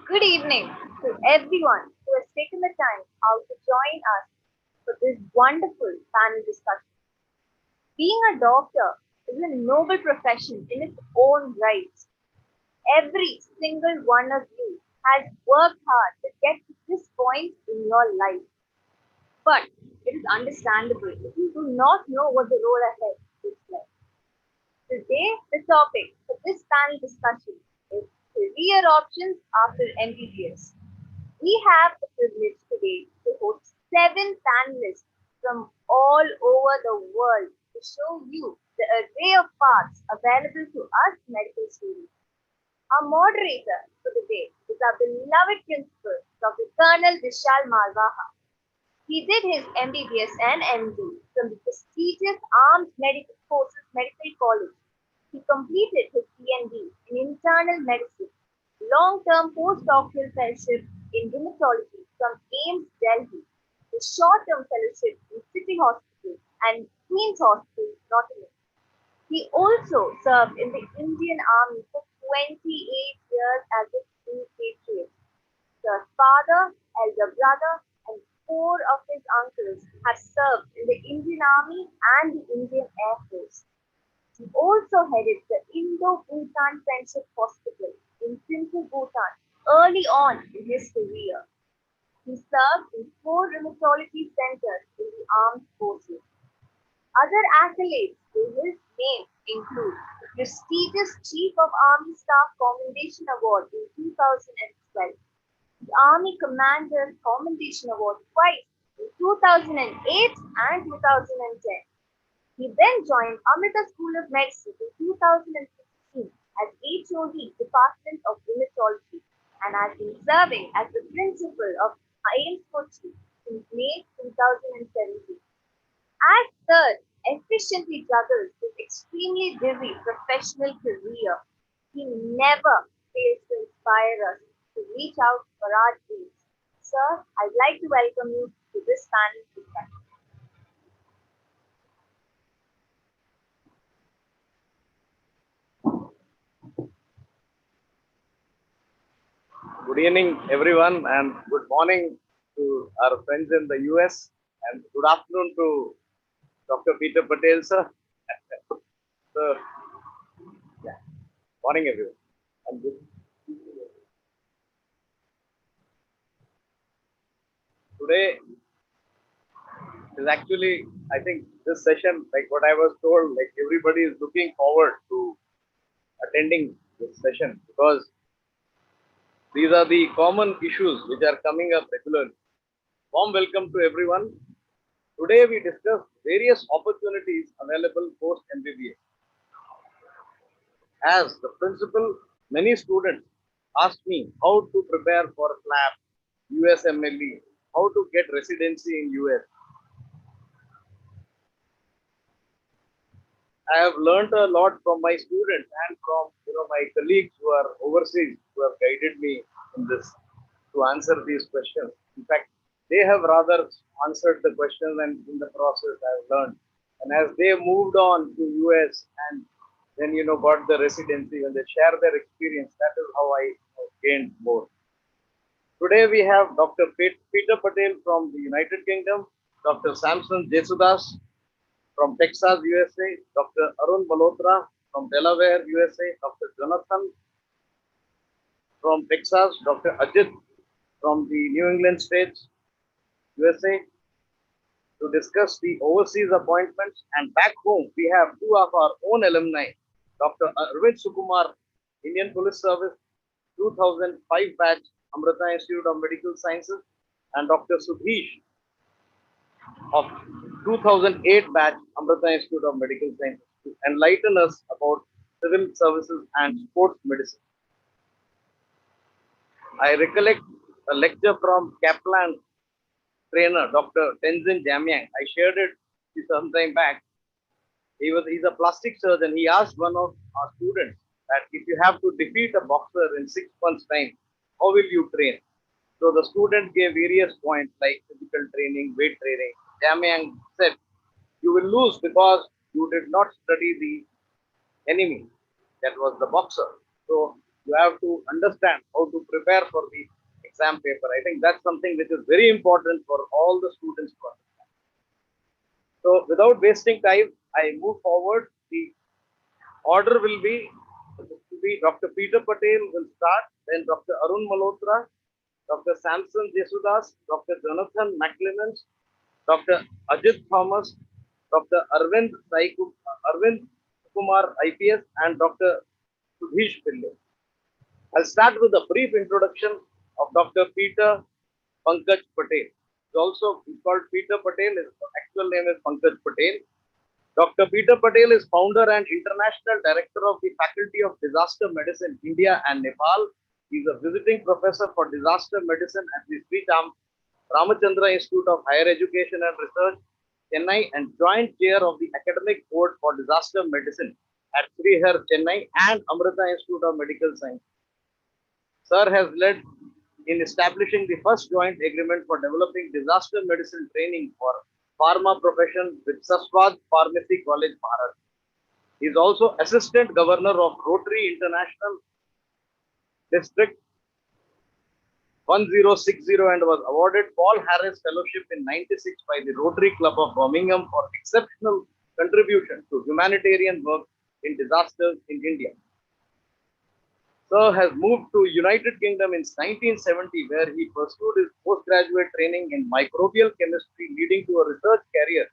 Good evening to everyone who has taken the time out to join us for this wonderful panel discussion. Being a doctor is a noble profession in its own right. Every single one of you has worked hard to get to this point in your life. But it is understandable if you do not know what the road ahead looks like. Today, the topic for this panel discussion is career options after MBBS. We have the privilege today to host seven panelists from all over the world to show you the array of paths available to us medical students. Our moderator for the day is our beloved principal, Dr. Colonel Vishal Malwa. He did his MBBS and MD from the prestigious Armed Medical Forces Medical College. He completed his PhD in internal medicine, long-term postdoctoral fellowship in rheumatology from AIMS Delhi, a short-term fellowship in City Hospital and Queen's Hospital, Nottingham. He also served in the Indian Army for 28 years as a Free Patriot. His father, elder brother, and four of his uncles have served in the Indian Army and the Indian Air Force. He also headed the Indo-Bhutan Friendship Hospital in Thimphu, Bhutan early on in his career. He served in four rheumatology centers in the armed forces. Other accolades to his name include the prestigious Chief of Army Staff Commendation Award in 2012, the Army Commander Commendation Award twice in 2008 and 2010. He then joined Amrita School of Medicine in 2016 as HOD Department of Rheumatology and has been serving as the principal of AIMS Kochi since May 2017. As third, efficiently juggles his extremely busy professional career. He never fails to inspire us to reach out for our dreams. Sir, I'd like to welcome you to this panel discussion. Good evening, everyone, and good morning to our friends in the US, and good afternoon to Dr. Peter Patel, sir. So, yeah, morning, everyone. And today is actually, I think, this session, like what I was told, like everybody is looking forward to attending this session because these are the common issues which are coming up regularly. Warm welcome to everyone. Today we discuss various opportunities available post MBBS. As the principal, many students asked me how to prepare for FLAP, USMLE, how to get residency in US. I have learned a lot from my students and from my colleagues who are overseas who have guided me in this to answer these questions. In fact, they have rather answered the questions, and in the process I have learned. And as they moved on to US and then got the residency, when they share their experience, that is how I gained more. Today we have Dr. Peter Patel from the United Kingdom, Dr. Samson Jesudas from Texas, USA, Dr. Arun Malhotra from Delaware, USA, Dr. Jonathan from Texas, Dr. Ajit from the New England states, USA, to discuss the overseas appointments. And back home, we have two of our own alumni, Dr. Arvind Sukumar, Indian Police Service, 2005 batch, Amrita Institute of Medical Sciences, and Dr. Sudhish of 2008 batch, Amrita Institute of Medical Sciences, to enlighten us about civil services and sports medicine. I recollect a lecture from Kaplan trainer, Dr. Tenzin Jamyang. I shared it some time back. He's a plastic surgeon. He asked one of our students that if you have to defeat a boxer in 6 months' time, how will you train? So the student gave various points like physical training, weight training. Jamyang said, you will lose because you did not study the enemy, that was the boxer. So You have to understand how to prepare for the exam paper. I think that's something which is very important for all the students to understand. So without wasting time, I move forward. The order will be Dr. Peter Patel will start, then Dr. Arun Malhotra, Dr. Samson Jesudas, Dr. Jonathan McClemens, Dr. Ajit Thomas, Dr. Arvind Kumar IPS, and Dr. Sudhish Pillai. I'll start with a brief introduction of Dr. Peter Pankaj Patel. He's called Peter Patel. His actual name is Pankaj Patel. Dr. Peter Patel is founder and international director of the Faculty of Disaster Medicine, India and Nepal. He is a visiting professor for disaster medicine at the Sri Ramachandra Institute of Higher Education and Research, Chennai, and joint chair of the Academic Board for Disaster Medicine at Srihar, Chennai, and Amrita Institute of Medical Science. Sir has led in establishing the first joint agreement for developing disaster medicine training for pharma profession with Saswad Pharmacy College, Bharat. He is also Assistant Governor of Rotary International District 1060 and was awarded Paul Harris Fellowship in 96 by the Rotary Club of Birmingham for exceptional contribution to humanitarian work in disasters in India. Sir has moved to United Kingdom in 1970, where he pursued his postgraduate training in microbial chemistry, leading to a research career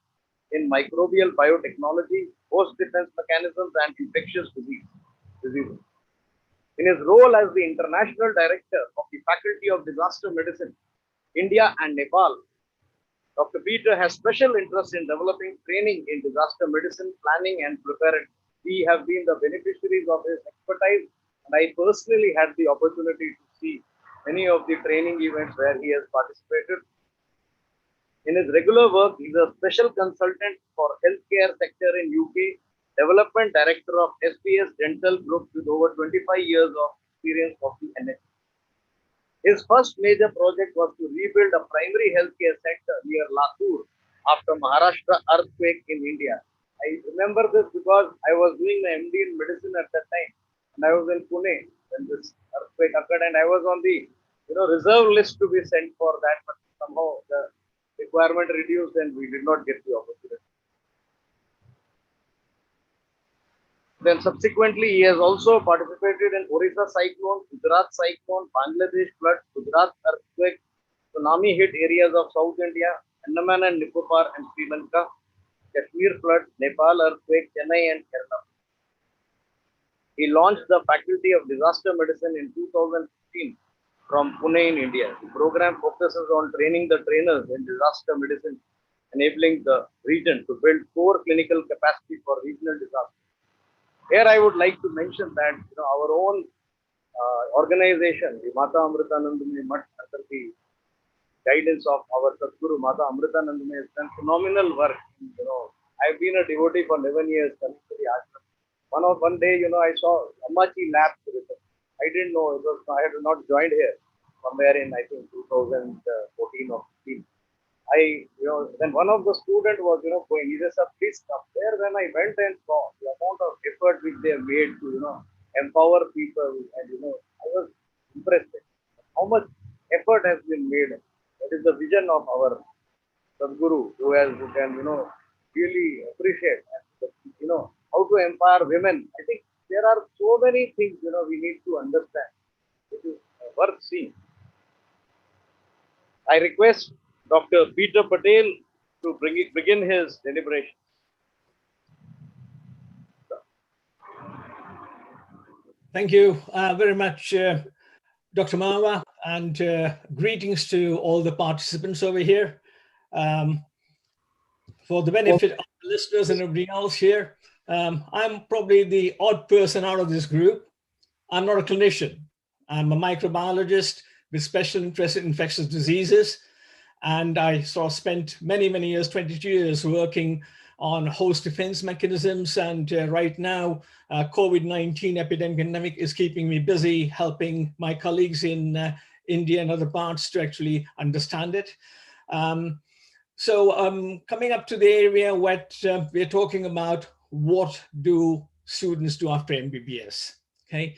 in microbial biotechnology, post-defense mechanisms, and infectious diseases. In his role as the International Director of the Faculty of Disaster Medicine, India and Nepal, Dr. Peter has special interest in developing training in disaster medicine, planning, and preparedness. We have been the beneficiaries of his expertise, and I personally had the opportunity to see many of the training events where he has participated. In his regular work, he is a special consultant for healthcare sector in UK, development director of SBS Dental Group with over 25 years of experience of the NHS. His first major project was to rebuild a primary healthcare center near Latur after Maharashtra earthquake in India. I remember this because I was doing my MD in medicine at that time, and I was in Pune when this earthquake occurred, and I was on the reserve list to be sent for that, but somehow the requirement reduced and we did not get the opportunity. Then subsequently, he has also participated in Orissa cyclone, Gujarat cyclone, Bangladesh flood, Gujarat earthquake, tsunami hit areas of South India, Andaman and Nicobar and Sri Lanka, Kashmir flood, Nepal earthquake, Chennai and Kerala. He launched the Faculty of Disaster Medicine in 2015 from Pune in India. The program focuses on training the trainers in disaster medicine, enabling the region to build core clinical capacity for regional disasters. Here I would like to mention that our own organization, the Mata Amritanandamayi Mutt, under the guidance of our Sadguru Mata Amritanandamayi, has done phenomenal work. I've been a devotee for 11 years. One day, I saw Ammachi Labs. I didn't know I had not joined here somewhere in I think 2014 or 15. Then one of the students was, going, he said, "Sir, please come." There, when I went and saw the amount of effort which they have made to, empower people, and, I was impressed with how much effort has been made. That is the vision of our Sadguru, who can, really appreciate, how to empower women. I think there are so many things, we need to understand. It is worth seeing. I request Dr. Peter Patel to begin his deliberation. Thank you very much, Dr. Malwa, and greetings to all the participants over here. For the benefit of the listeners and everybody else here, I'm probably the odd person out of this group. I'm not a clinician. I'm a microbiologist with special interest in infectious diseases. And I spent many, many years, 22 years, working on host defense mechanisms. And right now, COVID-19 epidemic is keeping me busy helping my colleagues in India and other parts to actually understand it. So coming up to the area where we're talking about what do students do after MBBS, okay?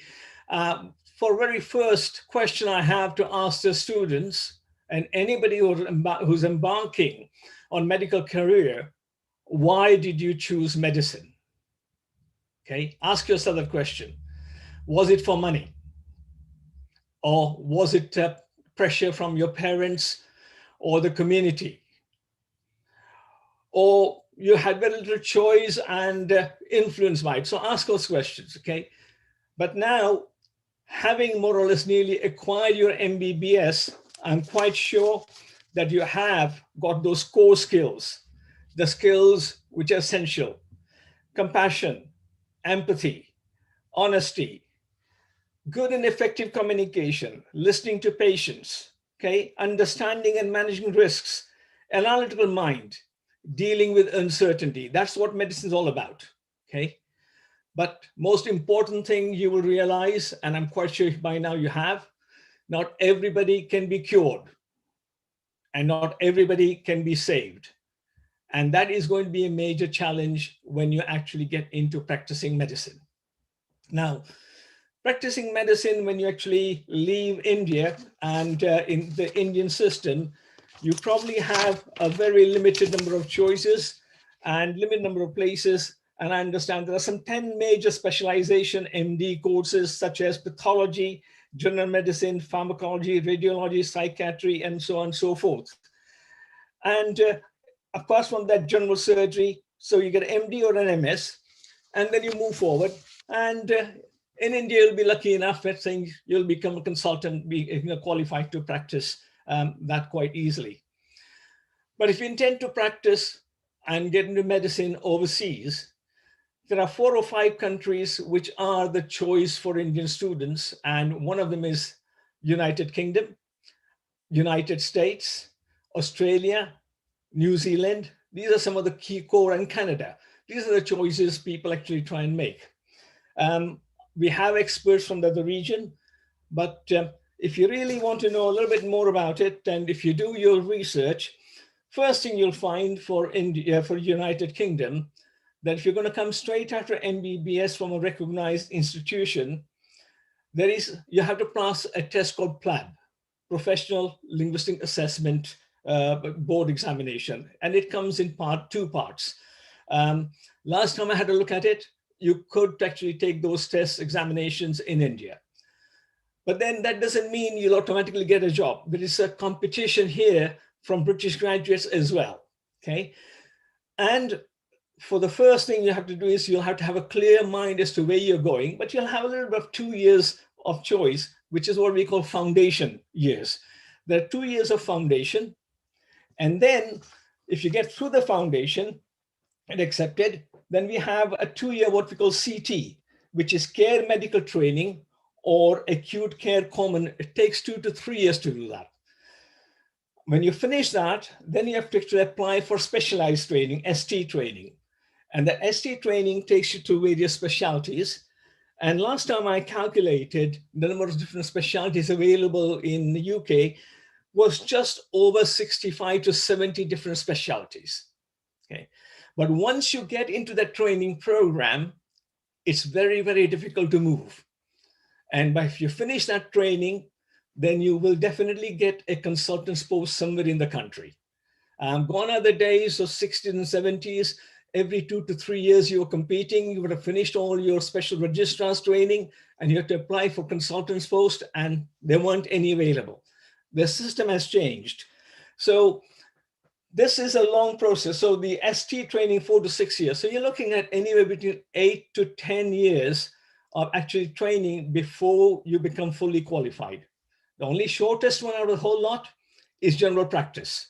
for very first question I have to ask the students and anybody who's embarking on medical career, why did you choose medicine? Okay, ask yourself that question. Was it for money? Or was it pressure from your parents or the community? Or you had very little choice and influence by it? So ask those questions, okay? But now, having more or less nearly acquired your MBBS, I'm quite sure that you have got those core skills, the skills which are essential: compassion, empathy, honesty, good and effective communication, listening to patients, okay, understanding and managing risks, analytical mind, dealing with uncertainty. That's what medicine is all about, okay? But most important thing you will realize, and I'm quite sure by now you have, not everybody can be cured and not everybody can be saved. And that is going to be a major challenge when you actually get into practicing medicine. Now, practicing medicine, when you actually leave India and in the Indian system, you probably have a very limited number of choices and limited number of places. And I understand there are some 10 major specialization MD courses, such as pathology, general medicine, pharmacology, radiology, psychiatry, and so on and so forth. And apart from that, general surgery. So you get MD or an MS, and then you move forward. And in India, you'll be lucky enough that saying you'll become a consultant, be qualified to practice that quite easily. But if you intend to practice and get into medicine overseas, there are 4 or 5 countries which are the choice for Indian students. And one of them is United Kingdom, United States, Australia, New Zealand. These are some of the key core, and Canada. These are the choices people actually try and make. We have experts from the other region, but if you really want to know a little bit more about it, and if you do your research, first thing you'll find for India, for United Kingdom, that if you're going to come straight after MBBS from a recognized institution, you have to pass a test called PLAB, Professional Linguistic Assessment Board Examination, and it comes in 2 parts. Last time I had a look at it, you could actually take those test examinations in India. But then that doesn't mean you'll automatically get a job. There is a competition here from British graduates as well, okay? And for the first thing you have to do is you'll have to have a clear mind as to where you're going, but you'll have a little bit of 2 years of choice, which is what we call foundation years. There are 2 years of foundation. And then if you get through the foundation and accepted, then we have a 2-year what we call CT, which is care medical training or acute care common. It takes 2 to 3 years to do that. When you finish that, then you have to actually apply for specialized training, ST training. And the ST training takes you to various specialties. And last time I calculated the number of different specialties available in the UK was just over 65 to 70 different specialties. Okay. But once you get into that training program, it's very, very difficult to move. And if you finish that training, then you will definitely get a consultant's post somewhere in the country. Gone are the days of 60s and 70s. Every 2 to 3 years you were competing, you would have finished all your special registrar's training and you had to apply for consultant's post, and there weren't any available. The system has changed. So this is a long process. So the ST training, 4 to 6 years. So you're looking at anywhere between 8 to 10 years of actually training before you become fully qualified. The only shortest one out of the whole lot is general practice.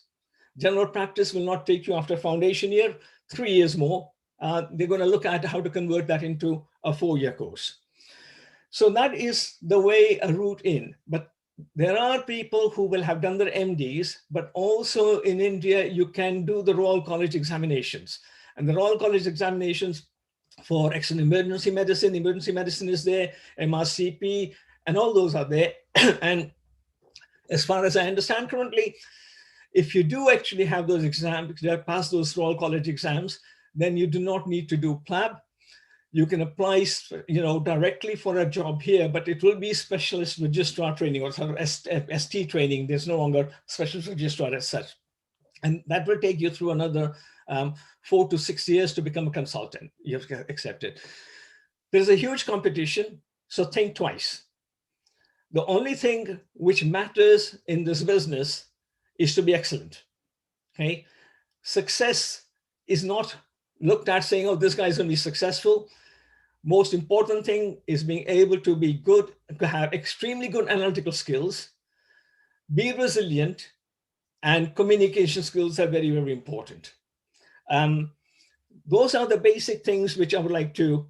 General practice will not take you after foundation year, 3 years more. They're going to look at how to convert that into a 4-year course. So that is the way a route in. But there are people who will have done their MDs, but also in India, you can do the Royal College examinations. And the Royal College examinations for excellent emergency medicine is there, MRCP, and all those are there. And as far as I understand currently, if you do actually have those exams, pass those Royal College exams, then you do not need to do PLAB. You can apply, directly for a job here, but it will be specialist registrar training or sort of ST training. There's no longer specialist registrar as such. And that will take you through another 4 to 6 years to become a consultant. You have to accept it. There's a huge competition, so think twice. The only thing which matters in this business is to be excellent. Okay, success is not looked at saying, oh, this guy's going to be successful. Most important thing is being able to be good, to have extremely good analytical skills, be resilient, and communication skills are very, very important. Those are the basic things which I would like to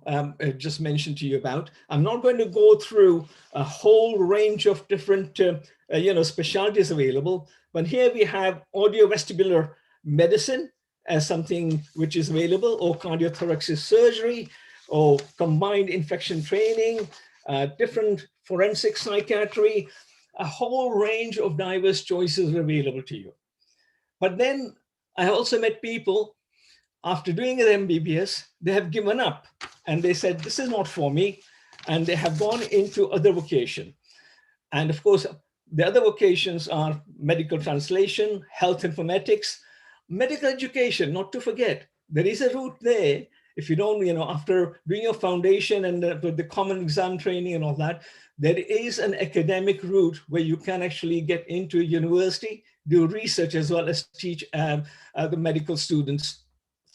just mention to you about. I'm not going to go through a whole range of different specialties available, but here we have audiovestibular medicine as something which is available, or cardiothoracic surgery, or combined infection training, different forensic psychiatry, a whole range of diverse choices are available to you. But then I also met people, after doing an MBBS, they have given up and they said, this is not for me. And they have gone into other vocation. And of course, the other vocations are medical translation, health informatics, medical education, not to forget. There is a route there. If you don't, after doing your foundation and the common exam training and all that, there is an academic route where you can actually get into university, do research, as well as teach the medical students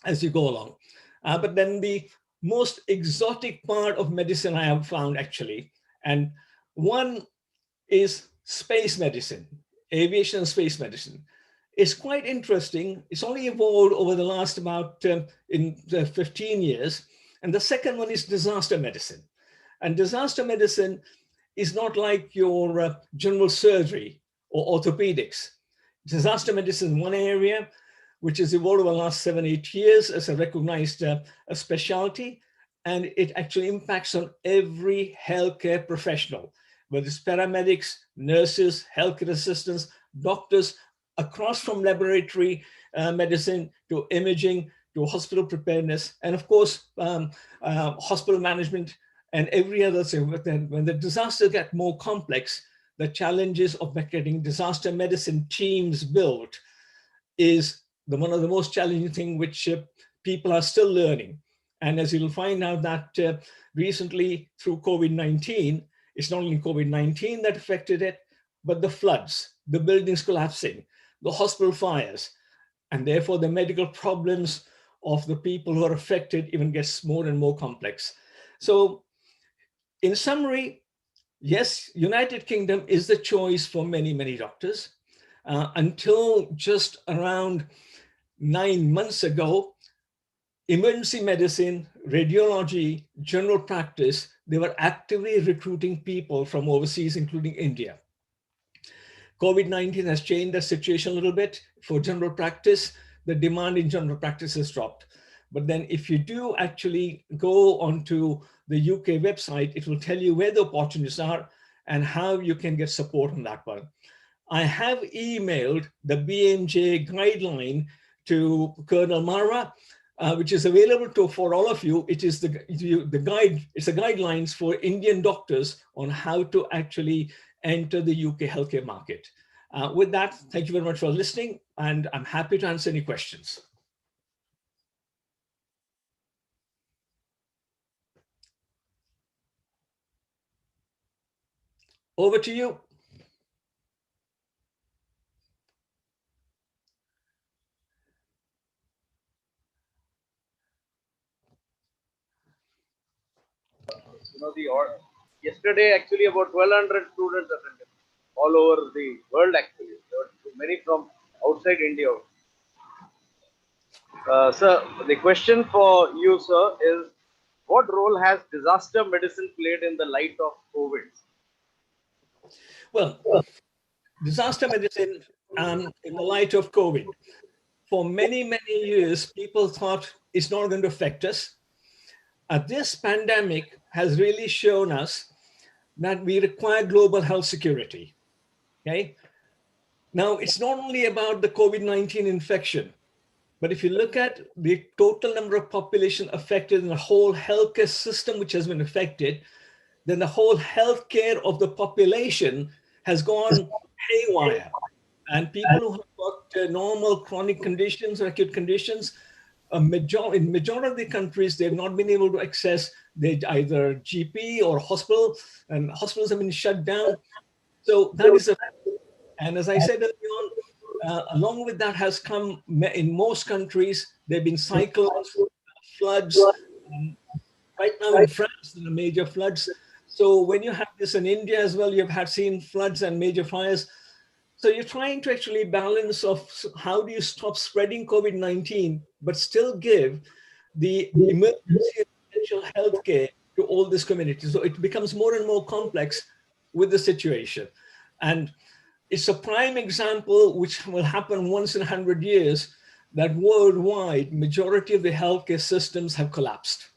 as you go along. But then the most exotic part of medicine I have found, actually, and one is space medicine, aviation and space medicine. It's quite interesting. It's only evolved over the last about 15 years. And the second one is disaster medicine. And disaster medicine is not like your general surgery or orthopedics. Disaster medicine is one area which has evolved over the last 7-8 years as a recognized a specialty. And it actually impacts on every healthcare professional, whether it's paramedics, nurses, healthcare assistants, doctors, across from laboratory medicine to imaging to hospital preparedness, and of course, hospital management and every other thing. But then when the disasters get more complex, the challenges of getting disaster medicine teams built is one of the most challenging things which people are still learning. And as you'll find out that recently through COVID-19, it's not only COVID-19 that affected it, but the floods, the buildings collapsing, the hospital fires, and therefore the medical problems of the people who are affected even gets more and more complex. So in summary, yes, United Kingdom is the choice for many, many doctors. Until just around 9 months ago, emergency medicine, radiology, general practice, they were actively recruiting people from overseas, including India. COVID-19 has changed the situation a little bit. For general practice, the demand in general practice has dropped. But then if you do actually go onto the UK website, it will tell you where the opportunities are and how you can get support on that one. I have emailed the BMJ guideline to Colonel Malwa, which is available for all of you. It is the guide. It's the guidelines for Indian doctors on how to actually enter the UK healthcare market. With that, thank you very much for listening, and I'm happy to answer any questions. Over to you. Yesterday, actually, about 1,200 students attended all over the world, actually. There were many from outside India. Sir, the question for you, sir, is what role has disaster medicine played in the light of COVID? Well, disaster medicine in the light of COVID. For many, many years, people thought it's not going to affect us. This pandemic has really shown us that we require global health security. Okay. Now, it's not only about the COVID-19 infection. But if you look at the total number of population affected in the whole healthcare system, which has been affected, then the whole healthcare of the population has gone haywire. And people who have got normal chronic conditions or acute conditions, in majority of the countries, they've not been able to access either GP or hospital, and hospitals have been shut down. So that is and as I said earlier on, along with that has come, in most countries, there have been cyclones, floods. Right now in France, there are major floods. So when you have this in India as well, you've seen floods and major fires. So you're trying to actually balance of how do you stop spreading COVID-19, but still give the emergency essential healthcare to all this community. So it becomes more and more complex with the situation. And it's a prime example, which will happen once in 100 years, that worldwide, majority of the healthcare systems have collapsed.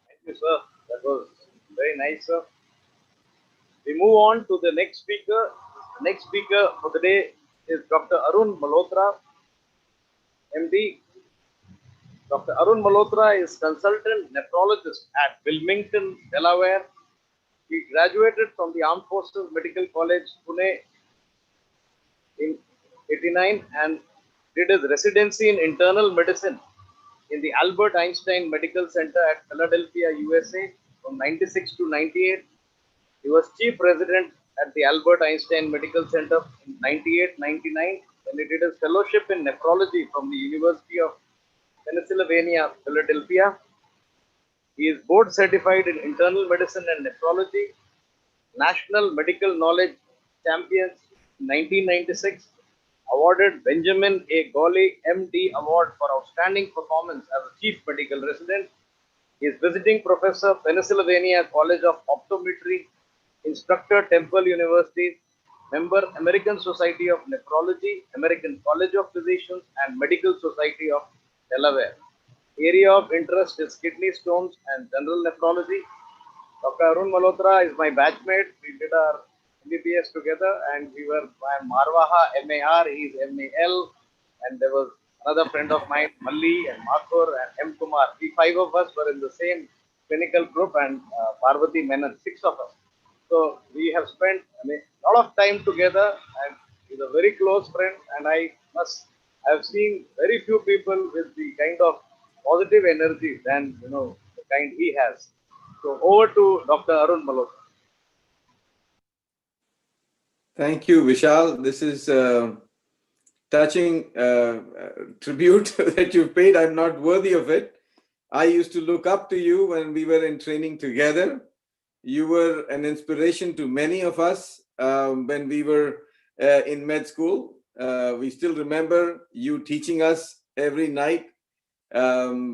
Thank you, sir. That was very nice, sir. We move on to the next speaker. The next speaker for the day is Dr. Arun Malhotra, MD. Dr. Arun Malhotra is consultant nephrologist at Wilmington, Delaware. He graduated from the Armed Forces Medical College, Pune in 89 and did his residency in internal medicine in the Albert Einstein Medical Center at Philadelphia, USA from 96 to 98. He was chief resident at the Albert Einstein Medical Center in 98-99 and he did his fellowship in nephrology from the University of Pennsylvania, Philadelphia. He is board certified in internal medicine and nephrology, National Medical Knowledge Champions 1996, awarded Benjamin A. Goley MD Award for outstanding performance as a chief medical resident. He is visiting professor, Pennsylvania College of Optometry, instructor, Temple University, member, American Society of Nephrology, American College of Physicians, and Medical Society of Delaware. Area of interest is kidney stones and general nephrology. Dr. Arun Malhotra is my batchmate. We did our Mbbs together and we were Marwaha, MAR, he is MAL, and there was another friend of mine, Malli and Mathur and M. Kumar. We five of us were in the same clinical group and Parvati Menon, six of us. So we have spent a lot of time together and he's a very close friend and I have seen very few people with the kind of positive energy than the kind he has. So over to Dr. Arun Malhotra. Thank you, Vishal. This is touching tribute that you've paid. I'm not worthy of it. I used to look up to you when we were in training together. You were an inspiration to many of us when we were in med school. We still remember you teaching us every night.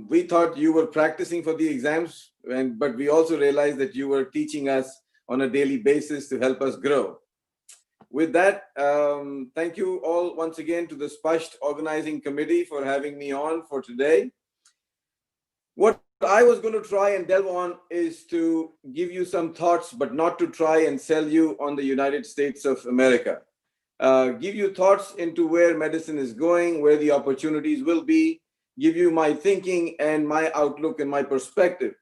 We thought you were practicing for the exams, but we also realized that you were teaching us on a daily basis to help us grow. With that, thank you all once again to the SPASHT organizing committee for having me on for today. What I was going to try and delve on is to give you some thoughts, but not to try and sell you on the United States of America. Give you thoughts into where medicine is going, where the opportunities will be, give you my thinking and my outlook and my perspective.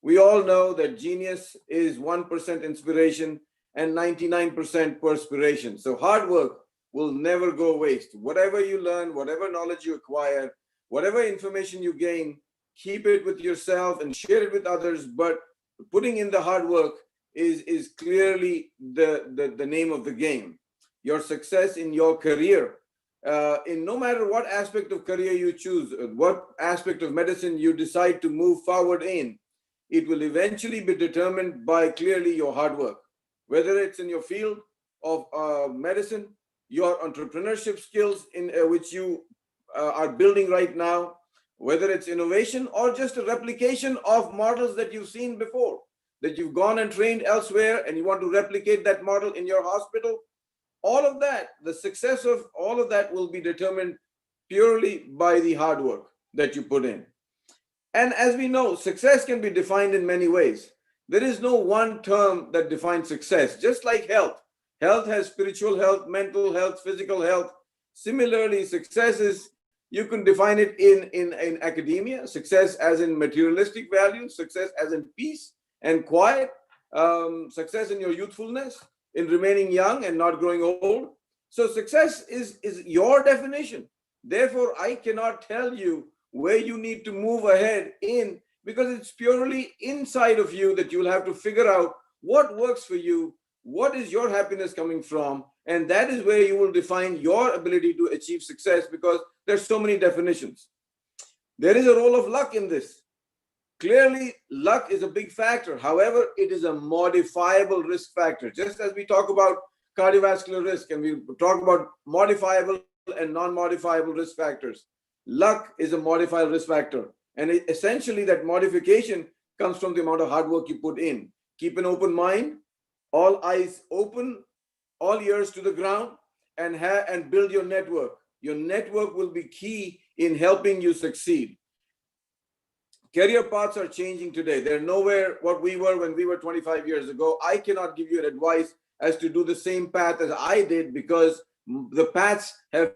We all know that genius is 1% inspiration and 99% perspiration. So hard work will never go waste. Whatever you learn, whatever knowledge you acquire, whatever information you gain, keep it with yourself and share it with others. But putting in the hard work is clearly the name of the game. Your success in your career, in no matter what aspect of career you choose, what aspect of medicine you decide to move forward in, it will eventually be determined by clearly your hard work. Whether it's in your field of medicine, your entrepreneurship skills in which you are building right now, whether it's innovation or just a replication of models that you've seen before, that you've gone and trained elsewhere and you want to replicate that model in your hospital, all of that, the success of all of that will be determined purely by the hard work that you put in. And as we know, success can be defined in many ways. There is no one term that defines success, just like health. Health has spiritual health, mental health, physical health. Similarly, success is You can define it in academia, success as in materialistic values, success as in peace and quiet, success in your youthfulness, in remaining young and not growing old. So success is your definition. Therefore, I cannot tell you where you need to move ahead in, because it's purely inside of you that you'll have to figure out what works for you, what is your happiness coming from, and that is where you will define your ability to achieve success, because there's so many definitions. There is a role of luck in this. Clearly, luck is a big factor. However, it is a modifiable risk factor. Just as we talk about cardiovascular risk and we talk about modifiable and non-modifiable risk factors, luck is a modifiable risk factor. And essentially that modification comes from the amount of hard work you put in. Keep an open mind, all eyes open, all ears to the ground, and build your network. Your network will be key in helping you succeed. Career paths are changing today. They're nowhere what we were when we were 25 years ago. I cannot give you an advice as to do the same path as I did, because the paths have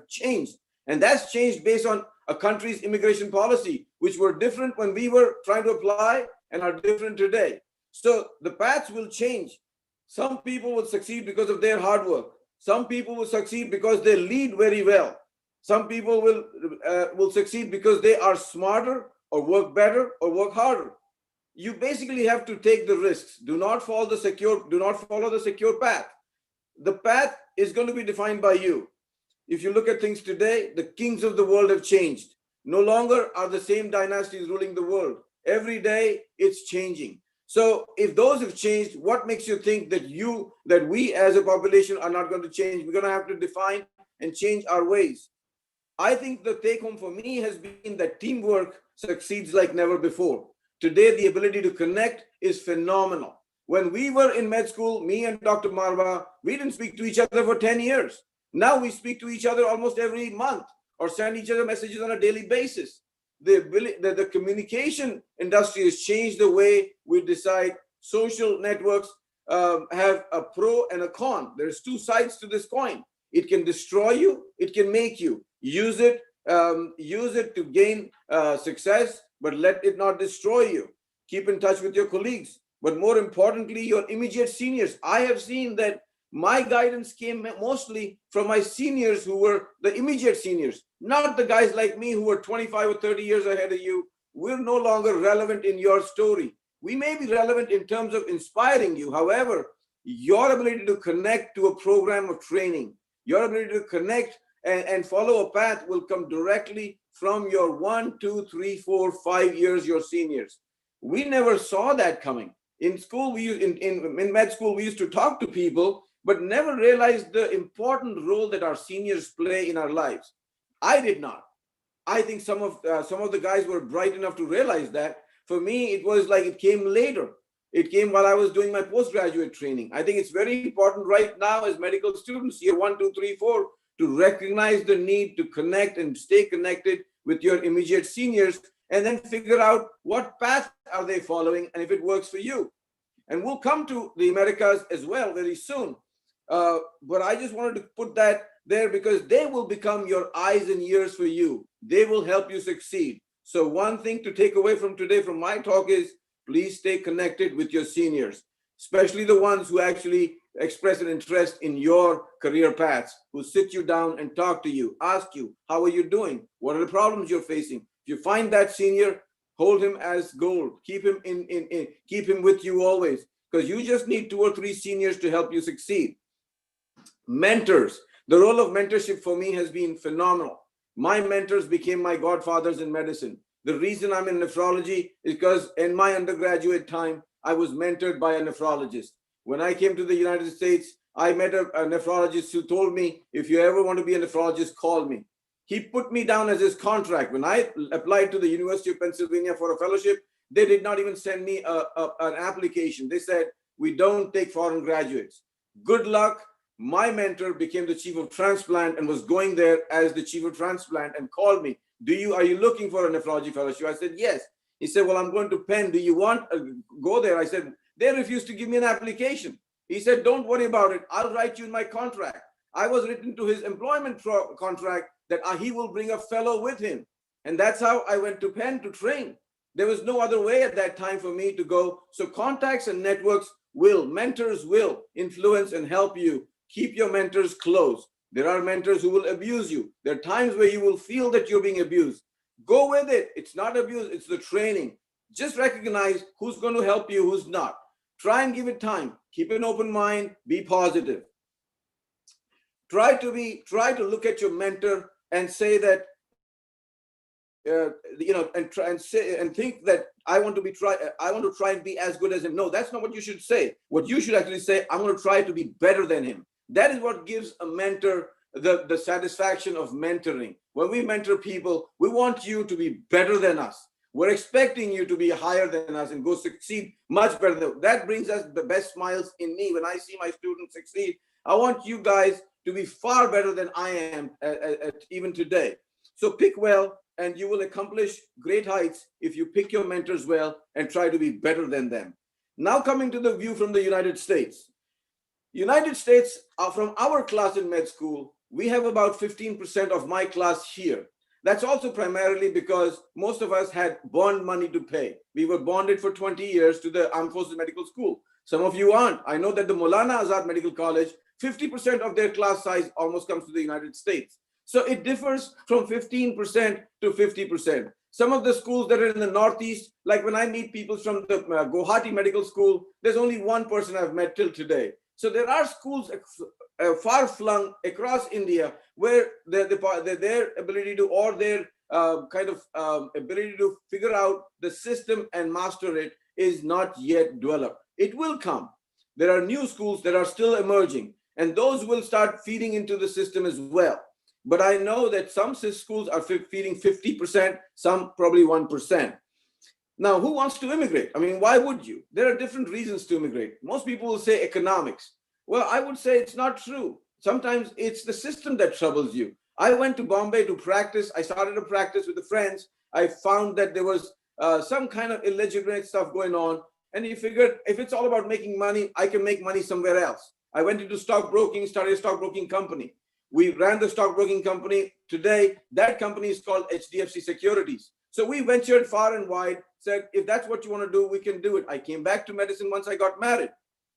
changed, and that's changed based on a country's immigration policy, which were different when we were trying to apply and are different today. So the paths will change. Some people will succeed because of their hard work. Some people will succeed because they lead very well. Some people will succeed because they are smarter or work better or work harder. You basically have to take the risks. Do not follow the secure path. The path is going to be defined by you. If you look at things today, the kings of the world have changed. No longer are the same dynasties ruling the world. Every day it's changing. So if those have changed, what makes you think that we as a population are not going to change? We're going to have to define and change our ways. I think the take home for me has been that teamwork succeeds like never before. Today, the ability to connect is phenomenal. When we were in med school, me and Dr. Malwa, we didn't speak to each other for 10 years. Now we speak to each other almost every month or send each other messages on a daily basis. The communication industry has changed the way we decide. Social networks have a pro and a con. There's two sides to this coin. It can destroy you, it can make you. Use it to gain success, but let it not destroy you. Keep in touch with your colleagues, but more importantly, your immediate seniors. I have seen that my guidance came mostly from my seniors who were the immediate seniors, not the guys like me who were 25 or 30 years ahead of you. We're no longer relevant in your story. We may be relevant in terms of inspiring you. However, your ability to connect to a program of training, your ability to connect and follow a path will come directly from your 1, 2, 3, 4, 5 years, your seniors. We never saw that coming. In school, in med school, we used to talk to people, but never realized the important role that our seniors play in our lives. I did not. I think some of the guys were bright enough to realize that. For me, it was like it came later. It came while I was doing my postgraduate training. I think it's very important right now as medical students, year 1, 2, 3, 4, to recognize the need to connect and stay connected with your immediate seniors, and then figure out what path are they following and if it works for you. And we'll come to the Americas as well very soon. But I just wanted to put that there because they will become your eyes and ears for you. They will help you succeed. So one thing to take away from today from my talk is please stay connected with your seniors, especially the ones who actually express an interest in your career paths, who sit you down and talk to you, ask you, how are you doing? What are the problems you're facing? If you find that senior, hold him as gold. Keep him keep him with you always, because you just need 2 or 3 seniors to help you succeed. Mentors. The role of mentorship for me has been phenomenal. My mentors became my godfathers in medicine. The reason I'm in nephrology is because in my undergraduate time, I was mentored by a nephrologist. When I came to the United States, I met a nephrologist who told me, if you ever want to be a nephrologist, call me. He put me down as his contract. When I applied to the University of Pennsylvania for a fellowship, they did not even send me an application. They said, we don't take foreign graduates. Good luck. My mentor became the chief of transplant and was going there as the chief of transplant and called me. Are you looking for a nephrology fellowship? I said, yes. He said, well, I'm going to Penn. Do you want to go there? I said, they refused to give me an application. He said, don't worry about it. I'll write you in my contract. I was written to his employment contract that he will bring a fellow with him. And that's how I went to Penn to train. There was no other way at that time for me to go. So contacts and networks mentors will influence and help you keep your mentors close. There are mentors who will abuse you. There are times where you will feel that you're being abused. Go with it. It's not abuse, it's the training. Just recognize who's going to help you, who's not. Try and give it time. Keep an open mind, be positive. Try to look at your mentor and say that, and think that I want to try and be as good as him. No, that's not what you should say. What you should actually say, I'm going to try to be better than him. That is what gives a mentor the satisfaction of mentoring. When we mentor people, we want you to be better than us. We're expecting you to be higher than us and go succeed much better than. That brings us the best smiles in me when I see my students succeed. I want you guys to be far better than I am even today. So pick well, and you will accomplish great heights if you pick your mentors well and try to be better than them. Now coming to the view from the United States. United States, from our class in med school, we have about 15% of my class here. That's also primarily because most of us had bond money to pay. We were bonded for 20 years to the Armed Forces Medical School. Some of you aren't. I know that the Maulana Azad Medical College, 50% of their class size almost comes to the United States. So it differs from 15% to 50%. Some of the schools that are in the Northeast, like when I meet people from the Guwahati Medical School, there's only one person I've met till today. So there are schools far flung across India where their ability to, or their ability to figure out the system and master it is not yet developed. It will come. There are new schools that are still emerging, and those will start feeding into the system as well. But I know that some schools are feeding 50%, some probably 1%. Now, who wants to immigrate? I mean, why would you? There are different reasons to immigrate. Most people will say economics. Well, I would say it's not true. Sometimes it's the system that troubles you. I went to Bombay to practice. I started a practice with the friends. I found that there was some kind of illegitimate stuff going on. And he figured if it's all about making money, I can make money somewhere else. I went into stockbroking, started a stockbroking company. We ran the stockbroking company. Today, that company is called HDFC Securities. So we ventured far and wide, said, if that's what you want to do, we can do it. I came back to medicine once I got married.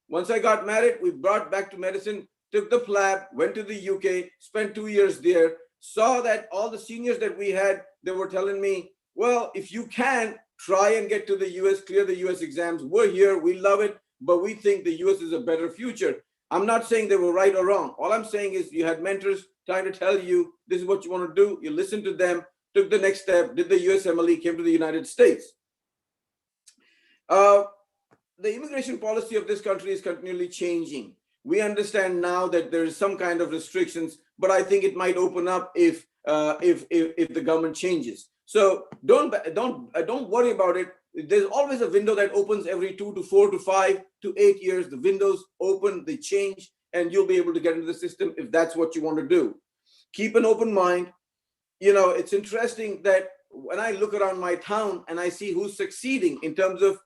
Once I got married, we brought back to medicine, took the PLAB, went to the UK, spent 2 years there, saw that all the seniors that we had, they were telling me, well, if you can, try and get to the US, clear the US exams. We're here, we love it, but we think the US is a better future. I'm not saying they were right or wrong. All I'm saying is you had mentors trying to tell you this is what you want to do. You listened to them, took the next step, did the USMLE, came to the United States. The immigration policy of this country is continually changing. We understand now that there is some kind of restrictions, but I think it might open up if the government changes. So don't worry about it. There's always a window that opens every 2 to 4 to 5 to 8 years. The windows open, they change, and you'll be able to get into the system if that's what you want to do. Keep an open mind. You know, it's interesting that when I look around my town and I see who's succeeding in terms of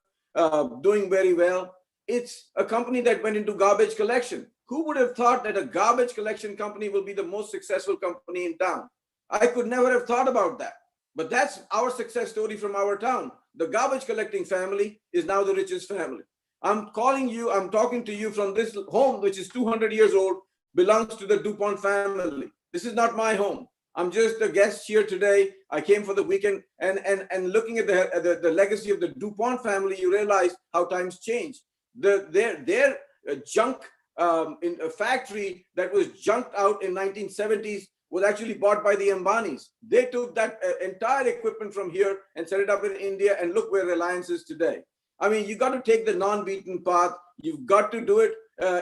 doing very well, it's a company that went into garbage collection. Who would have thought that a garbage collection company will be the most successful company in town? I could never have thought about that. But that's our success story from our town. The garbage collecting family is now the richest family. I'm talking to you from this home, which is 200 years old, belongs to the DuPont family. This is not my home. I'm just a guest here today. I came for the weekend, and looking at the legacy of the DuPont family, you realize how times change. Their junk in a factory that was junked out in 1970s was actually bought by the Ambanis. They took that entire equipment from here and set it up in India, and look where Reliance is today. I mean, you got to take the non-beaten path. You've got to do it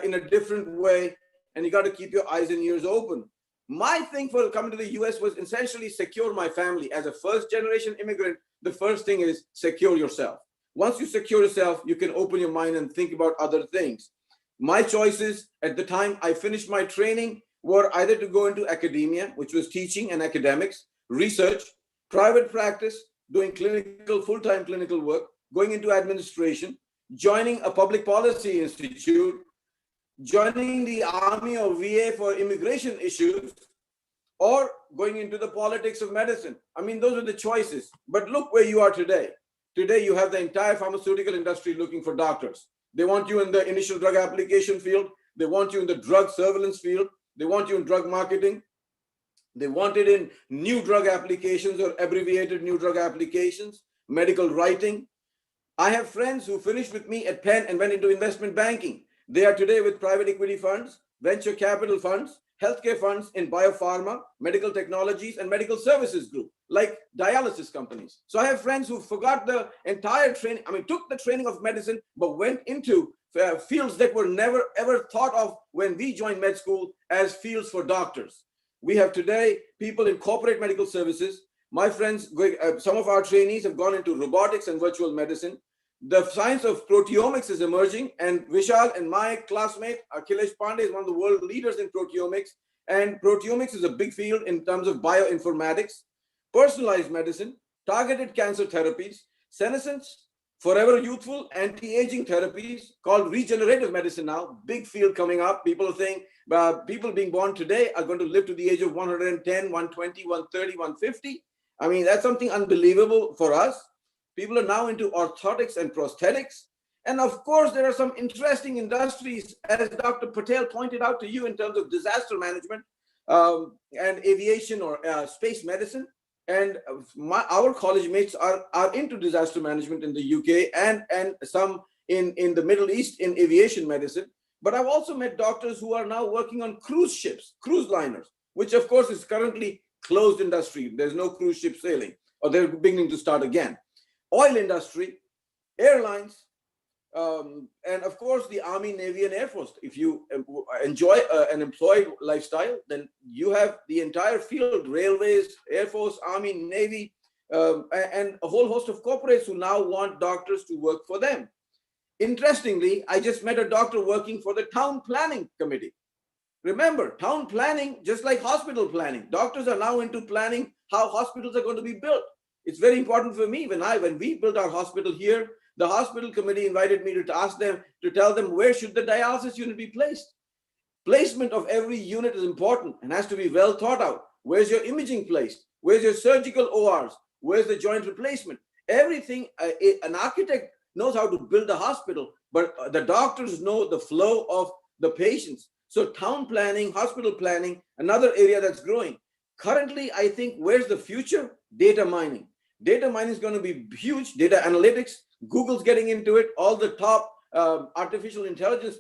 in a different way, and you got to keep your eyes and ears open. My thing for coming to the US was essentially secure my family. As a first-generation immigrant, the first thing is secure yourself. Once you secure yourself, you can open your mind and think about other things. My choices at the time I finished my training were either to go into academia, which was teaching and academics, research, private practice, doing full-time clinical work, going into administration, joining a public policy institute, joining the army or VA for immigration issues, or going into the politics of medicine. I mean, those are the choices. But look where you are today. Today, you have the entire pharmaceutical industry looking for doctors. They want you in the initial drug application field. They want you in the drug surveillance field. They want you in drug marketing. They want it in new drug applications or abbreviated new drug applications, medical writing. I have friends who finished with me at Penn and went into investment banking. They are today with private equity funds, venture capital funds, healthcare funds in biopharma, medical technologies, and medical services group, like dialysis companies. So I have friends who forgot the entire training, took the training of medicine, but went into fields that were never ever thought of when we joined med school as fields for doctors. We have today people in corporate medical services. My friends, some of our trainees have gone into robotics and virtual medicine. The science of proteomics is emerging, and Vishal and my classmate, Akhilesh Pandey, is one of the world leaders in proteomics. And proteomics is a big field in terms of bioinformatics, personalized medicine, targeted cancer therapies, senescence, forever youthful, anti-aging therapies called regenerative medicine now, big field coming up. People are saying people being born today are going to live to the age of 110, 120, 130, 150. I mean, that's something unbelievable for us. People are now into orthotics and prosthetics. And of course, there are some interesting industries, as Dr. Patel pointed out to you, in terms of disaster management and aviation or space medicine. And our college mates are into disaster management in the UK and some in the Middle East in aviation medicine. But I've also met doctors who are now working on cruise ships, cruise liners, which of course is currently closed industry. There's no cruise ship sailing, or they're beginning to start again. Oil industry, airlines, and of course the Army, Navy, and Air Force. If you enjoy an employed lifestyle, then you have the entire field: railways, Air Force, Army, Navy, and a whole host of corporates who now want doctors to work for them. Interestingly, I just met a doctor working for the town planning committee. Remember, town planning, just like hospital planning, doctors are now into planning how hospitals are going to be built. It's very important for me. When we built our hospital here, the hospital committee invited me to ask them, to tell them where should the dialysis unit be placed. Placement of every unit is important and has to be well thought out. Where's your imaging placed? Where's your surgical ORs? Where's the joint replacement? Everything, an architect knows how to build a hospital, but the doctors know the flow of the patients. So town planning, hospital planning, another area that's growing. Currently, I think, where's the future? Data mining. Data mining is going to be huge. Data analytics, Google's getting into it. All the top artificial intelligence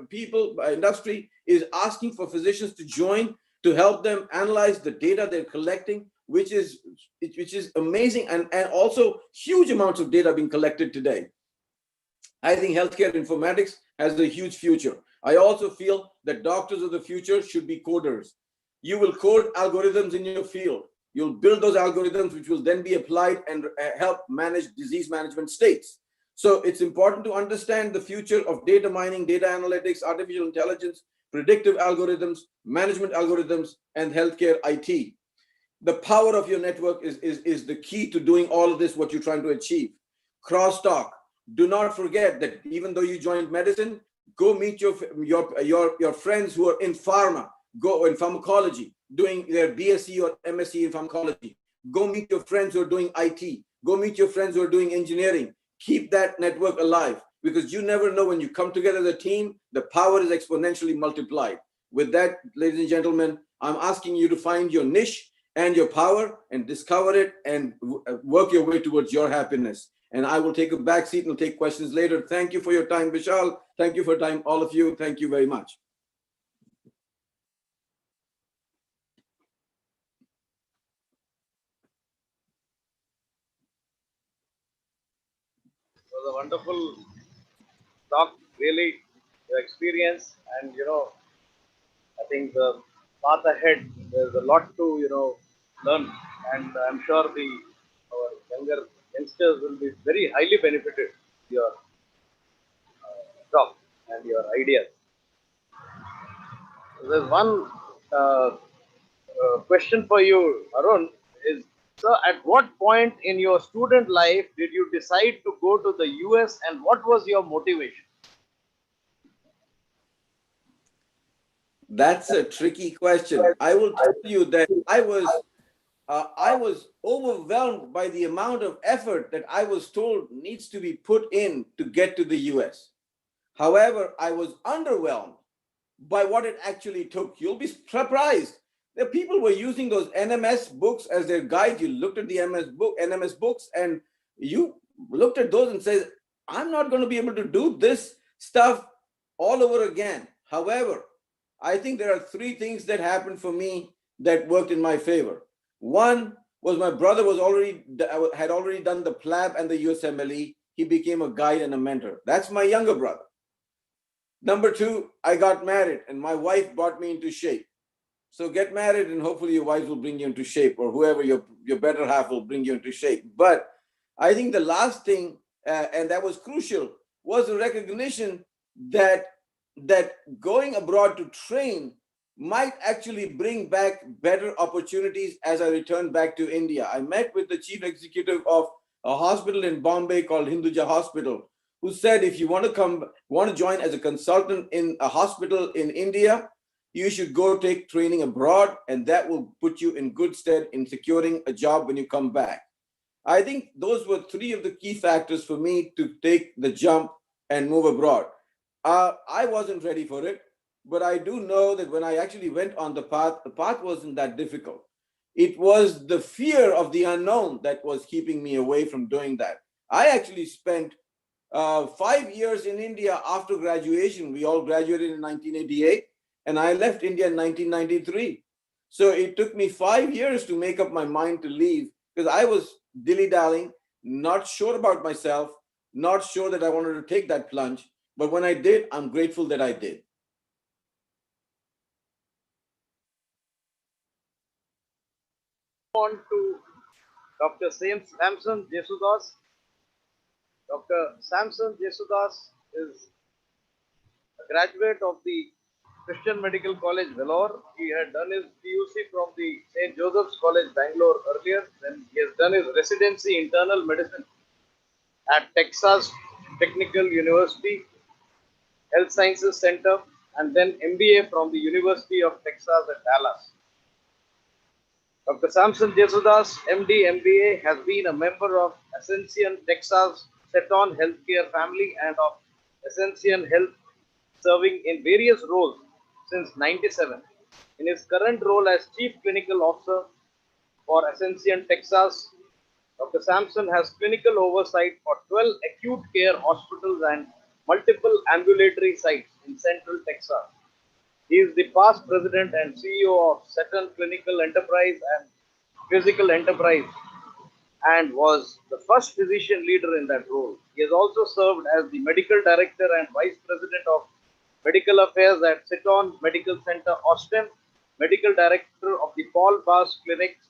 people, industry is asking for physicians to join to help them analyze the data they're collecting, which is amazing, and also huge amounts of data being collected today. I think healthcare informatics has a huge future. I also feel that doctors of the future should be coders. You will code algorithms in your field. You'll build those algorithms, which will then be applied and help manage disease management states. So it's important to understand the future of data mining, data analytics, artificial intelligence, predictive algorithms, management algorithms, and healthcare IT. The power of your network is the key to doing all of this, what you're trying to achieve. Crosstalk. Do not forget that even though you joined medicine, go meet your friends who are in pharma, go in pharmacology, doing their BSc or MSc in pharmacology. Go meet your friends who are doing IT. Go meet your friends who are doing engineering. Keep that network alive, because you never know, when you come together as a team, the power is exponentially multiplied. With that, ladies and gentlemen, I'm asking you to find your niche and your power and discover it and work your way towards your happiness. And I will take a back seat and will take questions later. Thank you for your time, Vishal. Thank you for your time, all of you. Thank you very much. It was a wonderful talk, really, your experience, and I think the path ahead, there's a lot to learn, and I'm sure our younger youngsters will be very highly benefited with your talk and your ideas. There's one question for you, Arun. Is, so at what point in your student life did you decide to go to the US, and what was your motivation? That's a tricky question. I will tell you that I was overwhelmed by the amount of effort that I was told needs to be put in to get to the US. However, I was underwhelmed by what it actually took. You'll be surprised. The people were using those NMS books as their guide. You looked at the NMS books, and you looked at those and said, I'm not going to be able to do this stuff all over again. However, I think there are three things that happened for me that worked in my favor. One was my brother had already done the PLAB and the USMLE. He became a guide and a mentor. That's my younger brother. Number two, I got married and my wife brought me into shape. So get married and hopefully your wife will bring you into shape, or whoever your better half will bring you into shape. But I think the last thing, and that was crucial, was the recognition that going abroad to train might actually bring back better opportunities as I returned back to India. I met with the chief executive of a hospital in Bombay called Hinduja Hospital, who said, if you want to join as a consultant in a hospital in India, you should go take training abroad, and that will put you in good stead in securing a job when you come back. I think those were three of the key factors for me to take the jump and move abroad. I wasn't ready for it, but I do know that when I actually went on the path wasn't that difficult. It was the fear of the unknown that was keeping me away from doing that. I actually spent 5 years in India after graduation. We all graduated in 1988, and I left India in 1993. So it took me 5 years to make up my mind to leave, because I was dilly-dallying, not sure about myself, not sure that I wanted to take that plunge. But when I did, I'm grateful that I did. On to Dr. Samson Jesudas. Dr. Samson Jesudas is a graduate of the Christian Medical College, Vellore. He had done his PUC from the St. Joseph's College, Bangalore earlier. Then he has done his residency internal medicine at Texas Technical University Health Sciences Center, and then MBA from the University of Texas at Dallas. Dr. Samson Jesudas, MD, MBA, has been a member of Ascension Texas Seton Healthcare family and of Ascension Health, serving in various roles since '97. In his current role as Chief Clinical Officer for Ascension Texas, Dr. Samson has clinical oversight for 12 acute care hospitals and multiple ambulatory sites in Central Texas. He is the past president and CEO of Seton Clinical Enterprise and Physical Enterprise, and was the first physician leader in that role. He has also served as the medical director and vice president of medical affairs at Seton Medical Center, Austin, medical director of the Paul Bass Clinics,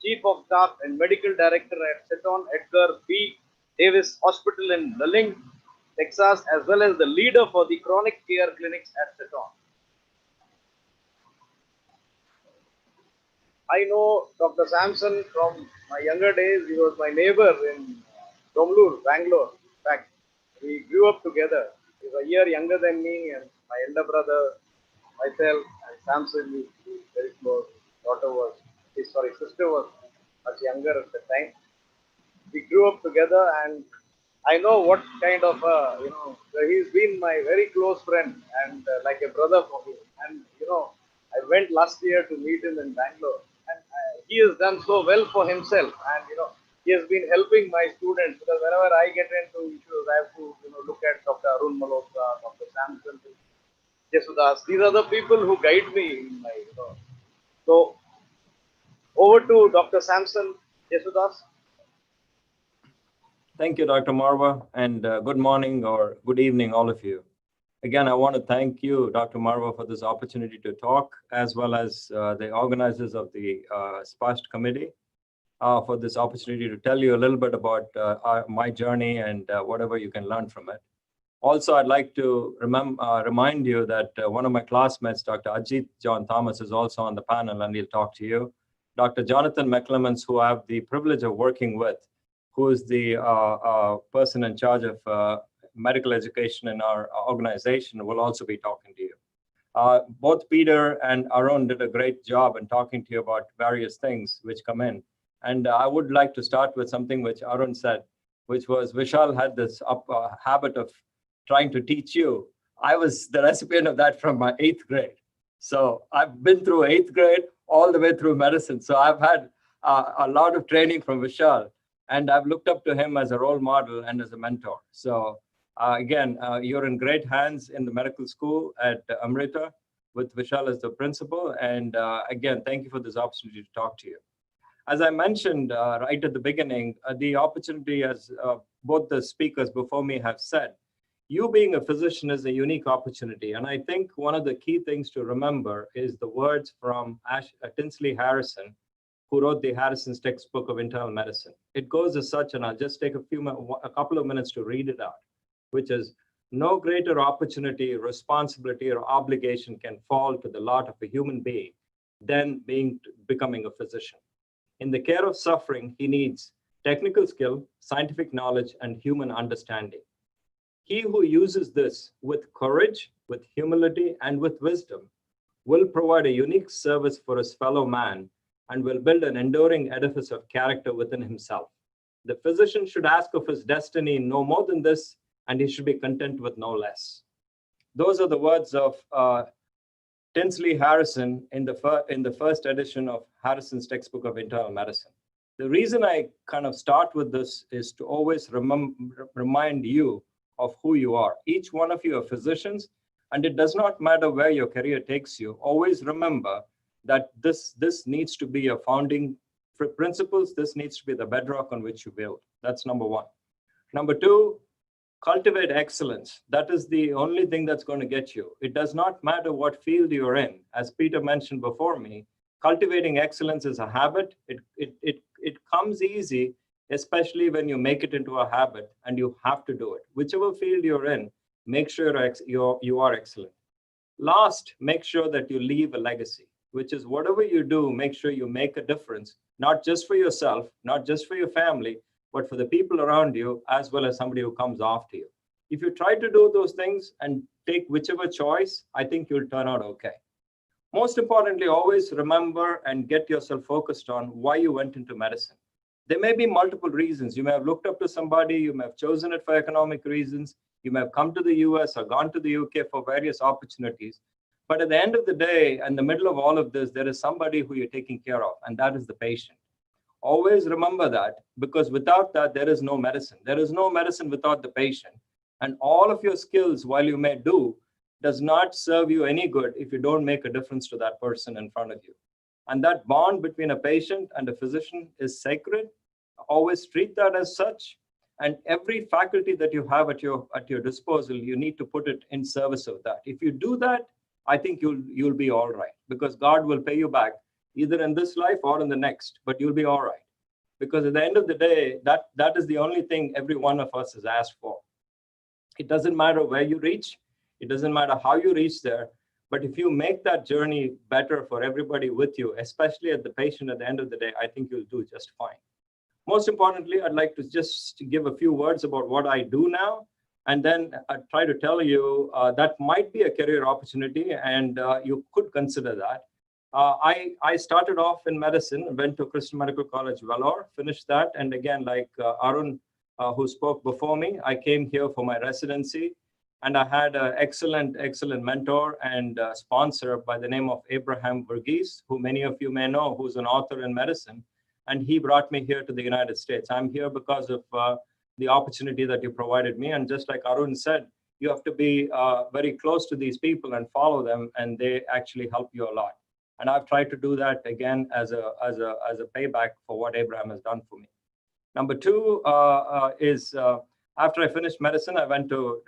chief of staff and medical director at Seton Edgar B. Davis Hospital in Luling, Texas, as well as the leader for the chronic care clinics at Seton. I know Dr. Samson from my younger days. He was my neighbor in Domlur, Bangalore. In fact, we grew up together. He was a year younger than me, and my elder brother, myself, and Samson, we were very close. Sister was much younger at the time. We grew up together, and I know what kind of, he's been my very close friend and like a brother for me. And, I went last year to meet him in Bangalore, and he has done so well for himself. And, he has been helping my students, because whenever I get into issues, I have to, look at Dr. Arun Malhotra, Dr. Samson Jesudas. These are the people who guide me in my, So, over to Dr. Samson Jesudas. Thank you, Dr. Malwa, and good morning or good evening, all of you. Again, I want to thank you, Dr. Malwa, for this opportunity to talk, as well as the organizers of the SPAST committee for this opportunity to tell you a little bit about my journey and whatever you can learn from it. Also, I'd like to remind you that one of my classmates, Dr. Ajit John Thomas, is also on the panel, and he'll talk to you. Dr. Jonathan McClemens, who I have the privilege of working with, who is the person in charge of medical education in our organization, will also be talking to you. Both Peter and Arun did a great job in talking to you about various things which come in. And I would like to start with something which Arun said, which was Vishal had this habit of trying to teach you. I was the recipient of that from my 8th grade. So I've been through 8th grade all the way through medicine. So I've had a lot of training from Vishal, and I've looked up to him as a role model and as a mentor. So again, you're in great hands in the medical school at Amrita with Vishal as the principal. And again, thank you for this opportunity to talk to you. As I mentioned right at the beginning, the opportunity, as both the speakers before me have said, you being a physician is a unique opportunity. And I think one of the key things to remember is the words from Tinsley Harrison, who wrote the Harrison's textbook of internal medicine. It goes as such, and I'll just take a couple of minutes to read it out, which is, no greater opportunity, responsibility, or obligation can fall to the lot of a human being than becoming a physician. In the care of suffering, he needs technical skill, scientific knowledge, and human understanding. He who uses this with courage, with humility, and with wisdom will provide a unique service for his fellow man and will build an enduring edifice of character within himself. The physician should ask of his destiny no more than this, and he should be content with no less. Those are the words of Tinsley Harrison in the first edition of Harrison's textbook of internal medicine. The reason I kind of start with this is to always remind you of who you are. Each one of you are physicians, and it does not matter where your career takes you. Always remember that this needs to be your founding principles. This needs to be the bedrock on which you build. That's number one. Number two, cultivate excellence. That is the only thing that's going to get you. It does not matter what field you're in. As Peter mentioned before me, cultivating excellence is a habit. It comes easy, especially when you make it into a habit and you have to do it. Whichever field you're in, make sure you are excellent. Last, make sure that you leave a legacy, which is whatever you do, make sure you make a difference, not just for yourself, not just for your family, but for the people around you, as well as somebody who comes after you. If you try to do those things and take whichever choice, I think you'll turn out okay. Most importantly, always remember and get yourself focused on why you went into medicine. There may be multiple reasons. You may have looked up to somebody, you may have chosen it for economic reasons, you may have come to the US or gone to the UK for various opportunities. But at the end of the day, in the middle of all of this, there is somebody who you're taking care of, and that is the patient. Always remember that, because without that, there is no medicine. There is no medicine without the patient. And all of your skills, while you may do, does not serve you any good if you don't make a difference to that person in front of you. And that bond between a patient and a physician is sacred. Always treat that as such. And every faculty that you have at your disposal, you need to put it in service of that. If you do that, I think you'll be all right, because God will pay you back either in this life or in the next, but you'll be all right. Because at the end of the day, that is the only thing every one of us is asked for. It doesn't matter where you reach. It doesn't matter how you reach there. But if you make that journey better for everybody with you, especially at the patient at the end of the day, I think you'll do just fine. Most importantly, I'd like to just give a few words about what I do now. And then I try to tell you that might be a career opportunity, and you could consider that. I started off in medicine, went to Christian Medical College, Vellore, finished that. And again, like Arun, who spoke before me, I came here for my residency. And I had an excellent mentor and sponsor by the name of Abraham Verghese, who many of you may know, who's an author in medicine. And he brought me here to the United States. I'm here because of the opportunity that you provided me. And just like Arun said, you have to be very close to these people and follow them, and they actually help you a lot. And I've tried to do that again as a payback for what Abraham has done for me. Number two is after I finished medicine, I went to,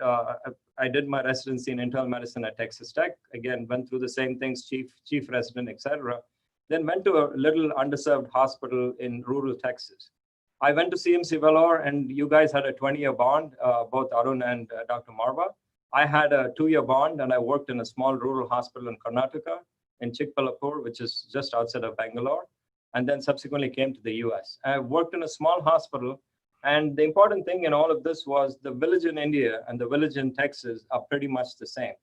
I did my residency in internal medicine at Texas Tech. Again, went through the same things, chief resident, etc. Then went to a little underserved hospital in rural Texas. I went to CMC Vellore, and you guys had a 20-year bond, both Arun and Dr. Malwa. I had a 2-year bond, and I worked in a small rural hospital in Karnataka, in Chikballapur, which is just outside of Bangalore, and then subsequently came to the US. I worked in a small hospital, and the important thing in all of this was the village in India and the village in Texas are pretty much the same.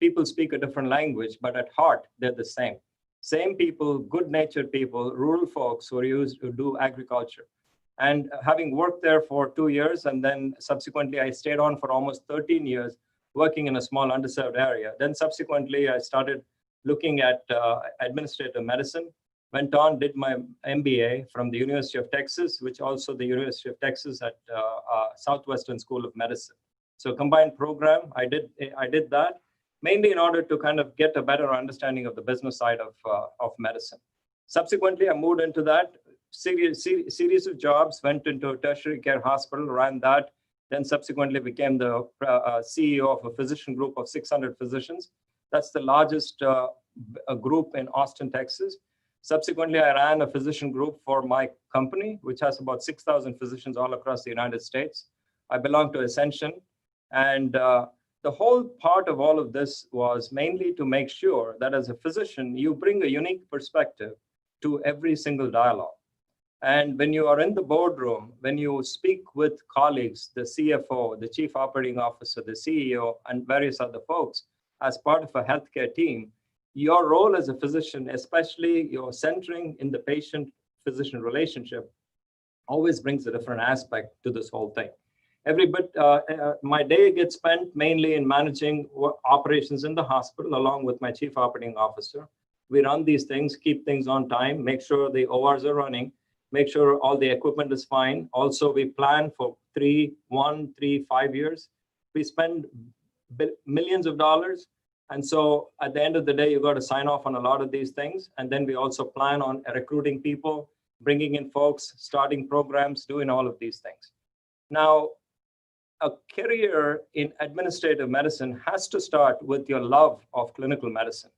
People speak a different language, but at heart, they're the same. Same people, good-natured people, rural folks who do agriculture. And having worked there for 2 years, and then subsequently I stayed on for almost 13 years, working in a small underserved area. Then subsequently I started looking at administrative medicine, went on, did my MBA from the University of Texas, which also the University of Texas at Southwestern School of Medicine. So combined program, I did that, mainly in order to kind of get a better understanding of the business side of medicine. Subsequently, I moved into that series of jobs, went into a tertiary care hospital, ran that, then subsequently became the CEO of a physician group of 600 physicians. That's the largest group in Austin, Texas. Subsequently, I ran a physician group for my company, which has about 6,000 physicians all across the United States. I belong to Ascension. And the whole part of all of this was mainly to make sure that as a physician, you bring a unique perspective to every single dialogue. And when you are in the boardroom, when you speak with colleagues, the CFO, the chief operating officer, the CEO, and various other folks, as part of a healthcare team, your role as a physician, especially your centering in the patient-physician relationship, always brings a different aspect to this whole thing. Every bit, my day gets spent mainly in managing operations in the hospital, along with my chief operating officer. We run these things, keep things on time, make sure the ORs are running, make sure all the equipment is fine. Also, we plan for 1, 3, 5 years. We spend millions of dollars. And so at the end of the day, you got to sign off on a lot of these things. And then we also plan on recruiting people, bringing in folks, starting programs, doing all of these things. Now, a career in administrative medicine has to start with your love of clinical medicine.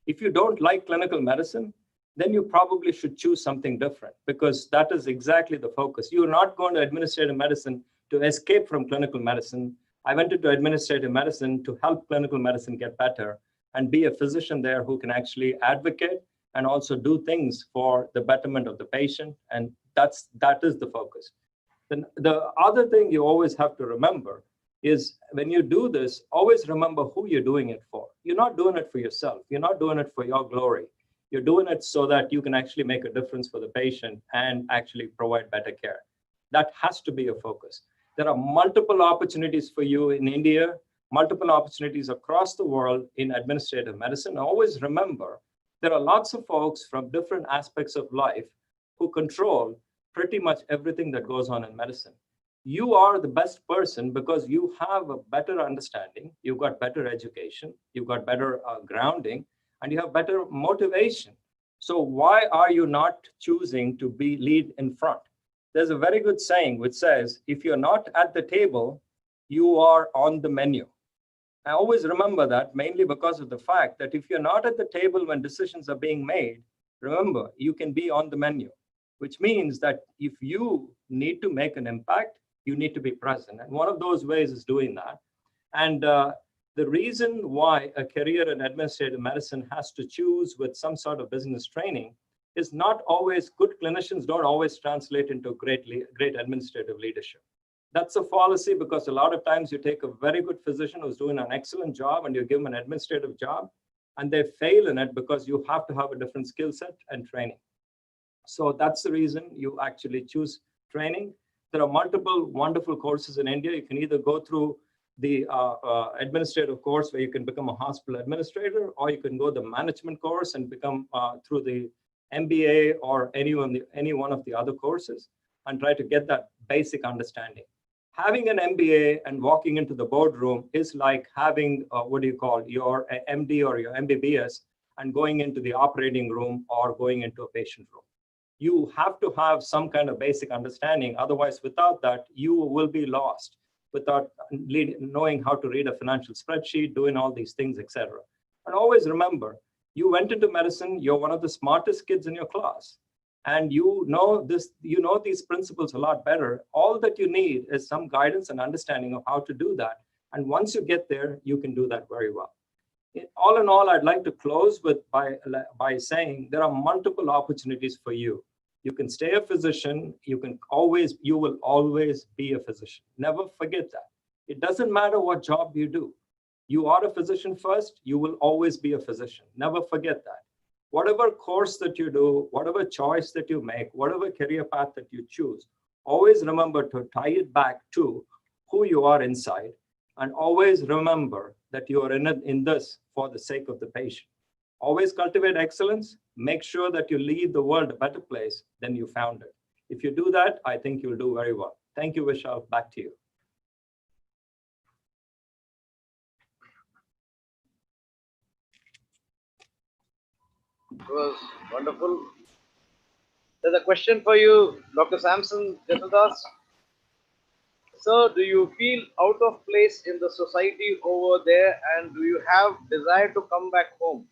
If you don't like clinical medicine, then you probably should choose something different, because that is exactly the focus. You're not going to administrative medicine to escape from clinical medicine. I went into administrative medicine to help clinical medicine get better and be a physician there who can actually advocate and also do things for the betterment of the patient. And that is the focus. Then the other thing you always have to remember is when you do this, always remember who you're doing it for. You're not doing it for yourself. You're not doing it for your glory. You're doing it so that you can actually make a difference for the patient and actually provide better care. That has to be your focus. There are multiple opportunities for you in India, multiple opportunities across the world in administrative medicine. Always remember, there are lots of folks from different aspects of life who control pretty much everything that goes on in medicine. You are the best person because you have a better understanding, you've got better education, you've got better grounding, and you have better motivation. So why are you not choosing to lead in front? There's a very good saying which says, if you're not at the table, you are on the menu. I always remember that, mainly because of the fact that if you're not at the table when decisions are being made, remember, you can be on the menu, which means that if you need to make an impact, you need to be present. And one of those ways is doing that. And the reason why a career in administrative medicine has to choose with some sort of business training is not always, good clinicians don't always translate into great administrative leadership. That's a fallacy, because a lot of times you take a very good physician who's doing an excellent job and you give them an administrative job, and they fail in it because you have to have a different skill set and training. So that's the reason you actually choose training. There are multiple wonderful courses in India. You can either go through the administrative course where you can become a hospital administrator, or you can go the management course and become through the MBA or any one of the other courses and try to get that basic understanding. Having an MBA and walking into the boardroom is like having, your MD or your MBBS and going into the operating room or going into a patient room. You have to have some kind of basic understanding. Otherwise, without that, you will be lost without knowing how to read a financial spreadsheet, doing all these things, etc. And always remember, you went into medicine, you're one of the smartest kids in your class, and you know these principles a lot better. All that you need is some guidance and understanding of how to do that. And once you get there, you can do that very well. All in all, I'd like to close by saying there are multiple opportunities for you. You can stay a physician. You will always be a physician. Never forget that. It doesn't matter what job you do. You are a physician first, you will always be a physician. Never forget that. Whatever course that you do, whatever choice that you make, whatever career path that you choose, always remember to tie it back to who you are inside, and always remember that you are in this for the sake of the patient. Always cultivate excellence. Make sure that you leave the world a better place than you found it. If you do that, I think you'll do very well. Thank you, Vishal. Back to you. It was wonderful. There's a question for you, Dr. Samson Jatadas. Sir, do you feel out of place in the society over there, and do you have desire to come back home?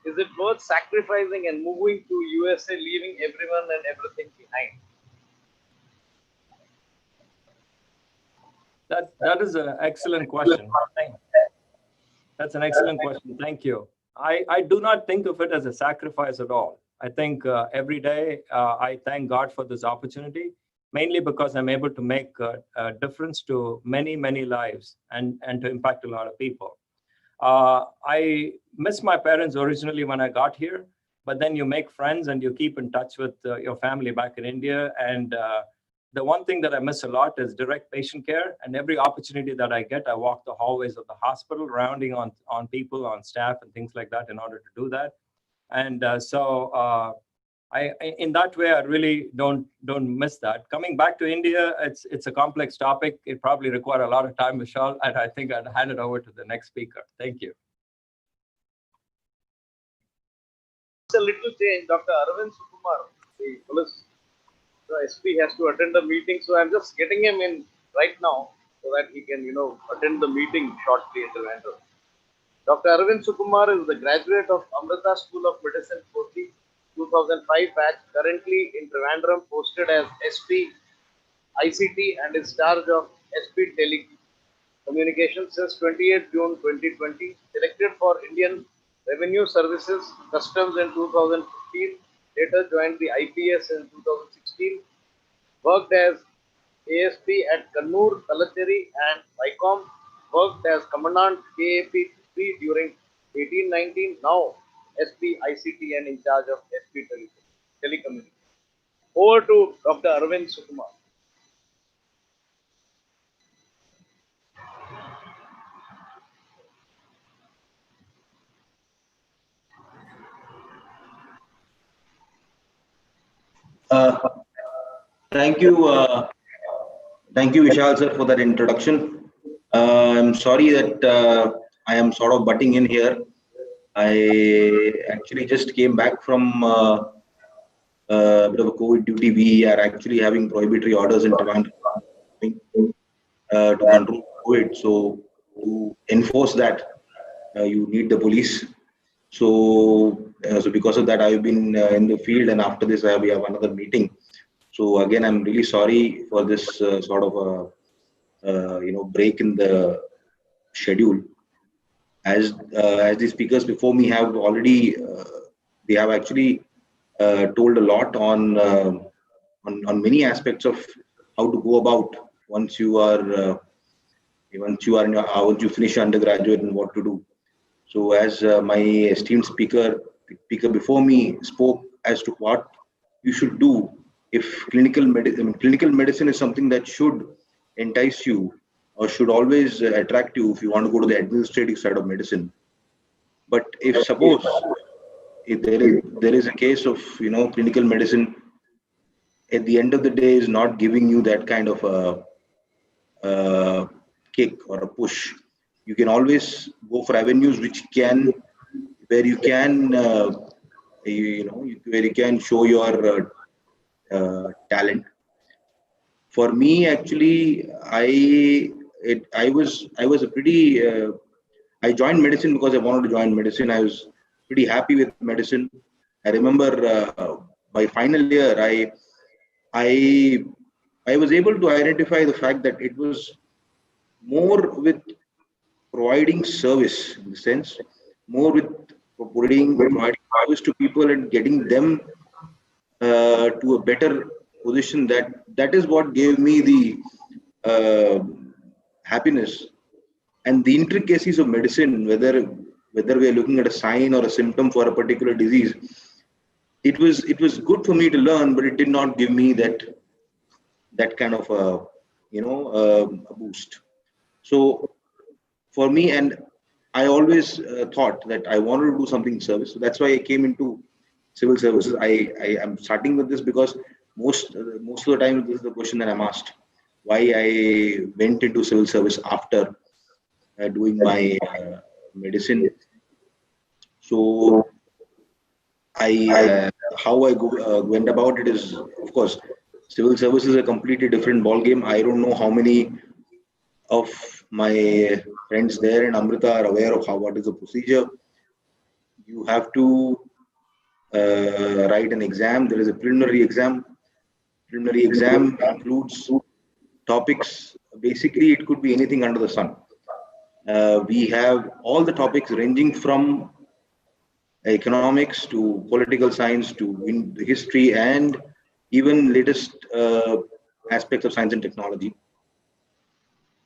Is it worth sacrificing and moving to USA, leaving everyone and everything behind? That is an excellent question. That's an excellent question. Thank you. I do not think of it as a sacrifice at all. I think every day I thank God for this opportunity, mainly because I'm able to make a difference to many, many lives and to impact a lot of people. I missed my parents originally when I got here, but then you make friends and you keep in touch with your family back in India. And the one thing that I miss a lot is direct patient care. And every opportunity that I get, I walk the hallways of the hospital, rounding on people, on staff and things like that in order to do that. And in that way, I really don't miss that. Coming back to India, it's a complex topic. It probably require a lot of time, Vishal, and I think I'd hand it over to the next speaker. Thank you. It's a little change. Dr. Arun Sukumar, the police, the SP, has to attend the meeting, so I'm just getting him in right now so that he can, attend the meeting shortly in Trivandrum. Dr. Arvind Sukumar is the graduate of Amrita School of Medicine, Kochi, 2005 batch, currently in Trivandrum, posted as SP ICT and is charge of SP Telecommunications since 28 June 2020. Selected for Indian Revenue Services Customs in 2015. Later joined the IPS in 2016. Worked as ASP at Kannur, Talacheri and Vicom. Worked as Commandant KAP 3 during 1819. Now SP ICT and in charge of SP Telecommunications. Over to Dr. Arvind Sukumar. Thank you, Vishal sir, for that introduction. I'm sorry that I am sort of butting in here. I actually just came back from a bit of a COVID duty. We are actually having prohibitory orders in Trivandrum to control COVID. So to enforce that, you need the police. So because of that, I've been in the field, and after this, we have another meeting. So again, I'm really sorry for this sort of a break in the schedule. As the speakers before me have already, they have actually told a lot on many aspects of how to go about once you finish your undergraduate and what to do. So as my esteemed speaker before me spoke as to what you should do if clinical medicine is something that should entice you or should always attract you if you want to go to the administrative side of medicine. But if suppose there is a case of clinical medicine at the end of the day is not giving you that kind of a kick or a push, you can always go for avenues where you can show your talent. For me, actually, I joined medicine because I wanted to join medicine. I was pretty happy with medicine. I remember by final year, I was able to identify the fact that it was more with providing service, in the sense, more with providing service to people and getting them to a better position. That is what gave me the happiness And the intricacies of medicine, whether we are looking at a sign or a symptom for a particular disease, it was good for me to learn, but it did not give me that kind of a boost. So for me, and I always thought that I wanted to do something in service. So that's why I came into civil services. I am starting with this because most of the time this is the question that I'm asked, why I went into civil service after doing my medicine. So how I went about it is, of course, civil service is a completely different ball game. I don't know how many of my friends there in Amrita are aware of what is the procedure. You have to write an exam. There is a preliminary exam. Preliminary exam includes topics. Basically, it could be anything under the sun. We have all the topics ranging from economics to political science to history and even latest aspects of science and technology.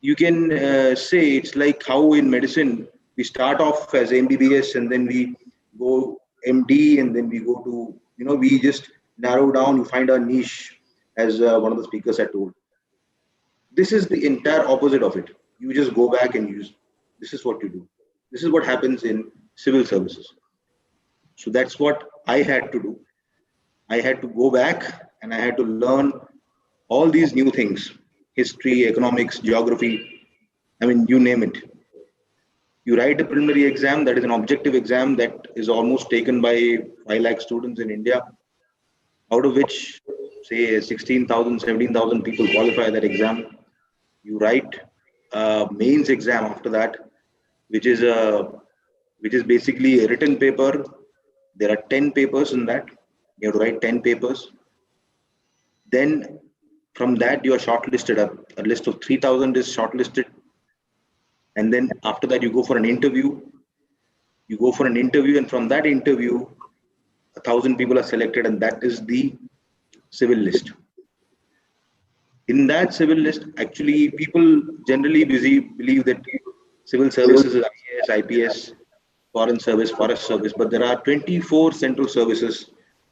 You can say it's like how in medicine we start off as MBBS and then we go MD and then we go to, we just narrow down, we find our niche, as one of the speakers had told. This is the entire opposite of it. You just go back and this is what you do. This is what happens in civil services. So that's what I had to do. I had to go back and I had to learn all these new things, history, economics, geography, you name it. You write a preliminary exam, that is an objective exam that is almost taken by 5 lakh students in India, out of which, say, 16,000, 17,000 people qualify that exam. You write a mains exam after that, which is basically a written paper. There are 10 papers in that. You have to write 10 papers. Then from that, you are shortlisted. A list of 3,000 is shortlisted. And then after that, you go for an interview. You go for an interview, and from that interview, 1,000 people are selected, and that is the civil list. In that civil list, actually, people generally believe that civil services is IAS, IPS, foreign service, forest service, but there are 24 central services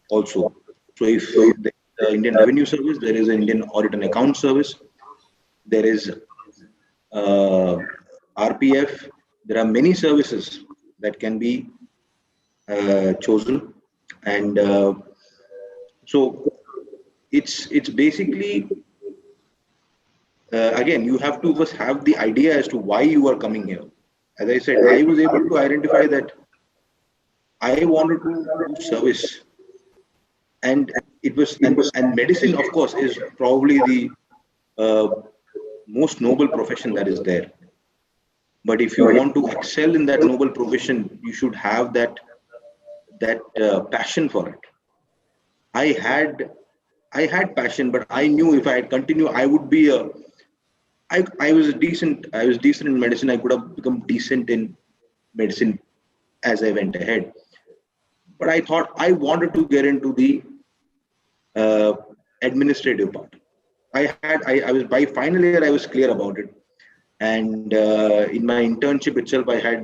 also. So if there is the Indian Revenue Service, there is an Indian Audit and Account Service, there is RPF, there are many services that can be chosen. And so it's basically, again, you have to first have the idea as to why you are coming here. As I said, I was able to identify that I wanted to do service, and and medicine, of course, is probably the most noble profession that is there. But if you want to excel in that noble profession, you should have that passion for it. I had passion, but I knew if I had continued, I would be I was decent in medicine. I could have become decent in medicine as I went ahead. But I thought I wanted to get into the administrative part. I was by final year I was clear about it, and in my internship itself I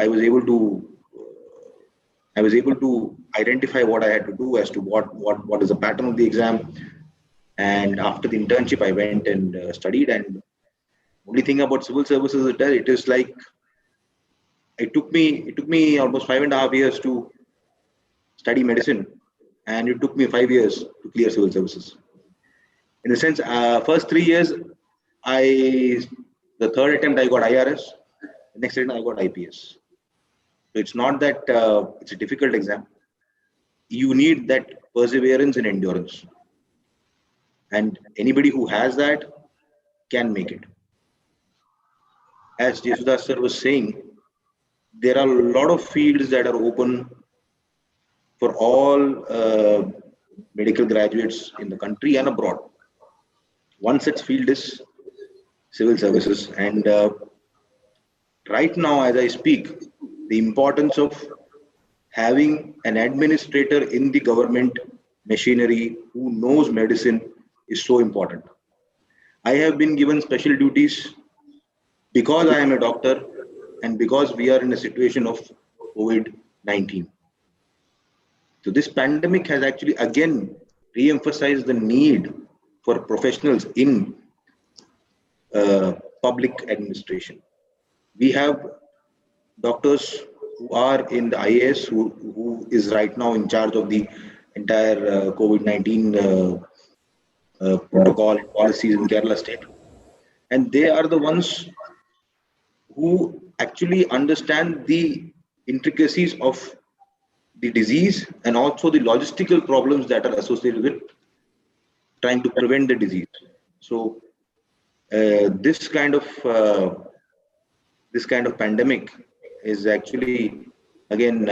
was able to identify what I had to do as to what is the pattern of the exam. And after the internship, I went and studied. And only thing about civil services is that it is like it took me almost 5.5 years to study medicine, and it took me 5 years to clear civil services. In the sense, first 3 years, the third attempt I got IRS, the next attempt I got IPS. So it's not that it's a difficult exam. You need that perseverance and endurance. And anybody who has that can make it. As Jesudas sir was saying, there are a lot of fields that are open for all medical graduates in the country and abroad. One such field is civil services. And right now, as I speak, the importance of having an administrator in the government machinery who knows medicine is so important. I have been given special duties because I am a doctor and because we are in a situation of COVID-19. So this pandemic has actually again re-emphasized the need for professionals in public administration. We have doctors who are in the IAS who is right now in charge of the entire COVID-19 protocol and policies in Kerala state. And they are the ones who actually understand the intricacies of the disease and also the logistical problems that are associated with trying to prevent the disease. So this kind of pandemic is actually again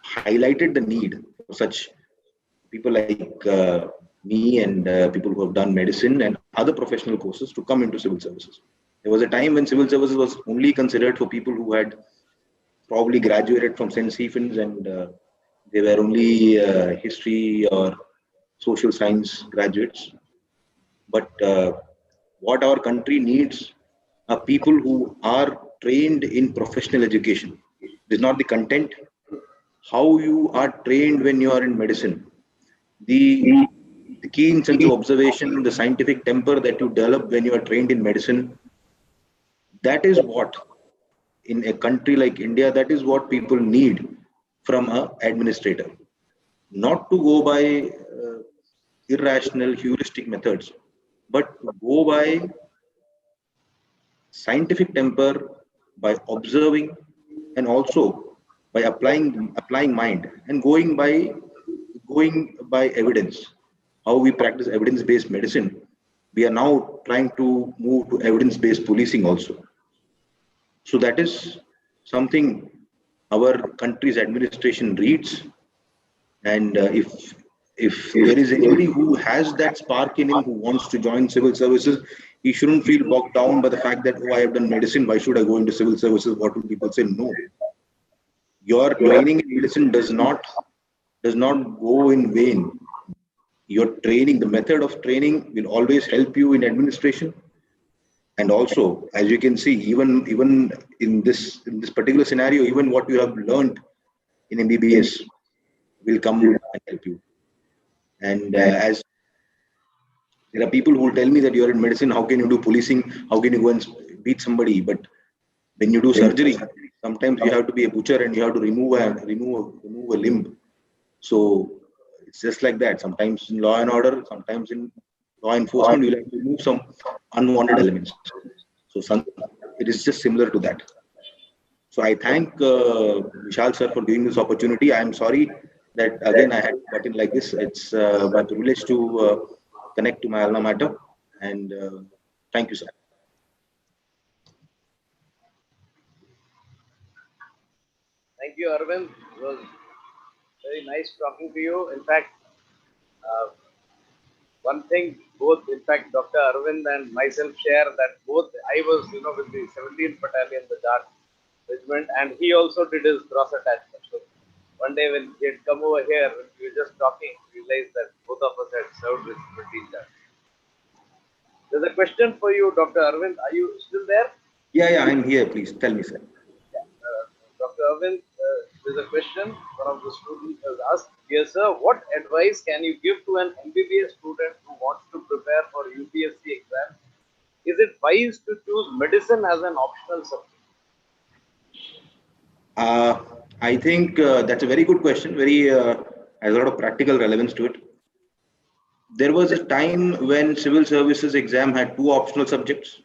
highlighted the need for such people like me and people who have done medicine and other professional courses to come into civil services. There was a time when civil services was only considered for people who had probably graduated from St. Stephen's and they were only history or social science graduates. But what our country needs are people who are trained in professional education. It is not the content, how you are trained when you are in medicine. The keen sense of observation, the scientific temper that you develop when you are trained in medicine, that is what, in a country like India, that is what people need from an administrator. Not to go by irrational, heuristic methods, but to go by scientific temper, by observing, and also by applying mind and going by evidence. How we practice evidence-based medicine, we are now trying to move to evidence-based policing also. So that is something our country's administration reads, and if there is anybody who has that spark in him who wants to join civil services, he shouldn't feel bogged down by the fact that, oh, I have done medicine, why should I go into civil services? What will people say? No. Your training in medicine does not go in vain. Your training, the method of training will always help you in administration. And also, as you can see, even in this particular scenario, even what you have learned in MBBS will come and help you. And as there are people who will tell me that you're in medicine, how can you do policing? How can you go and beat somebody? But when you do surgery, sometimes you have to be a butcher and you have to remove a limb. So it's just like that. Sometimes in law and order, sometimes in law enforcement, you'll have to remove some unwanted elements. So it is just similar to that. So I thank Vishal sir for giving this opportunity. I am sorry that again I had gotten like this. It's my privilege to connect to my alma mater, and thank you, sir. Thank you, Arvind. It was very nice talking to you. In fact, one thing both, in fact, Dr. Arvind and myself share that both I was, with the 17th Battalion, the Dark Regiment, and he also did his cross attachment. So one day when he had come over here, when we were just talking, we realized that both of us had served with British. There's a question for you, Dr. Arvind. Are you still there? Yeah, I'm here. Please tell me, sir. Dr. Arvind, there's a question. One of the students has asked, dear sir, what advice can you give to an MBBS student who wants to prepare for UPSC exam? Is it wise to choose medicine as an optional subject? I think that's a very good question. Has a lot of practical relevance to it. There was a time when civil services exam had 2 optional subjects,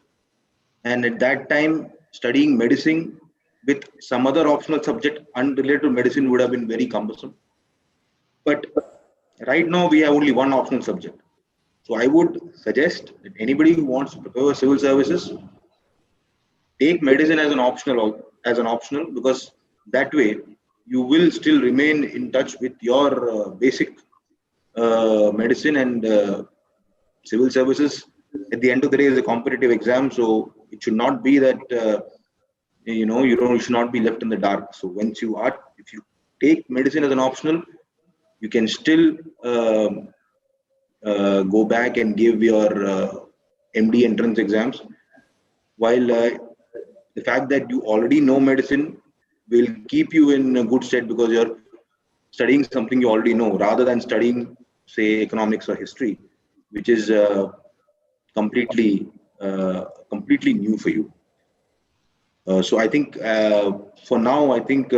and at that time, studying medicine with some other optional subject unrelated to medicine would have been very cumbersome. But right now, we have only 1 optional subject. So I would suggest that anybody who wants to prepare for civil services, take medicine as an optional, because that way you will still remain in touch with your basic medicine, and civil services at the end of the day is a competitive exam, so it should not be that you should not be left in the dark. So if you take medicine as an optional, you can still go back and give your MD entrance exams. while the fact that you already know medicine will keep you in a good stead because you're studying something you already know rather than studying, say, economics or history, which is completely completely new for you. So I think for now, I think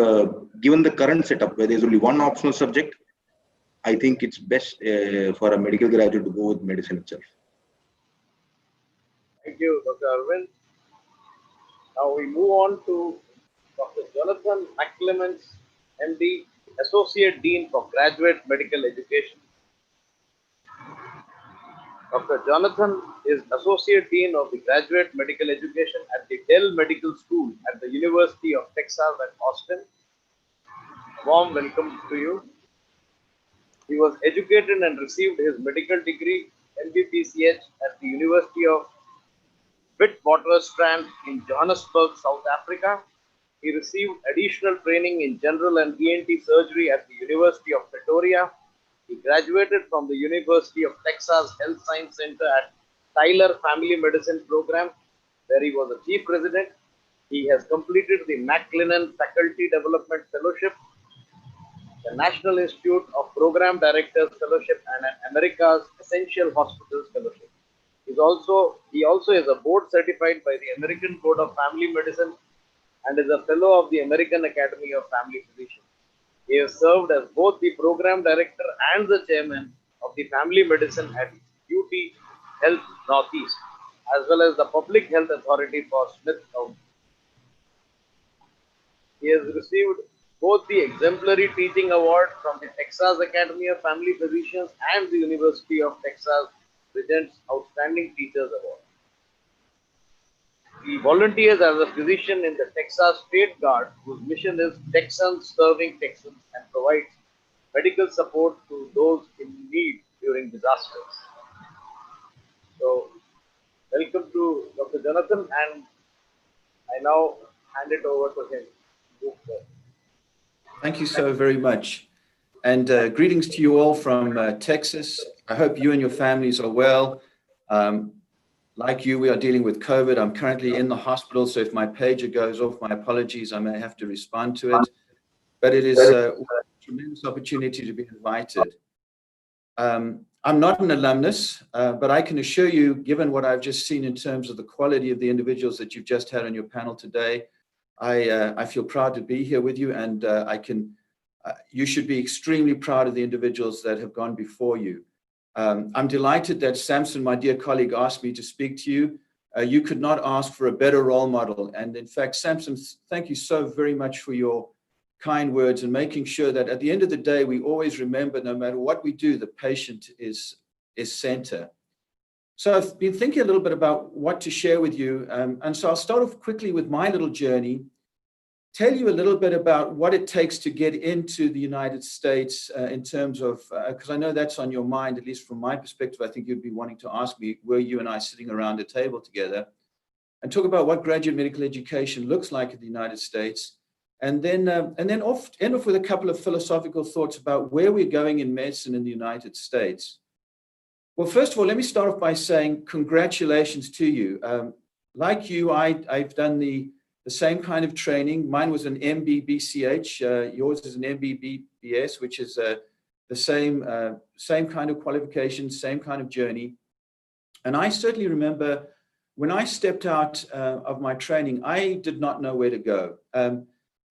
given the current setup where there's only one optional subject, I think it's best for a medical graduate to go with medicine itself. Thank you, Dr. Arvind. Now we move on to Dr. Jonathan McClements, MD, Associate Dean for Graduate Medical Education. Dr. Jonathan is Associate Dean of the Graduate Medical Education at the Dell Medical School at the University of Texas at Austin. Warm welcome to you. He was educated and received his medical degree, MBBCH, at the University of Witwatersrand in Johannesburg, South Africa. He received additional training in general and ENT surgery at the University of Pretoria. He graduated from the University of Texas Health Science Center at Tyler Family Medicine Program, where he was a chief resident. He has completed the McLennan Faculty Development Fellowship, the National Institute of Program Directors Fellowship, and an America's Essential Hospitals Fellowship. He also is a board certified by the American Board of Family Medicine and is a fellow of the American Academy of Family Physicians. He has served as both the program director and the chairman of the family medicine at UT Health Northeast, as well as the Public Health Authority for Smith County. He has received both the Exemplary Teaching Award from the Texas Academy of Family Physicians and the University of Texas Regents Outstanding Teachers Award. He volunteers as a physician in the Texas State Guard, whose mission is Texans serving Texans, and provides medical support to those in need during disasters. So, welcome to Dr. Jonathan, and I now hand it over to him. Thank you so very much. And greetings to you all from Texas. I hope you and your families are well. Like you, we are dealing with COVID. I'm currently in the hospital, so if my pager goes off, my apologies, I may have to respond to it. But it is a tremendous opportunity to be invited. I'm not an alumnus, but I can assure you, given what I've just seen in terms of the quality of the individuals that you've just had on your panel today, I feel proud to be here with you, and you should be extremely proud of the individuals that have gone before you. I'm delighted that Samson, my dear colleague, asked me to speak to you. You could not ask for a better role model. And in fact, Samson, thank you so very much for your kind words and making sure that at the end of the day, we always remember, no matter what we do, the patient is center. So I've been thinking a little bit about what to share with you. And so I'll start off quickly with my little journey, tell you a little bit about what it takes to get into the United States in terms of, because I know that's on your mind, at least from my perspective. I think you'd be wanting to ask me, were you and I sitting around a table together, and talk about what graduate medical education looks like in the United States. And then end off with a couple of philosophical thoughts about where we're going in medicine in the United States. Well, first of all, let me start off by saying congratulations to you. Like you, I've done the same kind of training. Mine was an MBBCH. Yours is an MBBS, which is the same kind of qualification, same kind of journey. And I certainly remember when I stepped out of my training, I did not know where to go.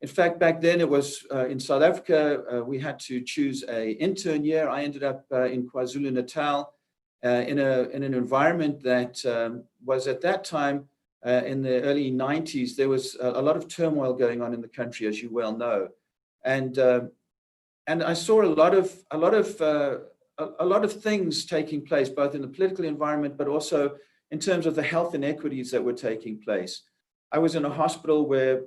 In fact, back then it was in South Africa, we had to choose an intern year. I ended up in KwaZulu-Natal in an environment that was at that time, in the early 90s, there was a lot of turmoil going on in the country, as you well know, and I saw a lot of things taking place, both in the political environment, but also in terms of the health inequities that were taking place. I was in a hospital where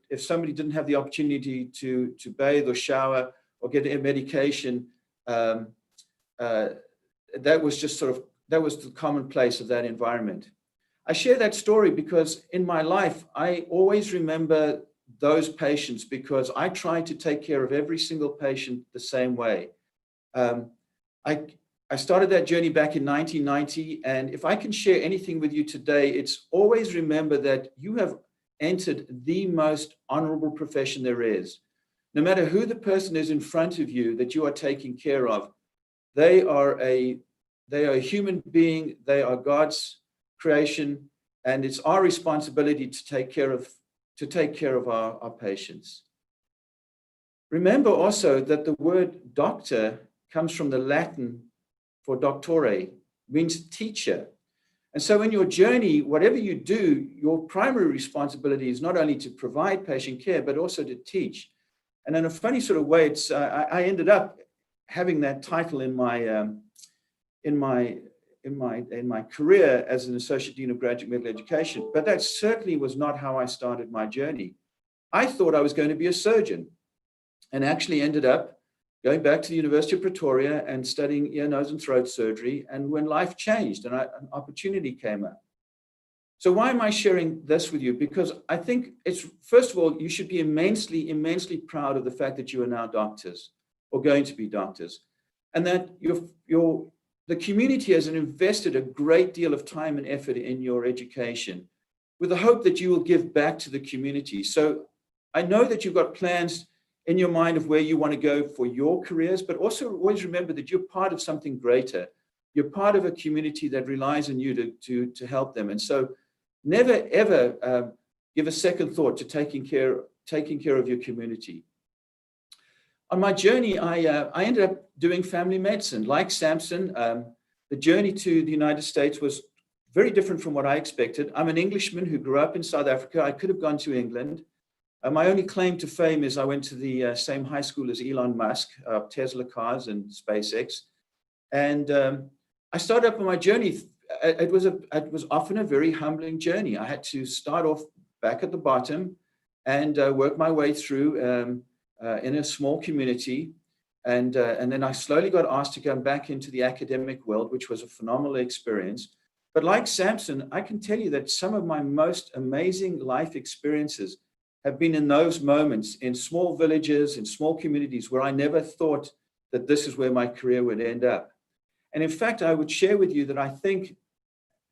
if somebody didn't have the opportunity to bathe or shower or get a medication, that was the commonplace of that environment. I share that story because in my life, I always remember those patients because I tried to take care of every single patient the same way. I started that journey back in 1990. And if I can share anything with you today, it's always remember that you have entered the most honorable profession there is. No matter who the person is in front of you that you are taking care of, they are a human being, they are God's creation, and it's our responsibility to take care of our patients. Remember also that the word doctor comes from the Latin for doctore, means teacher. And so in your journey, whatever you do, your primary responsibility is not only to provide patient care, but also to teach. And in a funny sort of way, it's I ended up having that title in my career as an Associate Dean of Graduate Medical Education, but that certainly was not how I started my journey. I thought I was going to be a surgeon, and actually ended up going back to the University of Pretoria and studying ear, nose, and throat surgery. And when life changed and an opportunity came up. So why am I sharing this with you? Because I think it's, first of all, you should be immensely, immensely proud of the fact that you are now doctors or going to be doctors, and that the community has invested a great deal of time and effort in your education with the hope that you will give back to the community. So I know that you've got plans in your mind of where you want to go for your careers, but also always remember that you're part of something greater. You're part of a community that relies on you to help them. And so never, ever give a second thought to taking care of your community. On my journey, I ended up doing family medicine. Like Samson, the journey to the United States was very different from what I expected. I'm an Englishman who grew up in South Africa. I could have gone to England. My only claim to fame is I went to the same high school as Elon Musk, Tesla cars and SpaceX. And I started up on my journey. It was often a very humbling journey. I had to start off back at the bottom and work my way through in a small community. And then I slowly got asked to come back into the academic world, which was a phenomenal experience. But like Samson, I can tell you that some of my most amazing life experiences have been in those moments in small villages, in small communities where I never thought that this is where my career would end up. And in fact, I would share with you that I think,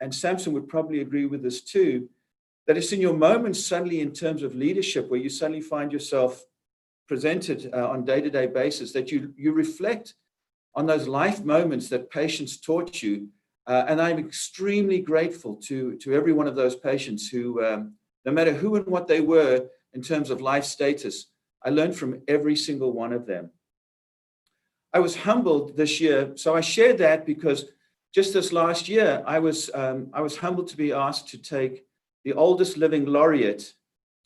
and Samson would probably agree with this too, that it's in your moments suddenly in terms of leadership where you suddenly find yourself presented on day-to-day basis that you reflect on those life moments that patients taught you. And I'm extremely grateful to every one of those patients who, no matter who and what they were in terms of life status, I learned from every single one of them. I was humbled this year. So I shared that because just this last year, I was humbled to be asked to take the oldest living laureate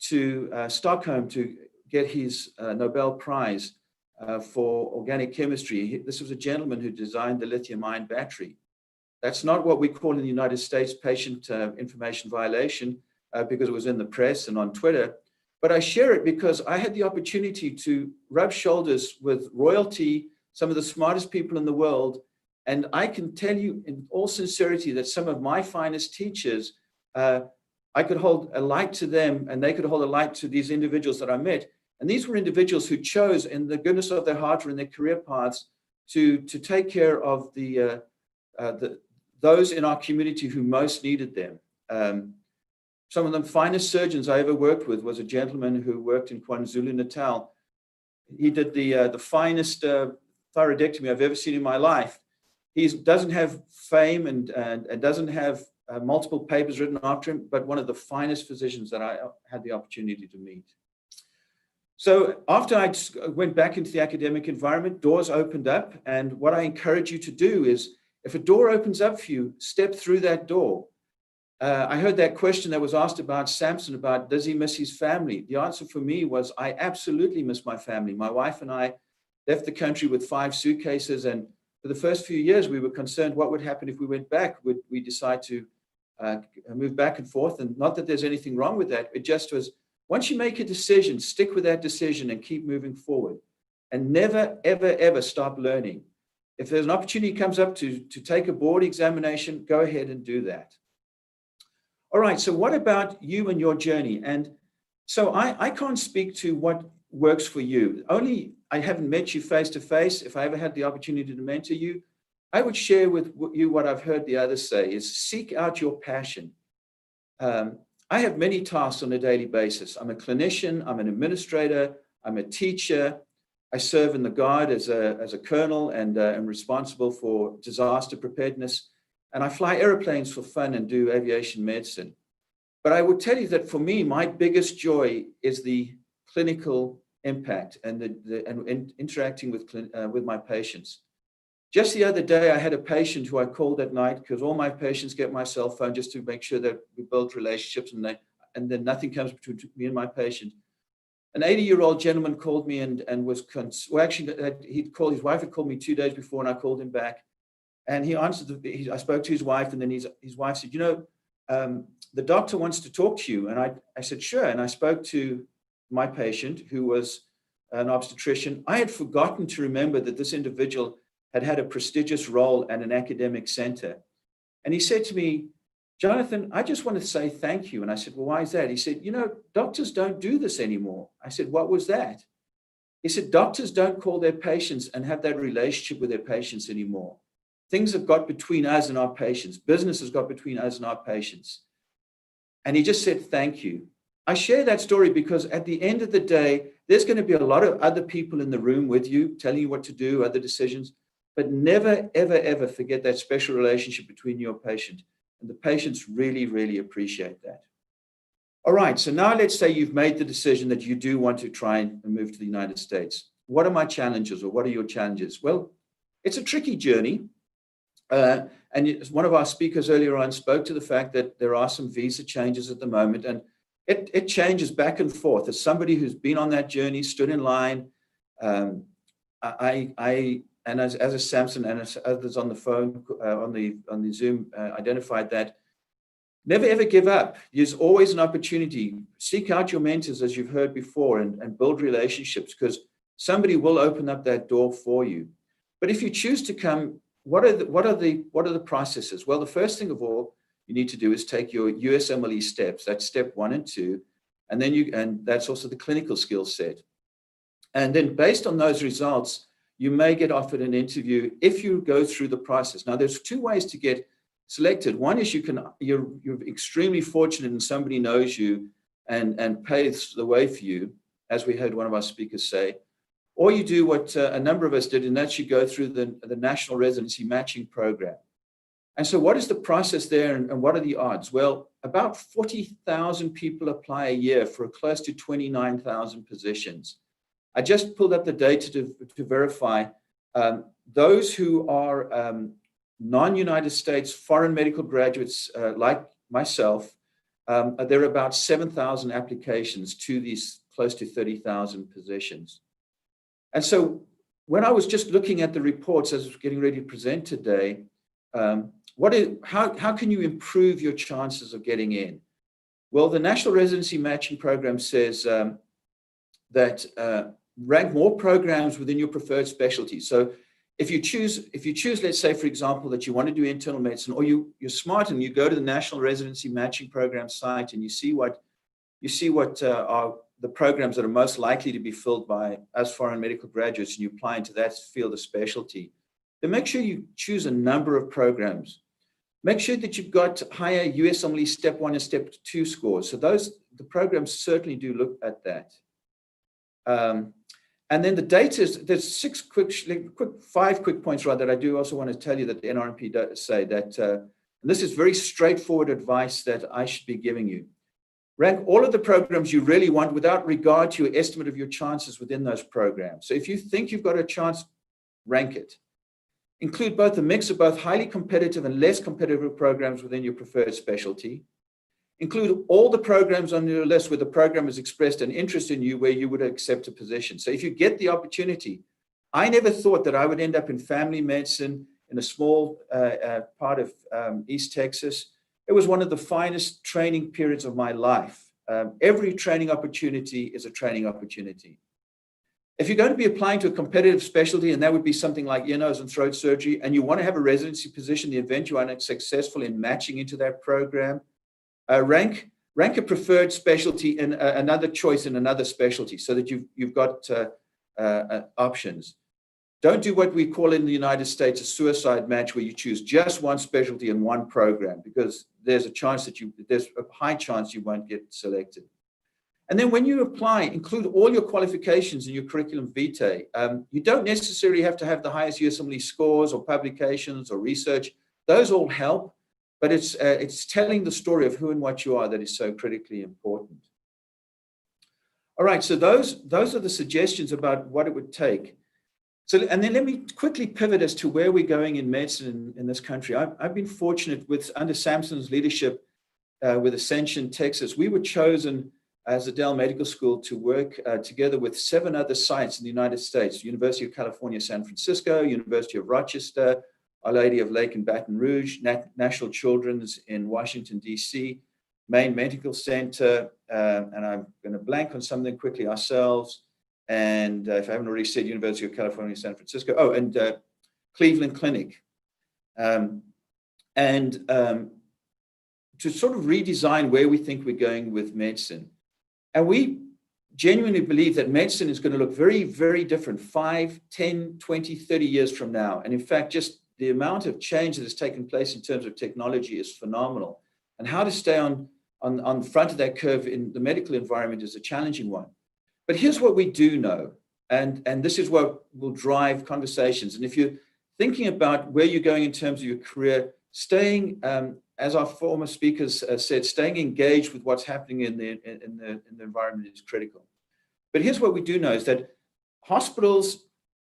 to Stockholm to get his Nobel Prize for organic chemistry. This was a gentleman who designed the lithium-ion battery. That's not what we call in the United States patient information violation because it was in the press and on Twitter. But I share it because I had the opportunity to rub shoulders with royalty, some of the smartest people in the world. And I can tell you in all sincerity that some of my finest teachers, I could hold a light to them and they could hold a light to these individuals that I met. And these were individuals who chose in the goodness of their heart or in their career paths to take care of those in our community who most needed them. Some of the finest surgeons I ever worked with was a gentleman who worked in KwaZulu-Natal. He did the finest thyroidectomy I've ever seen in my life. He doesn't have fame and doesn't have multiple papers written after him, but one of the finest physicians that I had the opportunity to meet. So after I went back into the academic environment, doors opened up. And what I encourage you to do is, if a door opens up for you, step through that door. I heard that question that was asked about Samson, about does he miss his family? The answer for me was, I absolutely miss my family. My wife and I left the country with 5 suitcases. And for the first few years, we were concerned what would happen if we went back. Would we decide to move back and forth? And not that there's anything wrong with that. It just was, once you make a decision, stick with that decision and keep moving forward. And never, ever, ever stop learning. If there's an opportunity comes up to take a board examination, go ahead and do that. All right, so what about you and your journey? And so I can't speak to what works for you. Only I haven't met you face to face. If I ever had the opportunity to mentor you, I would share with you what I've heard the others say is seek out your passion. I have many tasks on a daily basis. I'm a clinician, I'm an administrator, I'm a teacher. I serve in the Guard as a colonel and am responsible for disaster preparedness. And I fly airplanes for fun and do aviation medicine. But I would tell you that for me, my biggest joy is the clinical impact and and interacting with my patients. Just the other day, I had a patient who I called at night because all my patients get my cell phone just to make sure that we build relationships and then nothing comes between me and my patient. An 80-year-old gentleman called me and was, his wife had called me 2 days before and I called him back. And he answered, I spoke to his wife and then his wife said, the doctor wants to talk to you. And I said, sure. And I spoke to my patient who was an obstetrician. I had forgotten to remember that this individual had a prestigious role at an academic center. And he said to me, Jonathan, I just want to say thank you. And I said, well, why is that? He said, doctors don't do this anymore. I said, what was that? He said, doctors don't call their patients and have that relationship with their patients anymore. Things have got between us and our patients. Business has got between us and our patients. And he just said, thank you. I share that story because at the end of the day, there's going to be a lot of other people in the room with you, telling you what to do, other decisions, but never, ever, ever forget that special relationship between you and your patient. And the patients really, really appreciate that. All right, so now let's say you've made the decision that you do want to try and move to the United States. What are my challenges or what are your challenges? Well, it's a tricky journey. And one of our speakers earlier on spoke to the fact that there are some visa changes at the moment, and it changes back and forth. As somebody who's been on that journey, stood in line, and as a Samson and as others on the phone, on the Zoom identified that, never ever give up. There's always an opportunity. Seek out your mentors, as you've heard before, and build relationships because somebody will open up that door for you. But if you choose to come, what are the processes? Well, the first thing of all you need to do is take your USMLE steps. That's step 1 and 2, and that's also the clinical skill set. And then based on those results, you may get offered an interview if you go through the process. Now, there's 2 ways to get selected. One is you're extremely fortunate and somebody knows you and paves the way for you, as we heard one of our speakers say. Or you do what a number of us did, and that's you go through the National Residency Matching Program. And so what is the process there and what are the odds? Well, about 40,000 people apply a year for close to 29,000 positions. I just pulled up the data to verify those who are non-United States foreign medical graduates like myself, there are about 7,000 applications to these close to 30,000 positions. And so when I was just looking at the reports as I was getting ready to present today, how can you improve your chances of getting in? Well, the National Residency Matching Program says that rank more programs within your preferred specialty. So if you choose, let's say, for example, that you want to do internal medicine, or you're smart and you go to the National Residency Matching Program site and you see what are the programs that are most likely to be filled by us foreign medical graduates, and you apply into that field of specialty, then make sure you choose a number of programs. Make sure that you've got higher USMLE Step 1 and Step 2 scores. So the programs certainly do look at that. And then the data is, there's 5 quick points that I do also want to tell you that the NRMP does say that, and this is very straightforward advice that I should be giving you. Rank all of the programs you really want without regard to your estimate of your chances within those programs. So if you think you've got a chance, rank it. Include both a mix of both highly competitive and less competitive programs within your preferred specialty. Include all the programs on your list where the program has expressed an interest in you where you would accept a position. So if you get the opportunity, I never thought that I would end up in family medicine in a small part of East Texas. It was one of the finest training periods of my life. Every training opportunity is a training opportunity. If you're going to be applying to a competitive specialty, and that would be something like ear, nose, and throat surgery, and you want to have a residency position in the event you are successful in matching into that program, rank a preferred specialty in another choice in another specialty so that you've got options. Don't do what we call in the United States a suicide match, where you choose just one specialty and one program, because there's a high chance you won't get selected. And then when you apply, include all your qualifications in your curriculum vitae. You don't necessarily have to have the highest USMLE scores or publications or research. Those all help, but it's telling the story of who and what you are that is so critically important. All right, so those are the suggestions about what it would take. So, and then let me quickly pivot as to where we're going in medicine in this country. I've been fortunate under Samson's leadership with Ascension, Texas. We were chosen as the Dell Medical School to work together with 7 other sites in the United States: University of California, San Francisco, University of Rochester, Our Lady of Lake in Baton Rouge, National Children's in Washington, D.C., Maine Medical Center, and I'm going to blank on something quickly, ourselves, and if I haven't already said, University of California, San Francisco, and Cleveland Clinic. To sort of redesign where we think we're going with medicine. And we genuinely believe that medicine is going to look very, very different 5, 10, 20, 30 years from now. And in fact, just the amount of change that has taken place in terms of technology is phenomenal. And how to stay on the front of that curve in the medical environment is a challenging one. But here's what we do know, and this is what will drive conversations. And if you're thinking about where you're going in terms of your career, staying, as our former speakers said, staying engaged with what's happening in the environment is critical. But here's what we do know is that hospitals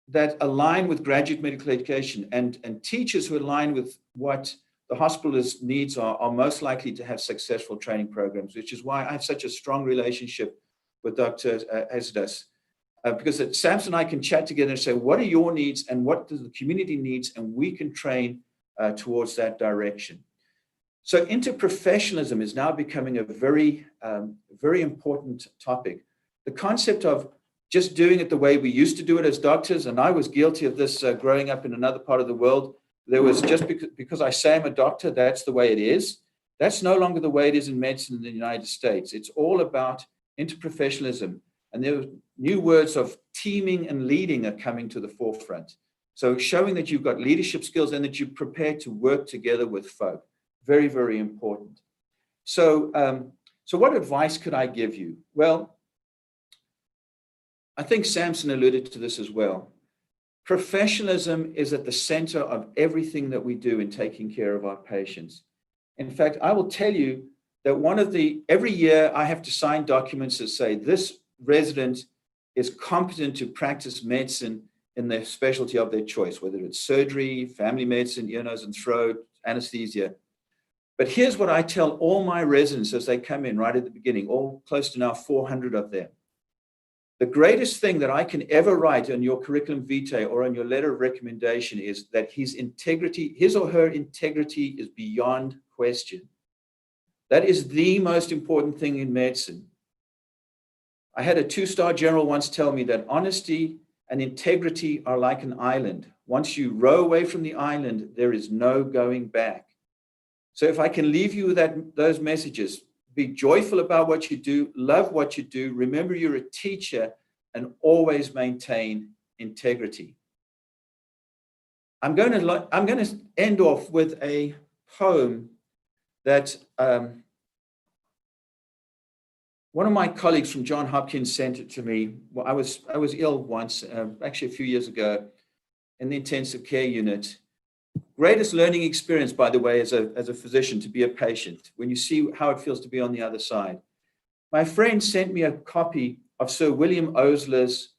that align with graduate medical education and teachers who align with what the hospital's needs are most likely to have successful training programs, which is why I have such a strong relationship with Dr. Esdas. Because Samson and I can chat together and say, what are your needs and what does the community needs? And we can train towards that direction. So interprofessionalism is now becoming a very, very important topic. The concept of just doing it the way we used to do it as doctors, and I was guilty of this growing up in another part of the world. There was just because I say I'm a doctor, that's the way it is. That's no longer the way it is in medicine in the United States. It's all about interprofessionalism. And there are new words of teaming and leading are coming to the forefront. So showing that you've got leadership skills and that you're prepared to work together with folk. Very, very important. So, so what advice could I give you? Well, I think Samson alluded to this as well. Professionalism is at the center of everything that we do in taking care of our patients. In fact, I will tell you that every year I have to sign documents that say this resident is competent to practice medicine in their specialty of their choice, whether it's surgery, family medicine, ear, nose, and throat, anesthesia. But here's what I tell all my residents as they come in right at the beginning, all close to now 400 of them. The greatest thing that I can ever write on your curriculum vitae or on your letter of recommendation is that his or her integrity is beyond question. That is the most important thing in medicine. I had a 2-star general once tell me that honesty and integrity are like an island. Once you row away from the island, there is no going back. So if I can leave you with those messages, be joyful about what you do, love what you do, remember you're a teacher, and always maintain integrity. I'm going to end off with a poem that one of my colleagues from Johns Hopkins sent it to me. Well, I was ill once, actually a few years ago, in the intensive care unit. Greatest learning experience, by the way, as a physician, to be a patient, when you see how it feels to be on the other side. My friend sent me a copy of Sir William Osler's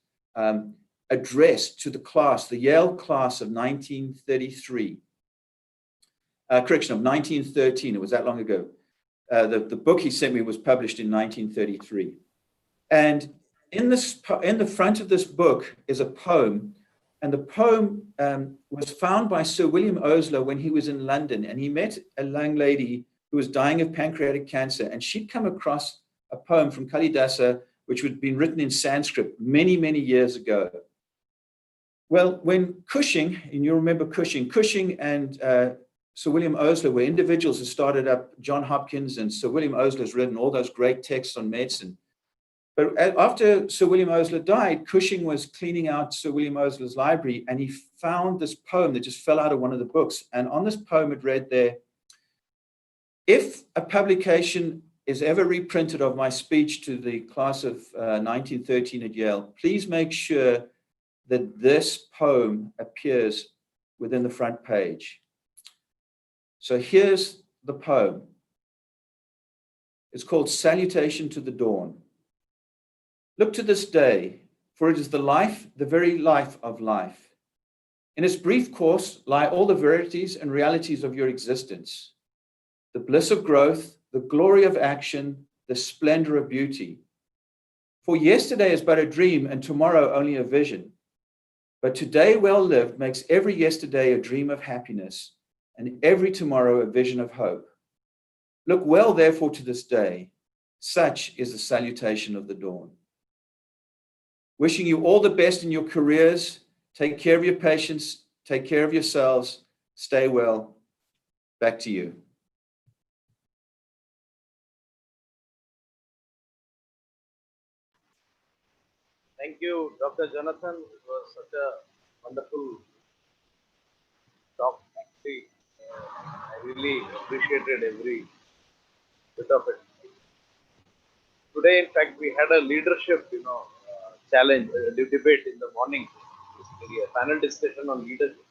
address to the class, the Yale class of 1933. Correction, of 1913, it was that long ago. The book he sent me was published in 1933. And in the front of this book is a poem. And the poem was found by Sir William Osler when he was in London. And he met a young lady who was dying of pancreatic cancer. And she'd come across a poem from Kalidasa, which had been written in Sanskrit many, many years ago. Well, when Cushing, and you remember Cushing and Sir William Osler were individuals who started up Johns Hopkins, and Sir William Osler has written all those great texts on medicine. But after Sir William Osler died, Cushing was cleaning out Sir William Osler's library, and he found this poem that just fell out of one of the books. And on this poem, it read there, "If a publication is ever reprinted of my speech to the class of 1913 at Yale, please make sure that this poem appears within the front page." So here's the poem. It's called Salutation to the Dawn. "Look to this day, for it is the life, the very life of life. In its brief course lie all the verities and realities of your existence, the bliss of growth, the glory of action, the splendor of beauty. For yesterday is but a dream and tomorrow only a vision. But today well lived makes every yesterday a dream of happiness and every tomorrow a vision of hope. Look well, therefore, to this day. Such is the salutation of the dawn." Wishing you all the best in your careers. Take care of your patients. Take care of yourselves. Stay well. Back to you. Thank you, Dr. Jonathan. It was such a wonderful talk. Actually, I really appreciated every bit of it. Today, in fact, we had a leadership, challenge, debate in the morning. Basically, a panel discussion on leadership.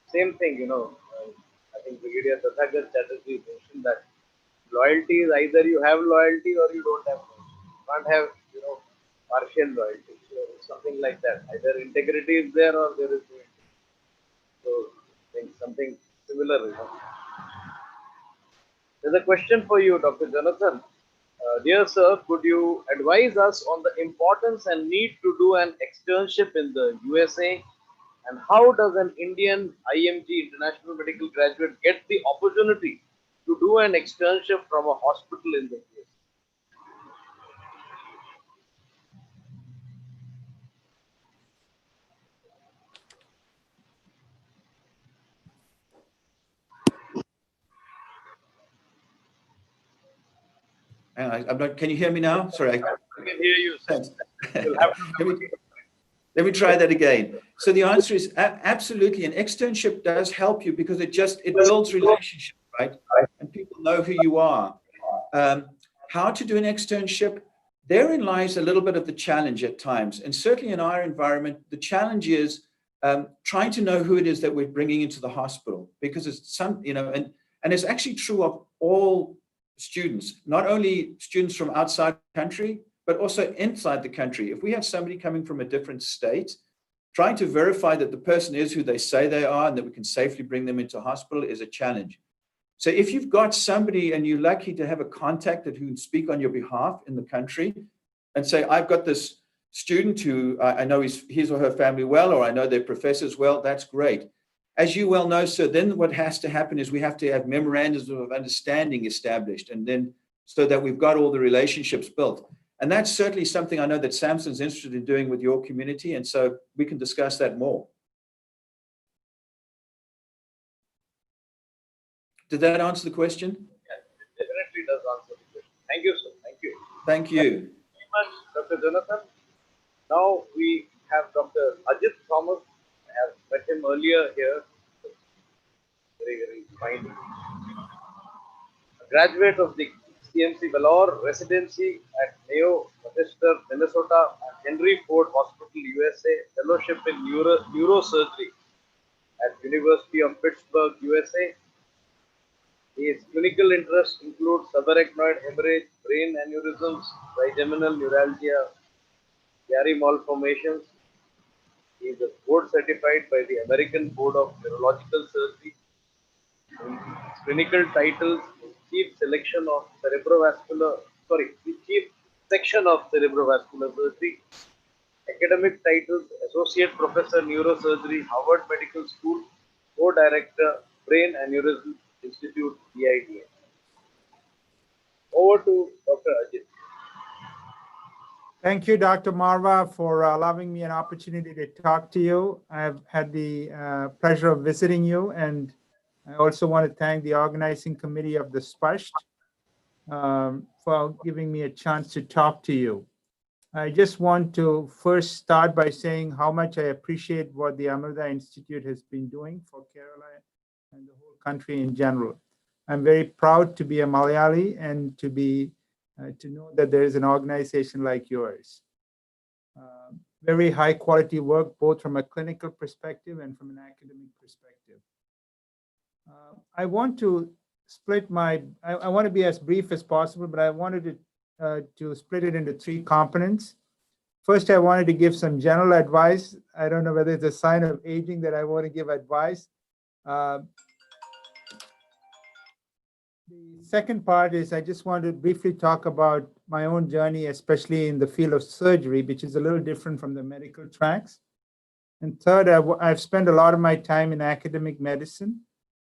Same thing, I think Brigadier Tathagat Chatterjee mentioned that loyalty is either you have loyalty or you don't have loyalty. You can't have, partial loyalty. So it's something like that. Either integrity is there or there is no integrity. So I think something similar, There's a question for you, Dr. Jonathan. Dear sir, could you advise us on the importance and need to do an externship in the USA? And how does an Indian IMG, International Medical Graduate, get the opportunity to do an externship from a hospital in the US? I'm not, can you hear me now? Sorry. I can hear you. You'll have to Let me try that again. So the answer is absolutely. An externship does help you because it builds relationships, right? And people know who you are. How to do an externship? Therein lies a little bit of the challenge at times. And certainly in our environment, the challenge is trying to know who it is that we're bringing into the hospital, because it's and it's actually true of all students, not only students from outside the country, but also inside the country. If we have somebody coming from a different state, trying to verify that the person is who they say they are and that we can safely bring them into hospital is a challenge. So if you've got somebody and you're lucky to have a contact that who can speak on your behalf in the country and say, I've got this student who I know his or her family well, or I know their professors well, that's great. As you well know, sir, then what has to happen is we have to have memorandums of understanding established, and then so that we've got all the relationships built. And that's certainly something I know that Samson's interested in doing with your community. And so we can discuss that more. Did that answer the question? Yes, it definitely does answer the question. Thank you, sir. Thank you. Thank you. Thank you very much, Dr. Jonathan. Now we have Dr. Ajit Thomas. I have met him earlier here. Very, very fine. A graduate of the CMC Vellore residency at Mayo, Manchester, Minnesota, and Henry Ford Hospital, USA, fellowship in neurosurgery at University of Pittsburgh, USA. His clinical interests include subarachnoid hemorrhage, brain aneurysms, trigeminal neuralgia, Chiari malformations. He is board certified by the American Board of Neurological Surgery. His clinical titles: Chief Section of Cerebrovascular Surgery. Academic titles: Associate Professor Neurosurgery, Harvard Medical School, Co-Director, Brain Aneurysm Institute, BIDA. Over to Dr. Ajit. Thank you, Dr. Malwa, for allowing me an opportunity to talk to you. I've had the pleasure of visiting you, and I also want to thank the organizing committee of the SPUSH for giving me a chance to talk to you. I just want to first start by saying how much I appreciate what the Amrita Institute has been doing for Kerala and the whole country in general. I'm very proud to be a Malayali and to know that there is an organization like yours. Very high quality work, both from a clinical perspective and from an academic perspective. I want to split I want to be as brief as possible, but I wanted to split it into three components. First, I wanted to give some general advice. I don't know whether it's a sign of aging that I want to give advice. The second part is I just want to briefly talk about my own journey, especially in the field of surgery, which is a little different from the medical tracks. And third, I've spent a lot of my time in academic medicine,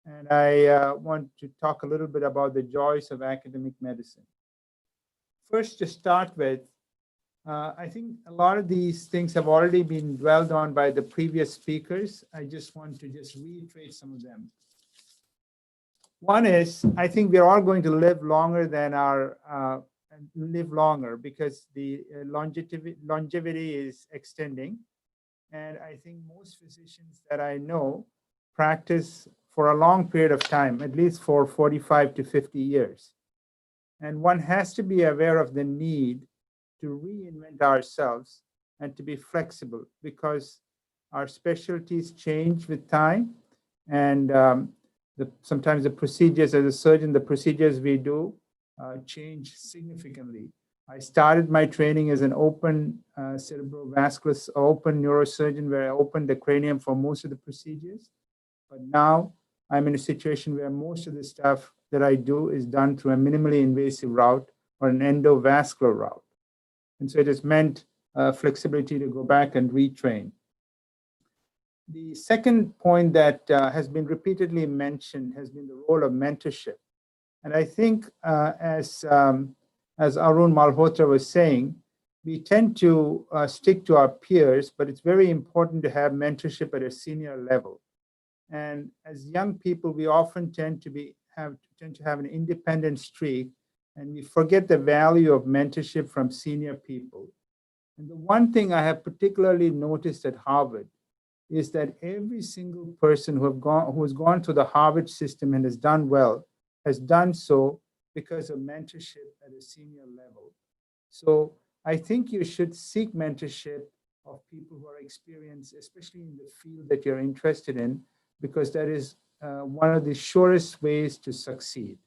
and I want to talk a little bit about the joys of academic medicine. First, to start with, I think a lot of these things have already been dwelled on by the previous speakers. I just want to reiterate some of them. One is, I think we're all going to live longer than because the longevity is extending. And I think most physicians that I know practice for a long period of time, at least for 45 to 50 years. And one has to be aware of the need to reinvent ourselves and to be flexible, because our specialties change with time. And sometimes the procedures, as a surgeon, the procedures we do change significantly. I started my training as an open cerebrovascular, open neurosurgeon, where I opened the cranium for most of the procedures. But now I'm in a situation where most of the stuff that I do is done through a minimally invasive route or an endovascular route. And so it has meant flexibility to go back and retrain. The second point that has been repeatedly mentioned has been the role of mentorship. And I think as Arun Malhotra was saying, we tend to stick to our peers, but it's very important to have mentorship at a senior level. And as young people, we often tend to have an independent streak, and we forget the value of mentorship from senior people. And the one thing I have particularly noticed at Harvard is that every single person who has gone through the Harvard system and has done well has done so because of mentorship at a senior level. So I think you should seek mentorship of people who are experienced, especially in the field that you're interested in, because that is one of the surest ways to succeed.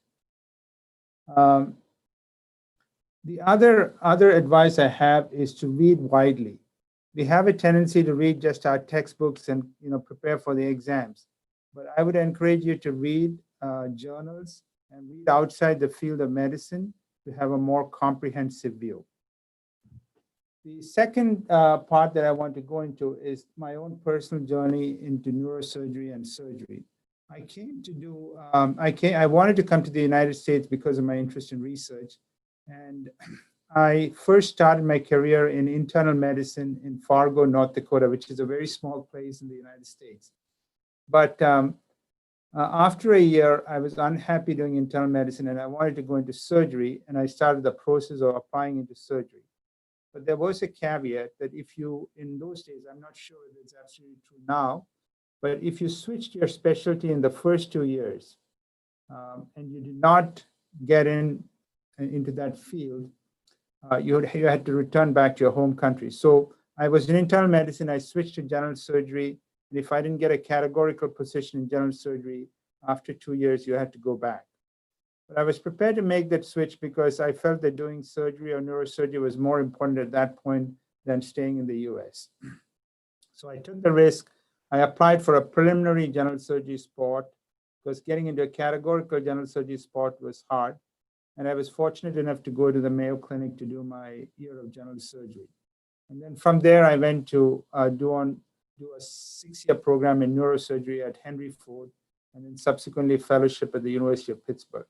The other advice I have is to read widely. We have a tendency to read just our textbooks and prepare for the exams, but I would encourage you to read journals and read outside the field of medicine to have a more comprehensive view. The second part that I want to go into is my own personal journey into neurosurgery and surgery. I wanted to come to the United States because of my interest in research. And I first started my career in internal medicine in Fargo, North Dakota, which is a very small place in the United States. But after a year, I was unhappy doing internal medicine and I wanted to go into surgery, and I started the process of applying into surgery. But there was a caveat that in those days, I'm not sure if it's absolutely true now, but if you switched your specialty in the first 2 years and you did not get into that field, you had to return back to your home country. So I was in internal medicine, I switched to general surgery. And if I didn't get a categorical position in general surgery, after 2 years, you had to go back. But I was prepared to make that switch because I felt that doing surgery or neurosurgery was more important at that point than staying in the US. So I took the risk. I applied for a preliminary general surgery spot because getting into a categorical general surgery spot was hard. And I was fortunate enough to go to the Mayo Clinic to do my year of general surgery. And then from there, I went to do a 6-year program in neurosurgery at Henry Ford, and then subsequently fellowship at the University of Pittsburgh.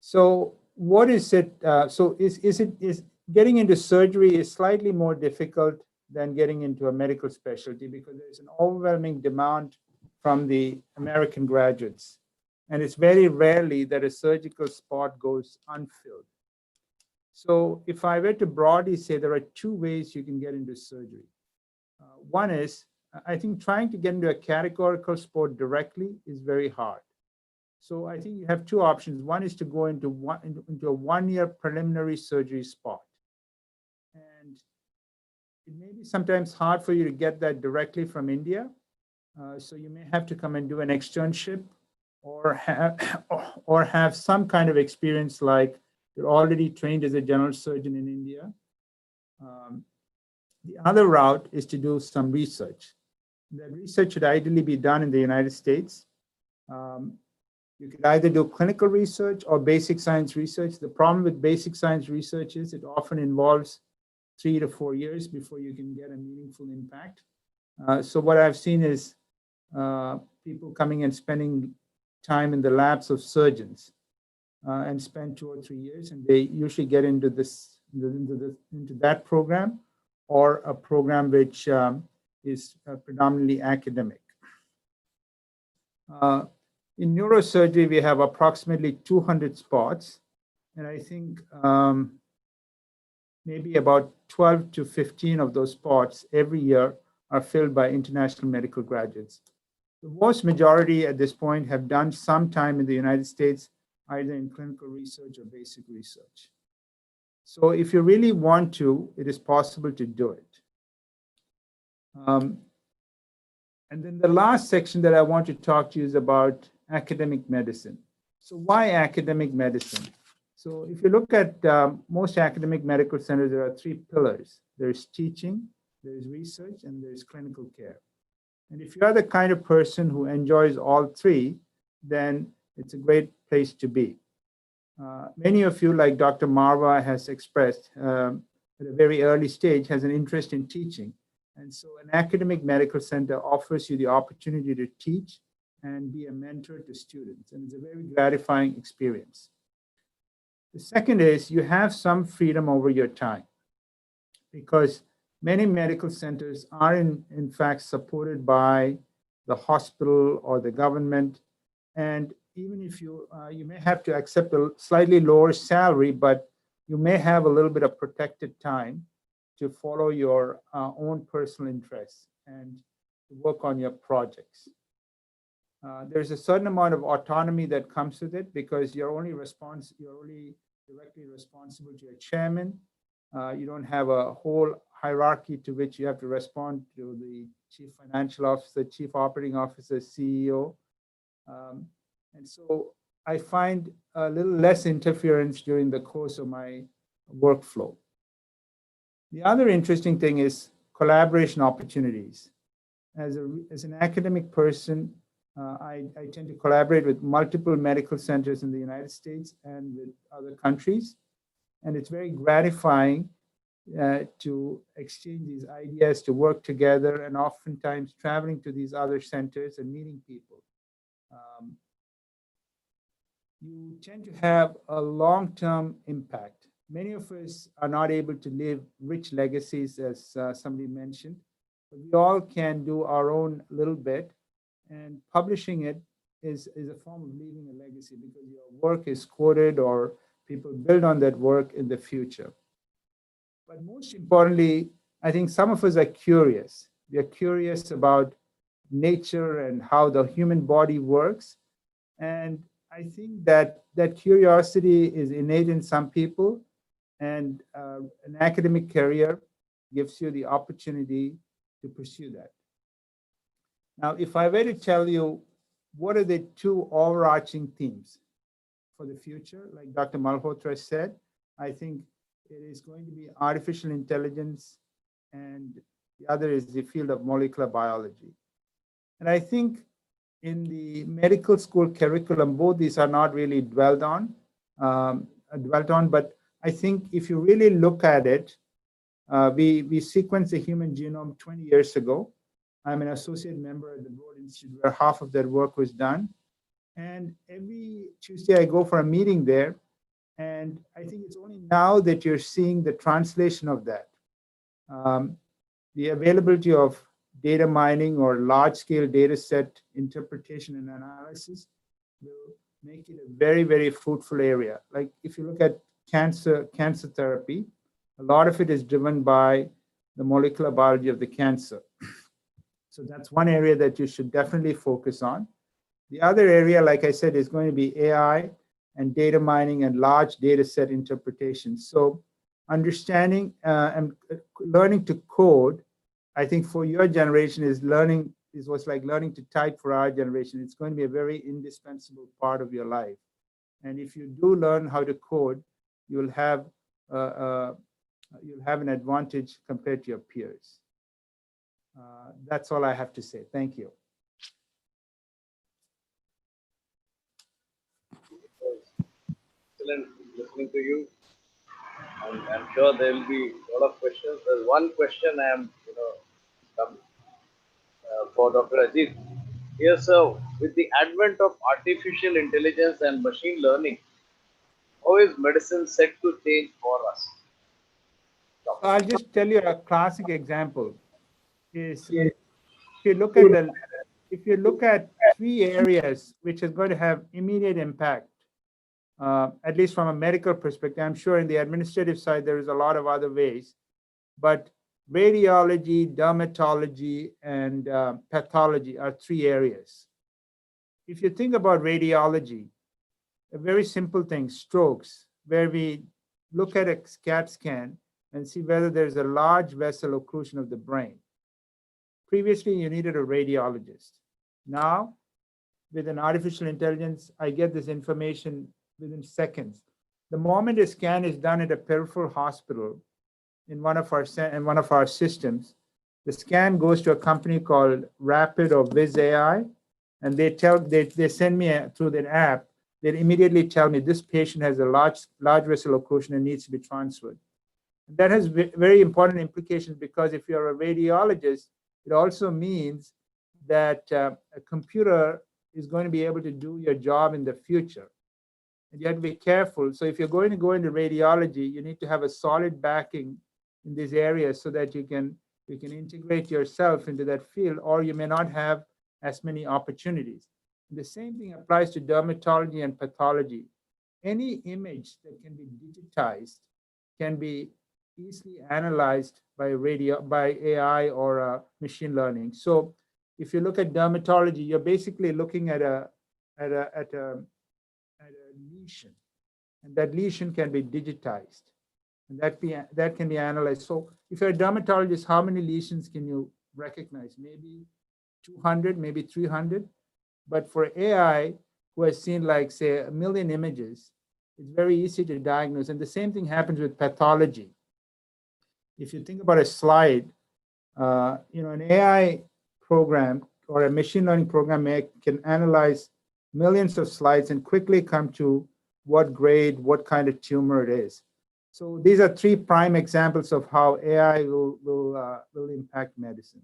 So what is it? Is getting into surgery is slightly more difficult than getting into a medical specialty because there's an overwhelming demand from the American graduates. And it's very rarely that a surgical spot goes unfilled. So if I were to broadly say, there are two ways you can get into surgery. One is, I think trying to get into a categorical sport directly is very hard. So I think you have two options. One is to go into a 1-year preliminary surgery spot. And it may be sometimes hard for you to get that directly from India. So you may have to come and do an externship or have some kind of experience, like you're already trained as a general surgeon in India. The other route is to do some research. That research should ideally be done in the United States. You could either do clinical research or basic science research. The problem with basic science research is it often involves 3 to 4 years before you can get a meaningful impact. So what I've seen is people coming and spending time in the labs of surgeons and spend 2 or 3 years, and they usually get into that program, or a program which is predominantly academic. In neurosurgery, we have approximately 200 spots, and I think maybe about 12 to 15 of those spots every year are filled by international medical graduates. The vast majority at this point have done some time in the United States, either in clinical research or basic research. So if you really want to, it is possible to do it. And then the last section that I want to talk to you is about academic medicine. So why academic medicine? So if you look at most academic medical centers, there are 3 pillars. There's teaching, there's research, and there's clinical care. And if you are the kind of person who enjoys all 3, then it's a great place to be. Many of you, like Dr. Malwa has expressed at a very early stage, has an interest in teaching. And so an academic medical center offers you the opportunity to teach and be a mentor to students. And it's a very gratifying experience. The second is you have some freedom over your time, because many medical centers are in fact supported by the hospital or the government. And even if you may have to accept a slightly lower salary, but you may have a little bit of protected time to follow your own personal interests and to work on your projects. There's a certain amount of autonomy that comes with it, because you're only directly responsible to your chairman. You don't have a whole hierarchy to which you have to respond to the chief financial officer, chief operating officer, CEO. And so I find a little less interference during the course of my workflow. The other interesting thing is collaboration opportunities. As an academic person, I tend to collaborate with multiple medical centers in the United States and with other countries. And it's very gratifying to exchange these ideas, to work together, and oftentimes traveling to these other centers and meeting people. You tend to have a long-term impact. Many of us are not able to leave rich legacies, as somebody mentioned, but we all can do our own little bit, and publishing it is a form of leaving a legacy, because your work is quoted or people build on that work in the future. But most importantly, I think some of us are curious. We are curious about nature and how the human body works. And I think that curiosity is innate in some people, and an academic career gives you the opportunity to pursue that. Now, if I were to tell you what are the 2 overarching themes for the future, like Dr. Malhotra said, I think it is going to be artificial intelligence, and the other is the field of molecular biology. And I think in the medical school curriculum, both these are not really dwelt on, but I think if you really look at it, we sequenced the human genome 20 years ago. I'm an associate member at the Broad Institute, where half of that work was done. And every Tuesday I go for a meeting there. And I think it's only now that you're seeing the translation of that. The availability of data mining or large-scale data set interpretation and analysis will make it a very, very fruitful area. Like if you look at cancer therapy. A lot of it is driven by the molecular biology of the cancer. So that's one area that you should definitely focus on. The other area, like I said, is going to be AI and data mining and large data set interpretation. So understanding and learning to code, I think for your generation is what's like learning to type for our generation. It's going to be a very indispensable part of your life. And if you do learn how to code, you'll have an advantage compared to your peers. That's all I have to say. Thank you. Excellent listening to you. And I'm sure there will be a lot of questions. There's one question I am, come, for Dr. Ajit. Yes, sir. With the advent of artificial intelligence and machine learning, how is medicine set to change for us? I'll just tell you a classic example. Is if you look at three areas which is going to have immediate impact, at least from a medical perspective. I'm sure in the administrative side there is a lot of other ways, but radiology, dermatology, and pathology are three areas. If you think about radiology, a very simple thing, strokes, where we look at a CAT scan and see whether there's a large vessel occlusion of the brain. Previously, you needed a radiologist. Now, with an artificial intelligence, I get this information within seconds. The moment a scan is done at a peripheral hospital in one of our systems, the scan goes to a company called Rapid or Viz AI, and they send me through their app. They immediately tell me this patient has a large vessel occlusion and needs to be transferred. That has very important implications because if you're a radiologist, it also means that a computer is going to be able to do your job in the future. And you have to be careful. So if you're going to go into radiology, you need to have a solid backing in these areas so that you can integrate yourself into that field, or you may not have as many opportunities. The same thing applies to dermatology and pathology. Any image that can be digitized can be easily analyzed by AI or machine learning. So if you look at dermatology, you're basically looking at a lesion, and that lesion can be digitized, and that can be analyzed. So if you're a dermatologist, how many lesions can you recognize? Maybe 200, maybe 300. But for AI, who has seen like say 1 million images, it's very easy to diagnose. And the same thing happens with pathology. If you think about a slide, an AI program or a machine learning program can analyze millions of slides and quickly come to what grade, what kind of tumor it is. So these are three prime examples of how AI will impact medicine.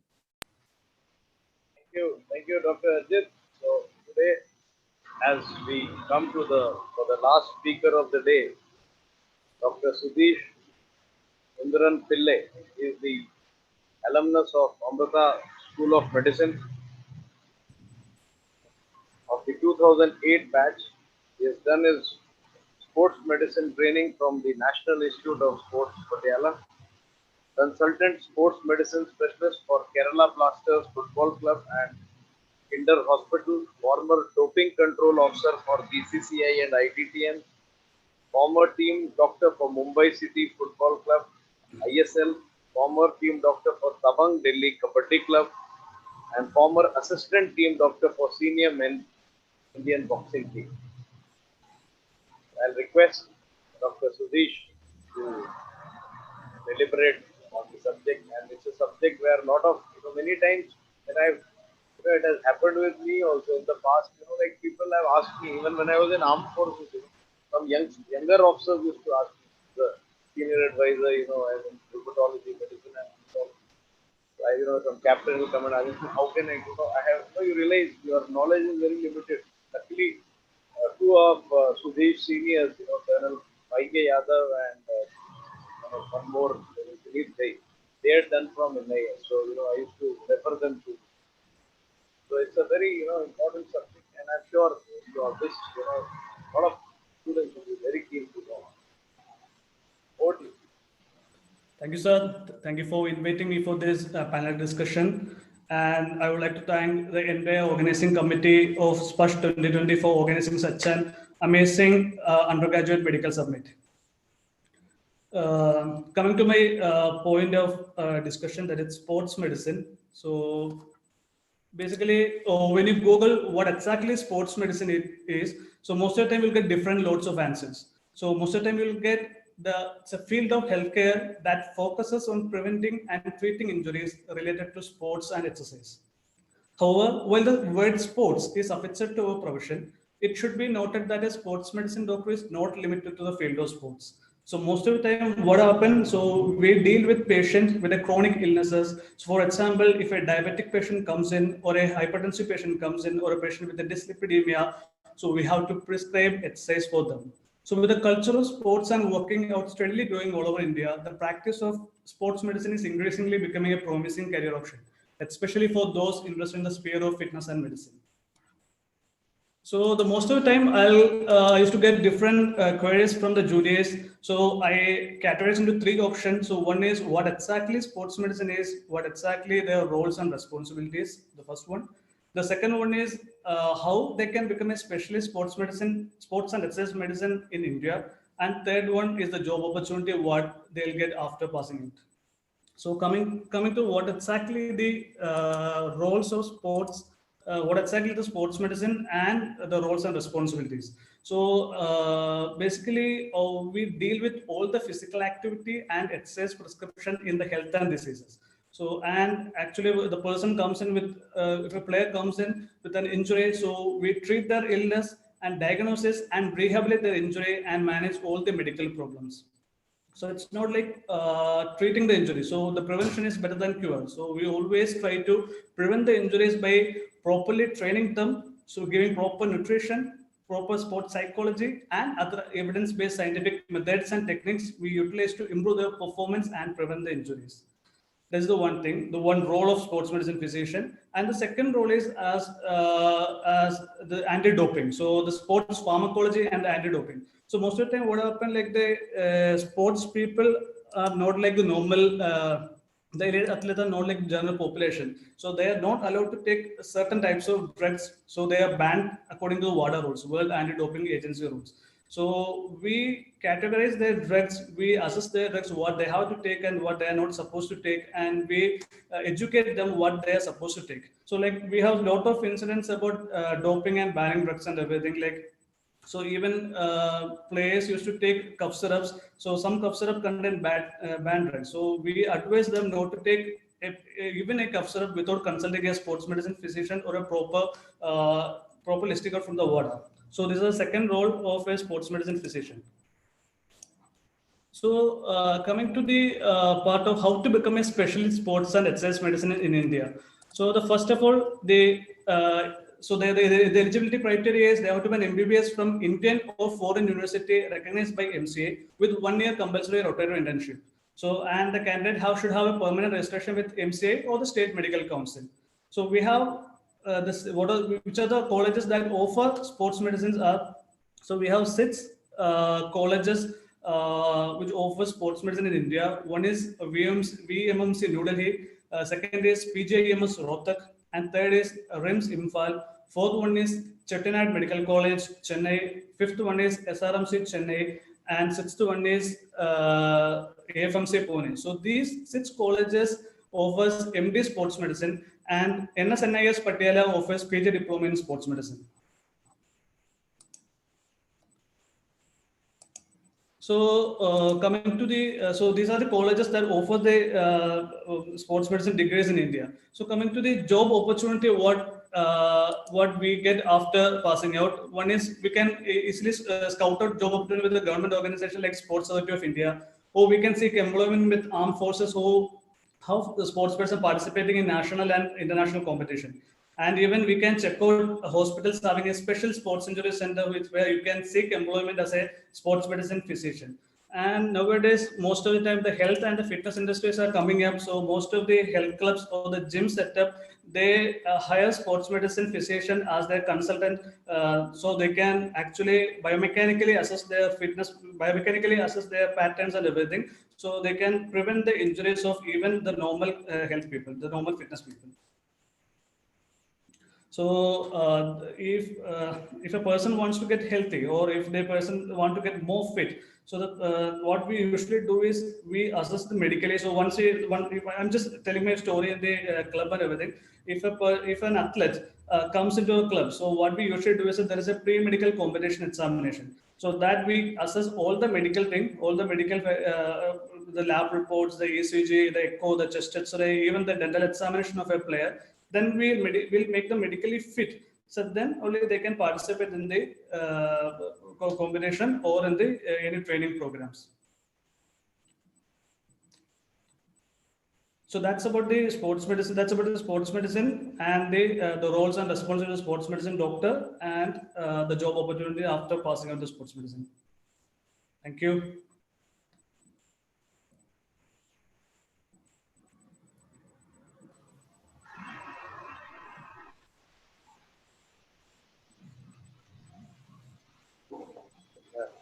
Thank you, Dr. Ajit. So today, as we come to for the last speaker of the day, Dr. Sudhish Sundaran Pillai is the alumnus of Amrita School of Medicine of the 2008 batch. He has done his sports medicine training from the National Institute of Sports, Patiala. Consultant sports medicine specialist for Kerala Blasters Football Club and Kinder Hospital. Former doping control officer for BCCI and ITTN. Former team doctor for Mumbai City Football Club, ISL. Former team doctor for Tabang Delhi Kabaddi Club. And former assistant team doctor for senior men Indian boxing team. I'll request Dr. Sudhish to deliberate on the subject, and it's a subject where a lot of, many times when it has happened with me also in the past, like people have asked me, even when I was in armed forces, some younger officers used to ask me, the senior advisor, as in rheumatology, medicine, and so some captain will come and ask me, how can I, you realize your knowledge is very limited. Luckily, two of Sudhish seniors, Colonel Vaike Yadav and one more, they had done from NIS. So, I used to refer them to. So, it's a very, important subject, and I'm sure this, a lot of students will be very keen to know. Over to you. Thank you, sir. Thank you for inviting me for this panel discussion. And I would like to thank the entire organizing committee of SPUSH 2020 for organizing such an amazing undergraduate medical summit. Coming to my point of discussion, that is sports medicine. So basically, when you Google what exactly sports medicine is, so most of the time you'll get different loads of answers. So most of the time you'll get it's a field of healthcare that focuses on preventing and treating injuries related to sports and exercise. However, while the word sports is affixed to a profession, it should be noted that a sports medicine doctor is not limited to the field of sports. So most of the time what happens, so we deal with patients with a chronic illnesses. So for example, if a diabetic patient comes in, or a hypertensive patient comes in, or a patient with a dyslipidemia, so we have to prescribe exercise for them. So with the culture of sports and working out steadily growing all over India, the practice of sports medicine is increasingly becoming a promising career option, especially for those interested in the sphere of fitness and medicine. So the most of the time I used to get different queries from the judges. So I categorize into three options. So one is what exactly sports medicine is, what exactly their roles and responsibilities, the first one. The second one is how they can become a specialist sports and exercise medicine in India. And third one is the job opportunity, what they'll get after passing it. So coming to what exactly the roles of sports, what exactly the sports medicine and the roles and responsibilities. So basically, we deal with all the physical activity and exercise prescription in the health and diseases. So, and actually the person comes in with, if a player comes in with an injury, so we treat their illness and diagnosis and rehabilitate their injury and manage all the medical problems. So it's not like treating the injury. So the prevention is better than cure. So we always try to prevent the injuries by properly training them. So giving proper nutrition, proper sports psychology, and other evidence-based scientific methods and techniques we utilize to improve their performance and prevent the injuries. That's the one thing, the one role of sports medicine physician. And the second role is as the anti-doping. So the sports pharmacology and the anti-doping. So most of the time what happens, like the sports people are not like the normal, the elite athletes are not like general population. So they are not allowed to take certain types of drugs. So they are banned according to the WADA rules, World Anti-Doping Agency rules. So we categorize their drugs, we assess their drugs, what they have to take and what they are not supposed to take, and we educate them what they are supposed to take. So like we have a lot of incidents about doping and banning drugs and everything. Like, so even players used to take cough syrups. So some cough syrup contain banned drugs. So we advise them not to take even a cough syrup without consulting a sports medicine physician or a proper listing out from the WADA. So this is the second role of a sports medicine physician. So coming to the part of how to become a specialist sports and exercise medicine in India. So the first of all, the eligibility criteria is they have to be an Mbbs from Indian or foreign university recognized by MCA with 1 year compulsory rotator internship. So, and the candidate should have a permanent registration with MCA or the state medical council. So we have which are the colleges that offer sports medicines are. So we have 6 colleges which offer sports medicine in India. One is VMMC New Delhi, second is PJEMS Rohtak, and third is RIMS Imphal. Fourth one is Chettinad Medical College, Chennai. Fifth one is SRMC Chennai, and sixth one is AFMC Pune. So these 6 colleges offers MD Sports Medicine, and NSNIS Patiala offers PG Diploma in Sports Medicine. So coming to the, so these are the colleges that offer the sports medicine degrees in India. So coming to the job opportunity, what we get after passing out, one is we can easily scout out job opportunity with the government organization like Sports Authority of India, or we can seek employment with armed forces who have the sports person participating in national and international competition. And even we can check out hospitals having a special sports injury center where you can seek employment as a sports medicine physician. And nowadays, most of the time, the health and the fitness industries are coming up. So most of the health clubs or the gym setup, they hire sports medicine physician as their consultant, so they can actually biomechanically assess their fitness, biomechanically assess their patterns and everything. So they can prevent the injuries of even the normal health people, the normal fitness people. So if a person wants to get healthy, or if the person want to get more fit, so that what we usually do is we assess the medically. So if I'm just telling my story in the club and everything. If an athlete comes into a club, so what we usually do is that there is a pre-medical competition examination. So that we assess all the medical thing, all the medical the lab reports, the ECG, the echo, the chest X-ray, even the dental examination of a player. Then we'll make them medically fit. So then only they can participate in the combination or in the any training programs. So that's about the sports medicine. That's about the sports medicine and the roles and responsibilities of sports medicine doctor, and the job opportunity after passing out the sports medicine. Thank you.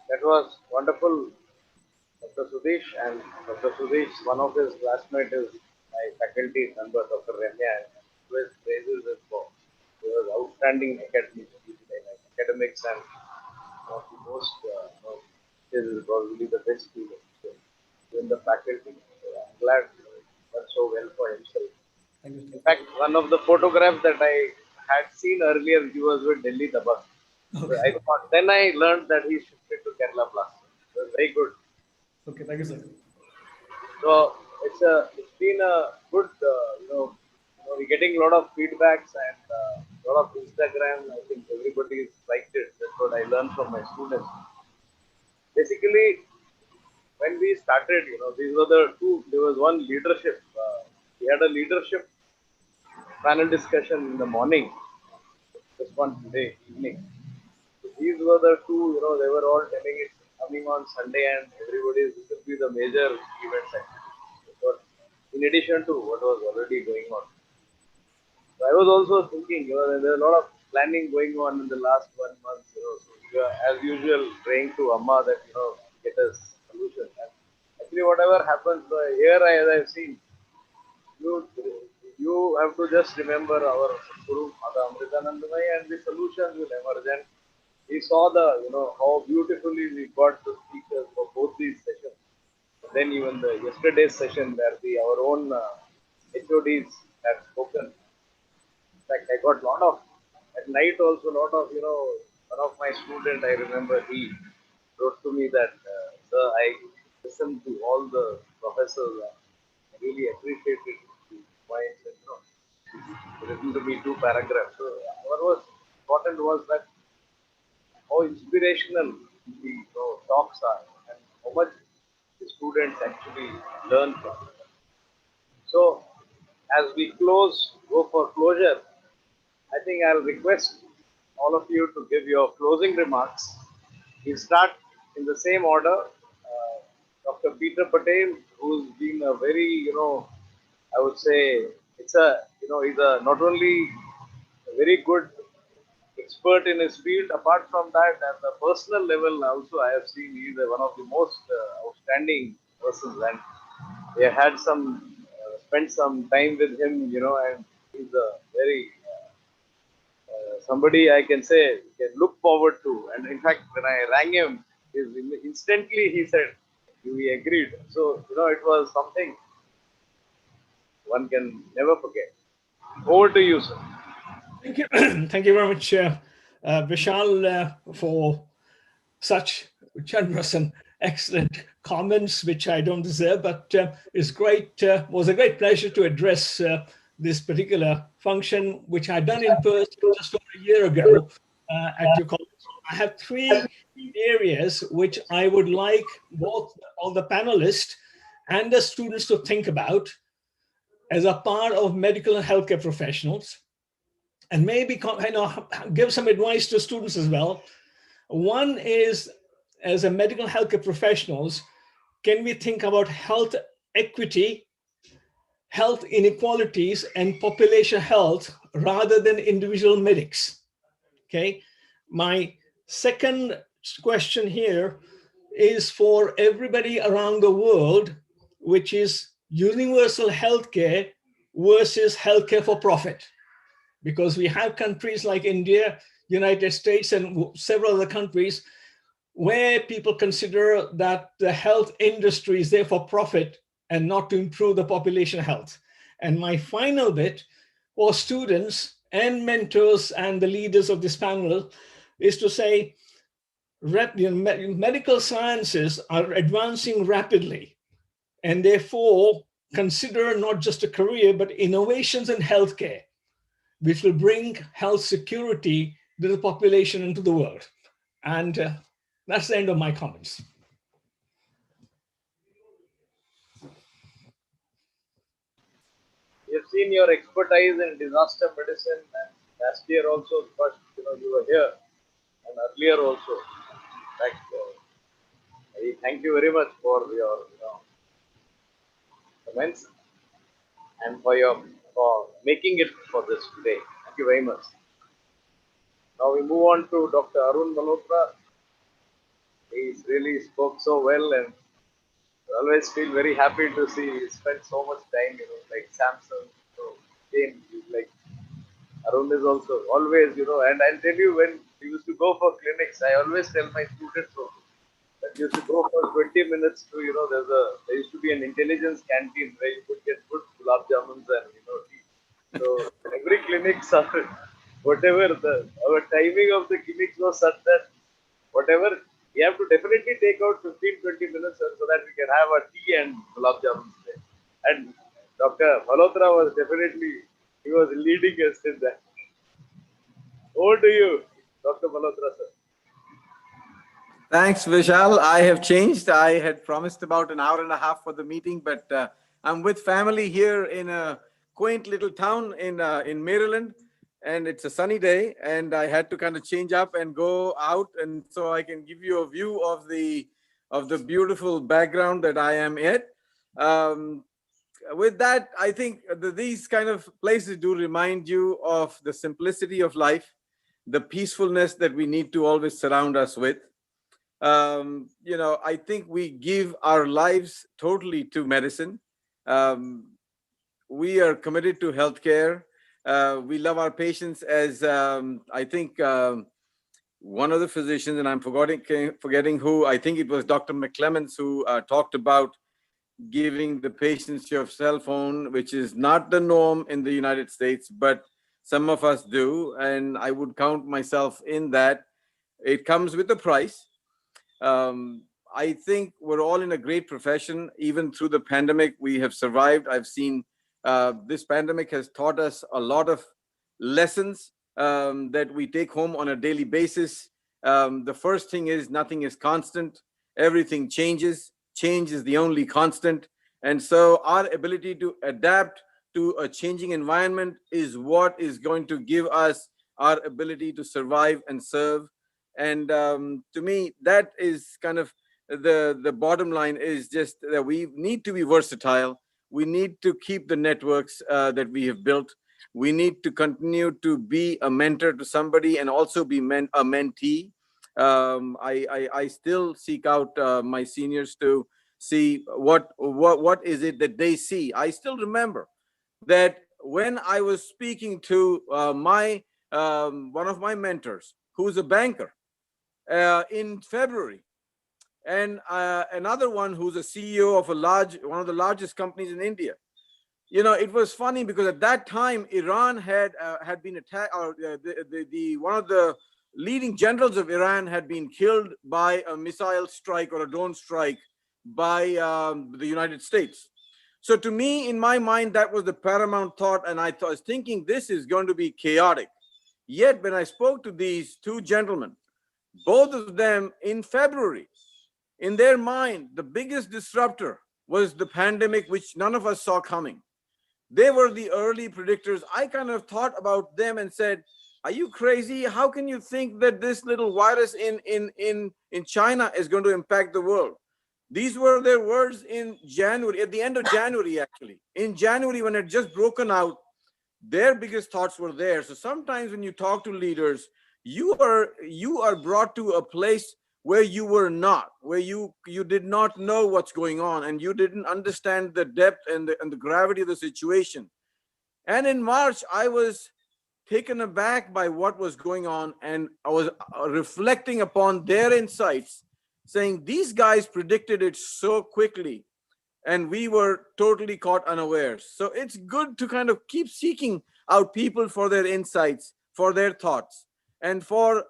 That was wonderful, Dr. Sudesh. And Dr. Sudesh, one of his classmates is my faculty member, Dr. Remya, and always praises him for he was outstanding academics and one of the most, this is probably the best student in the faculty. So I'm glad he done so well for himself. Thank you. In fact, one of the photographs that I had seen earlier, he was with Delhi Dabak. Okay. Then I learned that he shifted to Kerala Blaster. It was very good. Okay, thank you, sir. So it's been a good, we're getting a lot of feedbacks and a lot of Instagram. I think everybody's liked it. That's what I learned from my students. Basically, when we started, these were the two. There was one leadership. We had a leadership panel discussion in the morning. This one today evening. So these were the two. They were all telling it coming on Sunday, and everybody, this will be the major events actually. But in addition to what was already going on. So I was also thinking, there's a lot of planning going on in the last 1 month. So we are, as usual, praying to Amma that get us solution. And actually, whatever happens here, as I've seen, you have to just remember our Guru Mata Amritanandamai, and the solutions will emerge. And we saw how beautifully we got the speakers for both these sessions. Then even the yesterday's session where our own HODs had spoken. In fact, I got a lot of, at night also, a lot of, one of my students, I remember he wrote to me that, sir, I listened to all the professors and I really appreciated the points and, written to me 2 paragraphs. So what was important was that how inspirational the talks are and how much the students actually learn from it. So, as we go for closure, I think I'll request all of you to give your closing remarks. We'll start in the same order. Dr. Peter Patel, who's been a very, I would say, he's not only a very good expert in his field. Apart from that, at the personal level, also I have seen he's one of the most outstanding persons, and we had spent some time with him, and he's a very somebody I can say can look forward to. And in fact, when I rang him, instantly he said he agreed. So it was something one can never forget. Over to you, sir. Thank you. Thank you very much, Vishal, for such generous and excellent comments, which I don't deserve, but it's was a great pleasure to address this particular function, which I'd done in person just over a year ago at your college. I have 3 areas which I would like both all the panelists and the students to think about as a part of medical and healthcare professionals, and maybe give some advice to students as well. One is, as a medical healthcare professionals, can we think about health equity, health inequalities, and population health rather than individual medics? Okay. My second question here is for everybody around the world, which is universal healthcare versus healthcare for profit. Because we have countries like India, United States, and several other countries where people consider that the health industry is there for profit and not to improve the population health. And my final bit for students and mentors and the leaders of this panel is to say, medical sciences are advancing rapidly, and therefore consider not just a career, but innovations in healthcare, which will bring health security to the population and to the world. And that's the end of my comments. You've seen your expertise in disaster medicine, and last year also, first, you were here, and earlier also. In fact, I thank you very much for your comments and for making it for this today. Thank you very much. Now we move on to Dr. Arun Malhotra. He really spoke so well, and I always feel very happy to see he spent so much time, like Samson, Jane, like Arun is also always, and I'll tell you, when we used to go for clinics, I always tell my students also that we used to go for 20 minutes to, there used to be an intelligence canteen where you could get good gulab jamuns and, tea. So every clinic, whatever our timing of the clinics was such that whatever, we have to definitely take out 15-20 minutes so that we can have a tea and gulab jamuns there. And Dr. Malhotra was definitely, he was leading us in that. Over to you, Dr. Malhotra, sir. Thanks, Vishal. I have changed. I had promised about an hour and a half for the meeting, but I'm with family here in a quaint little town in Maryland, and it's a sunny day, and I had to kind of change up and go out, and so I can give you a view of the beautiful background that I am in. With that, I think these kind of places do remind you of the simplicity of life, the peacefulness that we need to always surround us with. I think we give our lives totally to medicine. We are committed to healthcare. We love our patients, as I think one of the physicians, and I'm forgetting who, I think it was Dr. McClemens, who talked about giving the patients your cell phone, which is not the norm in the United States, but some of us do, and I would count myself in that. It comes with a price. I think we're all in a great profession. Even through the pandemic, we have survived. I've seen this pandemic has taught us a lot of lessons that we take home on a daily basis. The first thing is nothing is constant. Everything changes. Change is the only constant. And so our ability to adapt to a changing environment is what is going to give us our ability to survive and serve. And to me, that is kind of the bottom line, is just that we need to be versatile. We need to keep the networks that we have built. We need to continue to be a mentor to somebody and also be a mentee. I still seek out my seniors to see what is it that they see. I still remember that when I was speaking to one of my mentors, who's a banker, in February, and another one who's a CEO of one of the largest companies in India. It was funny because at that time Iran had been attacked, or one of the leading generals of Iran had been killed by a missile strike or a drone strike by the United States. So to me, in my mind, that was the paramount thought, and I was thinking this is going to be chaotic. Yet when I spoke to these two gentlemen, both of them in February, in their mind, the biggest disruptor was the pandemic, which none of us saw coming. They were the early predictors. I kind of thought about them and said, are you crazy? How can you think that this little virus in China is going to impact the world? These were their words in January, at the end of January, actually. In January, when it had just broken out, their biggest thoughts were there. So sometimes when you talk to leaders, you are brought to a place where you were not, where you did not know what's going on, and you didn't understand the depth and the gravity of the situation. And in March, I was taken aback by what was going on, and I was reflecting upon their insights, saying these guys predicted it so quickly and we were totally caught unawares. So it's good to kind of keep seeking out people for their insights, for their thoughts, and for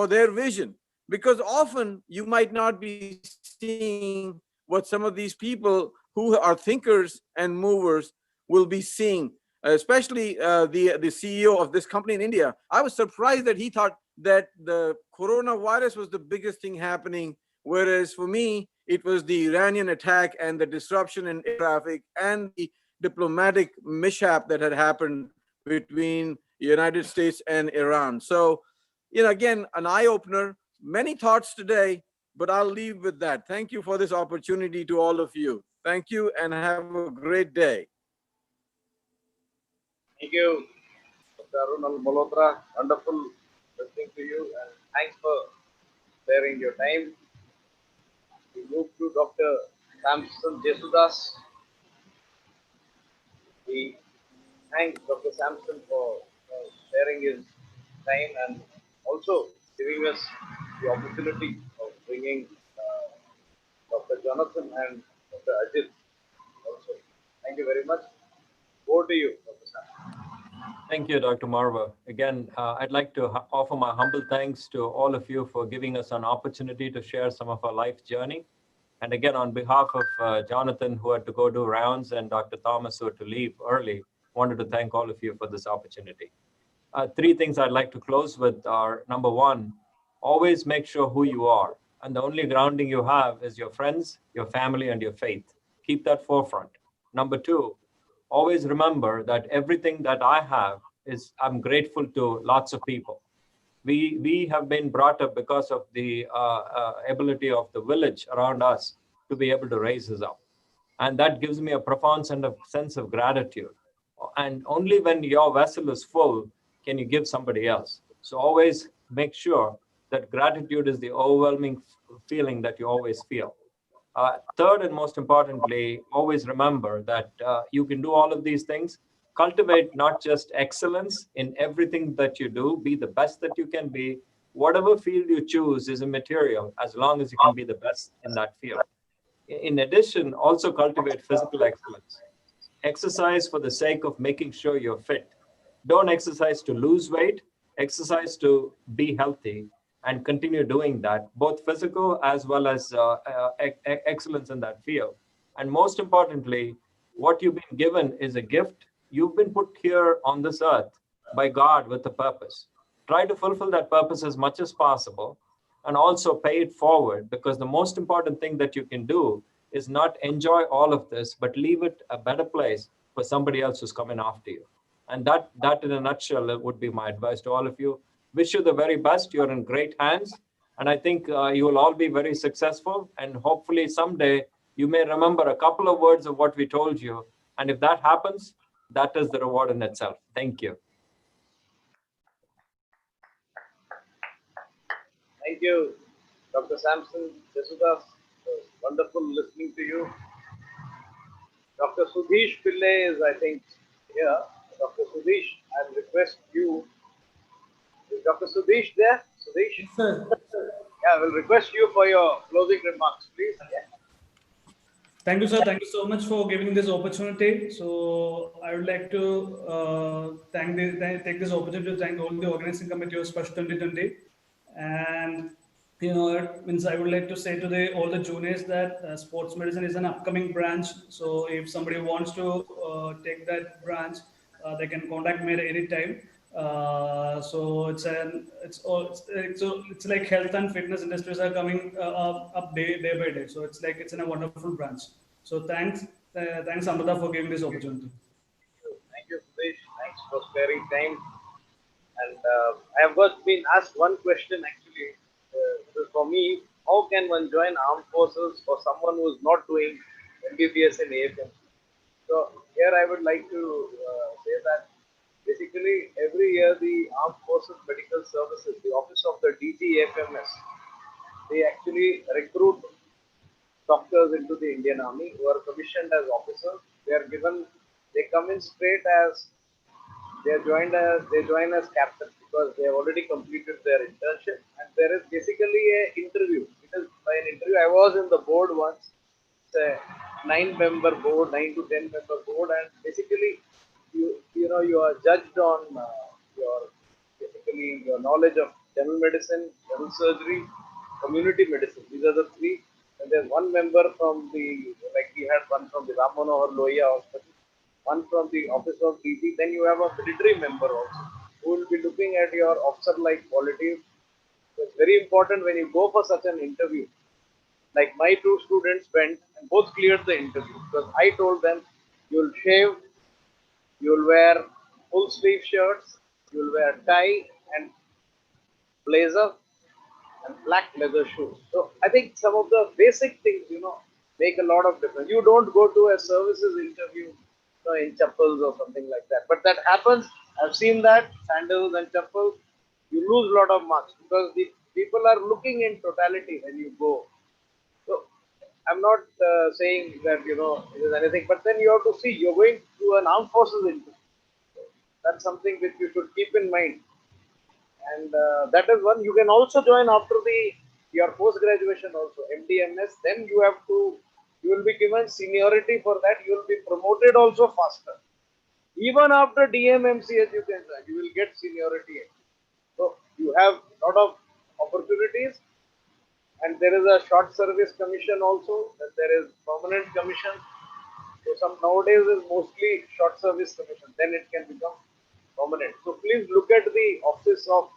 their vision, because often you might not be seeing what some of these people who are thinkers and movers will be seeing. Especially the CEO of this company in India. I was surprised that he thought that the coronavirus was the biggest thing happening, whereas for me, it was the Iranian attack and the disruption in air traffic and the diplomatic mishap that had happened between the United States and Iran. So, again, an eye-opener, many thoughts today, but I'll leave with that. Thank you for this opportunity to all of you. Thank you and have a great day. Thank you, Dr. Arun Malhotra. Wonderful listening to you, and thanks for sparing your time. We move to Dr. Samson Jesudas. We thank Dr. Samson for sharing his time and also giving us the opportunity of bringing Dr. Jonathan and Dr. Ajit also. Thank you very much. Over to you, Dr. Samson. Thank you, Dr. Marwa. Again, I'd like to offer my humble thanks to all of you for giving us an opportunity to share some of our life journey. And again, on behalf of Jonathan, who had to go do rounds, and Dr. Thomas, who had to leave early, wanted to thank all of you for this opportunity. Three things I'd like to close with are, number one, always make sure who you are. And the only grounding you have is your friends, your family, and your faith. Keep that forefront. Number two, always remember that everything that I have is, I'm grateful to lots of people. We have been brought up because of the ability of the village around us to be able to raise us up. And that gives me a profound sense of gratitude. And only when your vessel is full can you give somebody else. So always make sure that gratitude is the overwhelming feeling that you always feel. Third, and most importantly, always remember that you can do all of these things. Cultivate not just excellence in everything that you do, be the best that you can be. Whatever field you choose is immaterial as long as you can be the best in that field. In addition, also cultivate physical excellence. Exercise for the sake of making sure you're fit. Don't exercise to lose weight, exercise to be healthy, and continue doing that, both physical as well as excellence in that field. And most importantly, what you've been given is a gift. You've been put here on this earth by God with a purpose. Try to fulfill that purpose as much as possible and also pay it forward, because the most important thing that you can do is not enjoy all of this, but leave it a better place for somebody else who's coming after you. And that in a nutshell would be my advice to all of you. Wish you the very best. You're in great hands. And I think you will all be very successful. And hopefully someday you may remember a couple of words of what we told you. And if that happens, that is the reward in itself. Thank you. Thank you, Dr. Samson Jesudas. Wonderful listening to you. Dr. Sudhish Pillai is, I think, here. Dr. Sudhish, I'll request you. Is Dr. Sudhish there? Sudhish? Yes, sir. Yeah, I will request you for your closing remarks, please. Thank you, sir. Thank you so much for giving this opportunity. So I would like to take this opportunity to thank all the organizing committee of Sparsh 2020. And it means I would like to say to all the juniors that sports medicine is an upcoming branch. So if somebody wants to take that branch, they can contact me at any time. So it's like health and fitness industries are coming up day by day. So it's in a wonderful branch. So thanks Amrita for giving this opportunity. Thank you, Sudesh. Thanks for sparing time. And I have been asked one question actually. This is for me. how can one join armed forces for someone who is not doing MBBS in AFM? So here I would like to say that basically every year the Armed Forces Medical Services, the office of the DGFMS, they actually recruit doctors into the Indian Army who are commissioned as officers. They come in straight as they join as captains because they have already completed their internship, and there is basically a interview. It is by an interview. I was in the board once. It's a 9-member board, 9 to 10 member board, and basically you are judged on your basically your knowledge of general medicine, general surgery, community medicine. These are the three. And there's one member from the, like we had one from the Ram Manohar Lohia Hospital, one from the office of DG. Then you have a military member also who will be looking at your officer-like qualities. So it's very important when you go for such an interview. Like my two students went and both cleared the interview because I told them you'll shave, you'll wear full sleeve shirts, you'll wear tie and blazer and black leather shoes. So I think some of the basic things, make a lot of difference. You don't go to a services interview, in chappals or something like that. But that happens. I've seen that sandals and chappals. You lose a lot of marks because the people are looking in totality when you go. So I'm not saying that it is anything, but then you have to see you're going to an armed forces interview. That's something which you should keep in mind, and that is one. You can also join after your post graduation also MDMS. Then you will be given seniority for that. You will be promoted also faster. Even after DMMCH you can join. You will get seniority. So you have a lot of opportunities, and there is a short service commission also. And there is permanent commission. So some nowadays is mostly short service commission. Then it can become permanent. So please look at the office of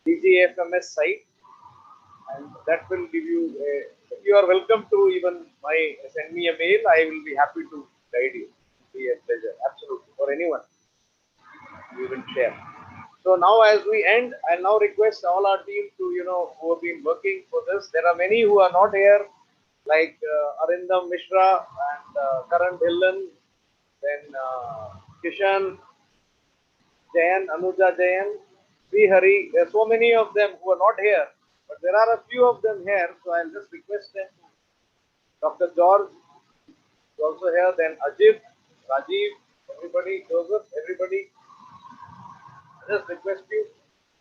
DGFMS site, and that will give you a. You are welcome to even send me a mail. I will be happy to guide you. It will be a pleasure, absolutely, for anyone we will share. So now, as we end, I now request all our team to who have been working for this. There are many who are not here, like Arindam Mishra and Karan Dhillon, then Kishan, Jayan, Anuja Jayan, Sri Hari. There are so many of them who are not here, but there are a few of them here. So I'll just request them. Dr. George is also here. Then Ajit, Rajiv, everybody, Joseph, everybody. I just request you.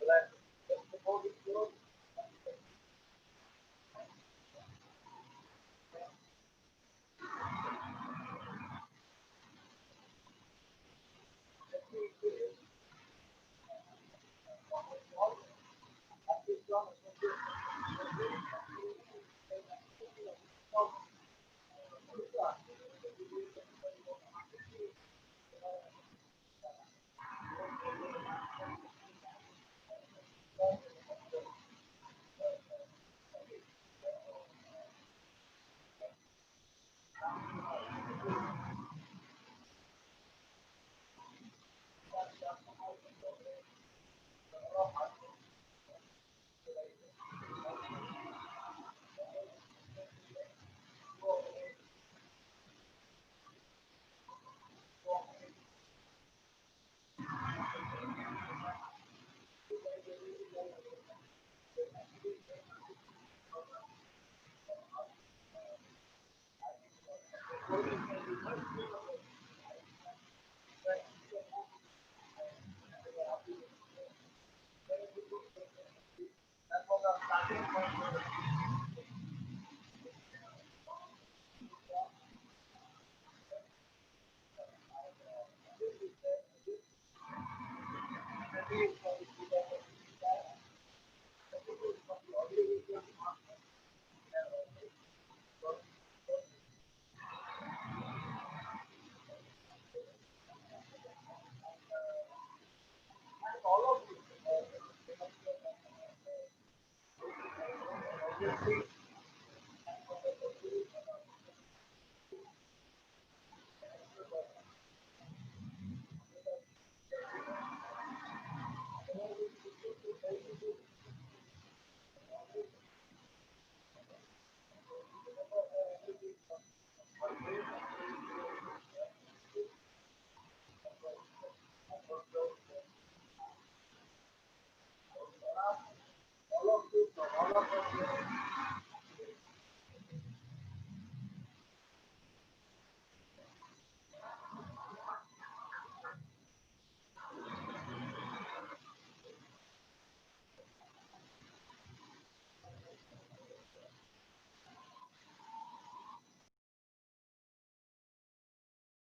That just before we close,